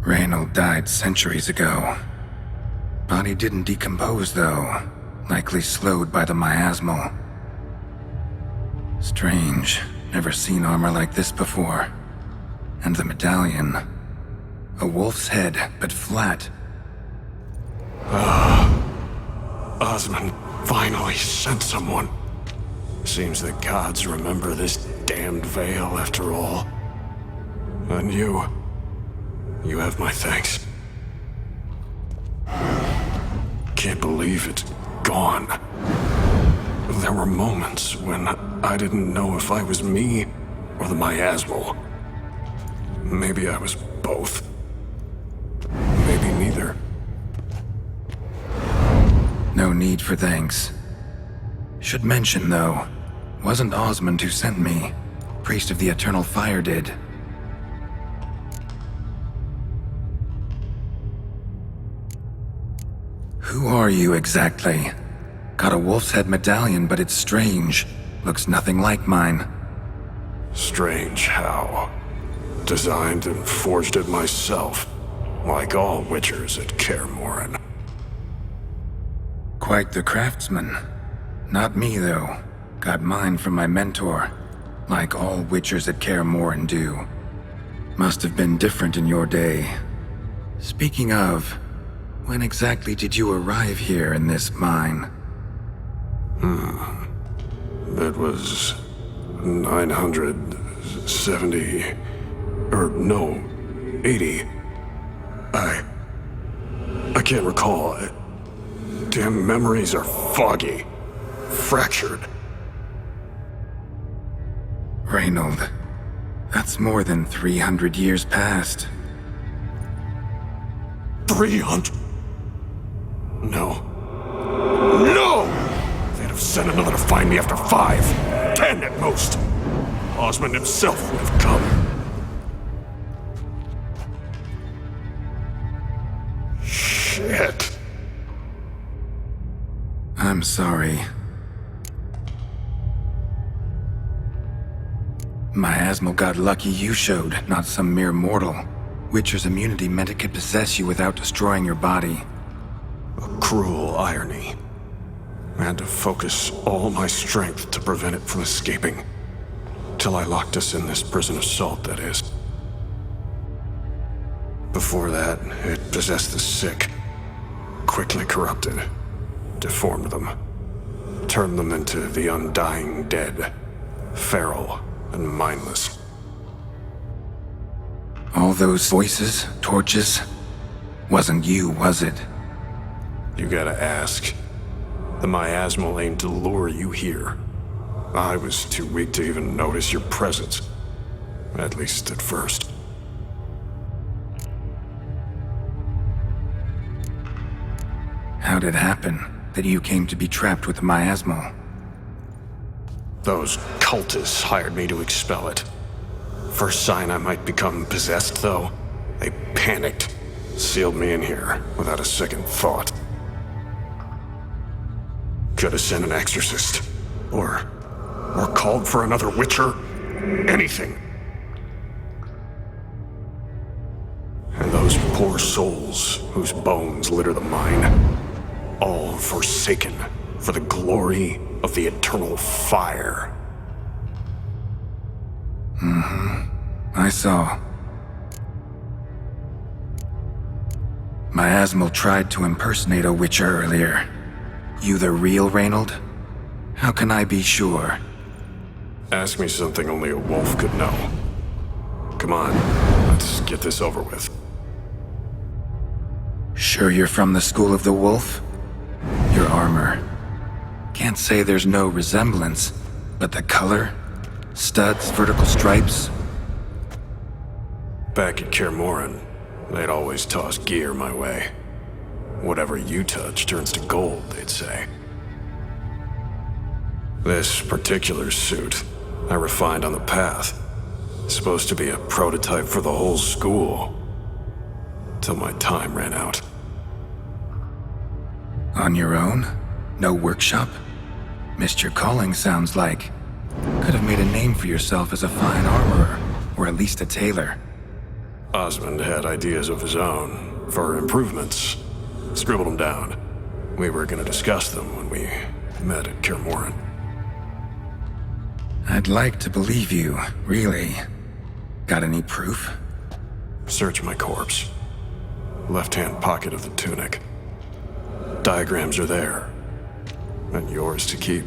S4: Reynold died centuries ago. Body didn't decompose, though. Likely slowed by the miasmal. Strange. Never seen armor like this before. And the medallion. A wolf's head, but flat.
S19: Osmond finally sent someone. Seems the gods remember this damned veil after all. And you have my thanks. Can't believe it's gone. There were moments when I didn't know if I was me or the miasmal. Maybe I was both. Maybe neither.
S4: No need for thanks. Should mention, though, wasn't Osmond who sent me. Priest of the Eternal Fire did. Who are you exactly? Got a wolf's head medallion, but it's strange. Looks nothing like mine.
S19: Strange how? Designed and forged it myself, like all witchers at Kaer Morhen.
S4: Quite the craftsman. Not me, though. Got mine from my mentor, like all witchers at Kaer Morhen do. Must have been different in your day. Speaking of, when exactly did you arrive here in this mine?
S19: It was 970... no, 80. I can't recall. Damn memories are foggy. Fractured.
S4: Reynold, that's more than 300 years past.
S19: 300? No. No! They'd have sent another to find me after 5, 10 at most. Osmond himself would have come. Shit.
S4: I'm sorry. Miasmal got lucky you showed, not some mere mortal. Witcher's immunity meant it could possess you without destroying your body.
S19: A cruel irony. I had to focus all my strength to prevent it from escaping. Till I locked us in this prison of salt, that is. Before that, it possessed the sick. Quickly corrupted. Deformed them. Turned them into the undying dead. Feral and mindless.
S4: All those voices, torches, wasn't you, was it?
S19: You gotta ask. The miasmal aimed to lure you here. I was too weak to even notice your presence. At least at first.
S4: How'd it happen that you came to be trapped with the miasmal?
S19: Those cultists hired me to expel it. First sign I might become possessed, though, they panicked. Sealed me in here without a second thought. Could have sent an exorcist. Or called for another Witcher. Anything. And those poor souls whose bones litter the mine, all forsaken for the glory of the eternal fire.
S4: I saw. Miasmal tried to impersonate a Witcher earlier. You the real Reynold? How can I be sure?
S19: Ask me something only a wolf could know. Come on, let's get this over with.
S4: Sure you're from the School of the Wolf? Your armor. Can't say there's no resemblance, but the color? Studs, vertical stripes?
S19: Back at Kermoran, they'd always toss gear my way. Whatever you touch turns to gold, they'd say. This particular suit, I refined on the path. Supposed to be a prototype for the whole school. Till my time ran out.
S4: On your own? No workshop? Missed your calling, sounds like. Could have made a name for yourself as a fine armorer, or at least a tailor.
S19: Osmond had ideas of his own, for improvements. Scribbled them down. We were gonna discuss them when we met at Kermoran.
S4: I'd like to believe you, really. Got any proof?
S19: Search my corpse. Left-hand pocket of the tunic. Diagrams are there. And yours to keep.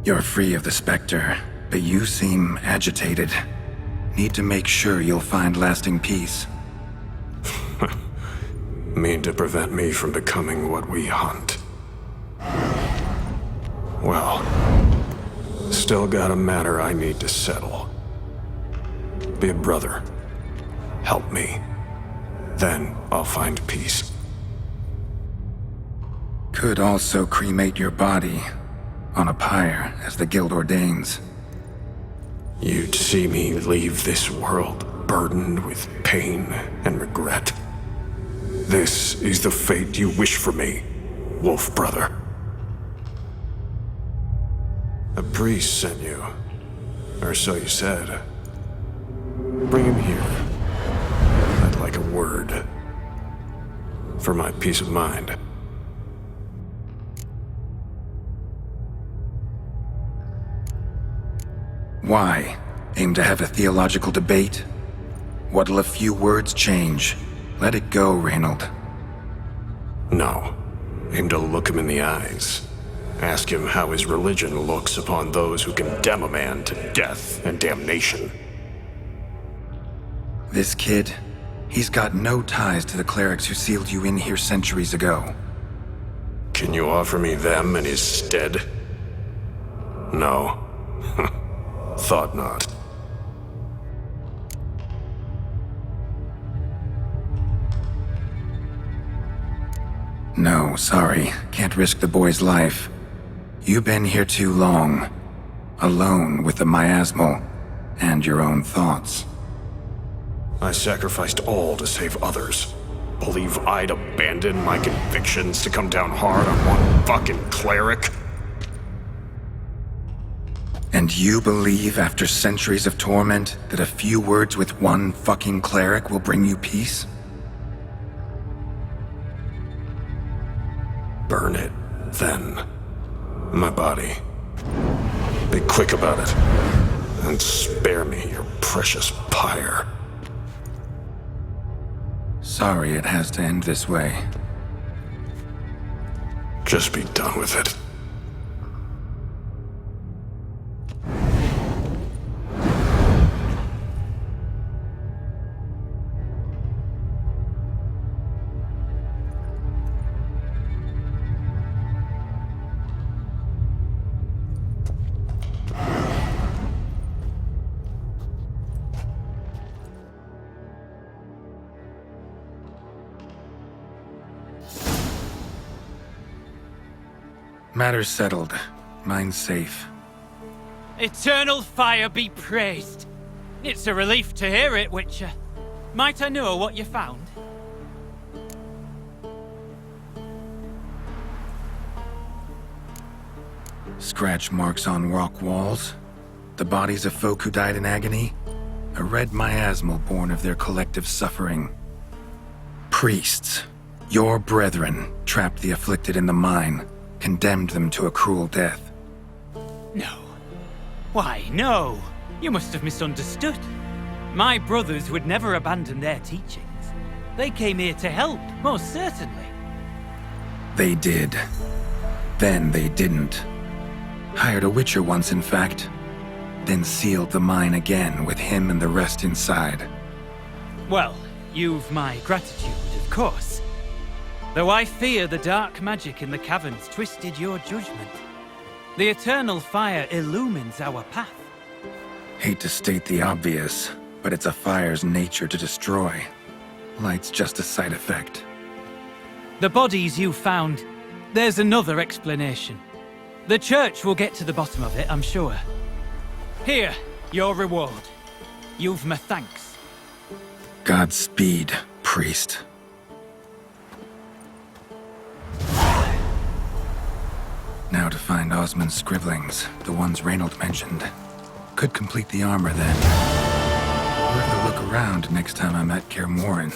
S4: You're free of the Spectre, but you seem agitated. Need to make sure you'll find lasting peace.
S19: Mean to prevent me from becoming what we hunt. Well, still got a matter I need to settle. Be a brother. Help me. Then I'll find peace.
S4: Could also cremate your body on a pyre, as the guild ordains.
S19: You'd see me leave this world burdened with pain and regret. This is the fate you wish for me, wolf brother. A priest sent you, or so you said. Bring him here. I'd like a word. For my peace of mind.
S4: Why? Aim to have a theological debate? What'll a few words change? Let it go, Reynold.
S19: No. Aim to look him in the eyes. Ask him how his religion looks upon those who condemn a man to death and damnation.
S4: This kid, he's got no ties to the clerics who sealed you in here centuries ago.
S19: Can you offer me them in his stead? No. Thought not.
S4: No, sorry. Can't risk the boy's life. You've been here too long. Alone with the miasmal and your own thoughts.
S19: I sacrificed all to save others. believe I'd abandon my convictions to come down hard on one fucking cleric?
S4: And you believe after centuries of torment that a few words with one fucking cleric will bring you peace?
S19: Burn it, then. My body. Be quick about it. And spare me your precious pyre.
S4: Sorry it has to end this way.
S19: Just be done with it.
S4: Matter's settled. Mine's safe.
S18: Eternal fire be praised. It's a relief to hear it, Witcher. Might I know what you found?
S4: Scratch marks on rock walls. The bodies of folk who died in agony. A red miasmal born of their collective suffering. Priests, your brethren, trapped the afflicted in the mine. Condemned them to a cruel death.
S18: No. Why, no. You must have misunderstood. My brothers would never abandon their teachings. They came here to help, most certainly.
S4: They did. Then they didn't. Hired a witcher once, in fact. Then sealed the mine again with him and the rest inside.
S18: Well, you've my gratitude, of course. Though I fear the dark magic in the caverns twisted your judgment. The eternal fire illumines our path.
S4: Hate to state the obvious, but it's a fire's nature to destroy. Light's just a side effect.
S18: The bodies you found, there's another explanation. The church will get to the bottom of it, I'm sure. Here, your reward. You've my thanks.
S4: Godspeed, priest. Now to find Osmond's scribblings, the ones Reynold mentioned. Could complete the armor then. Worth a look around next time I'm at Kaer Morhen.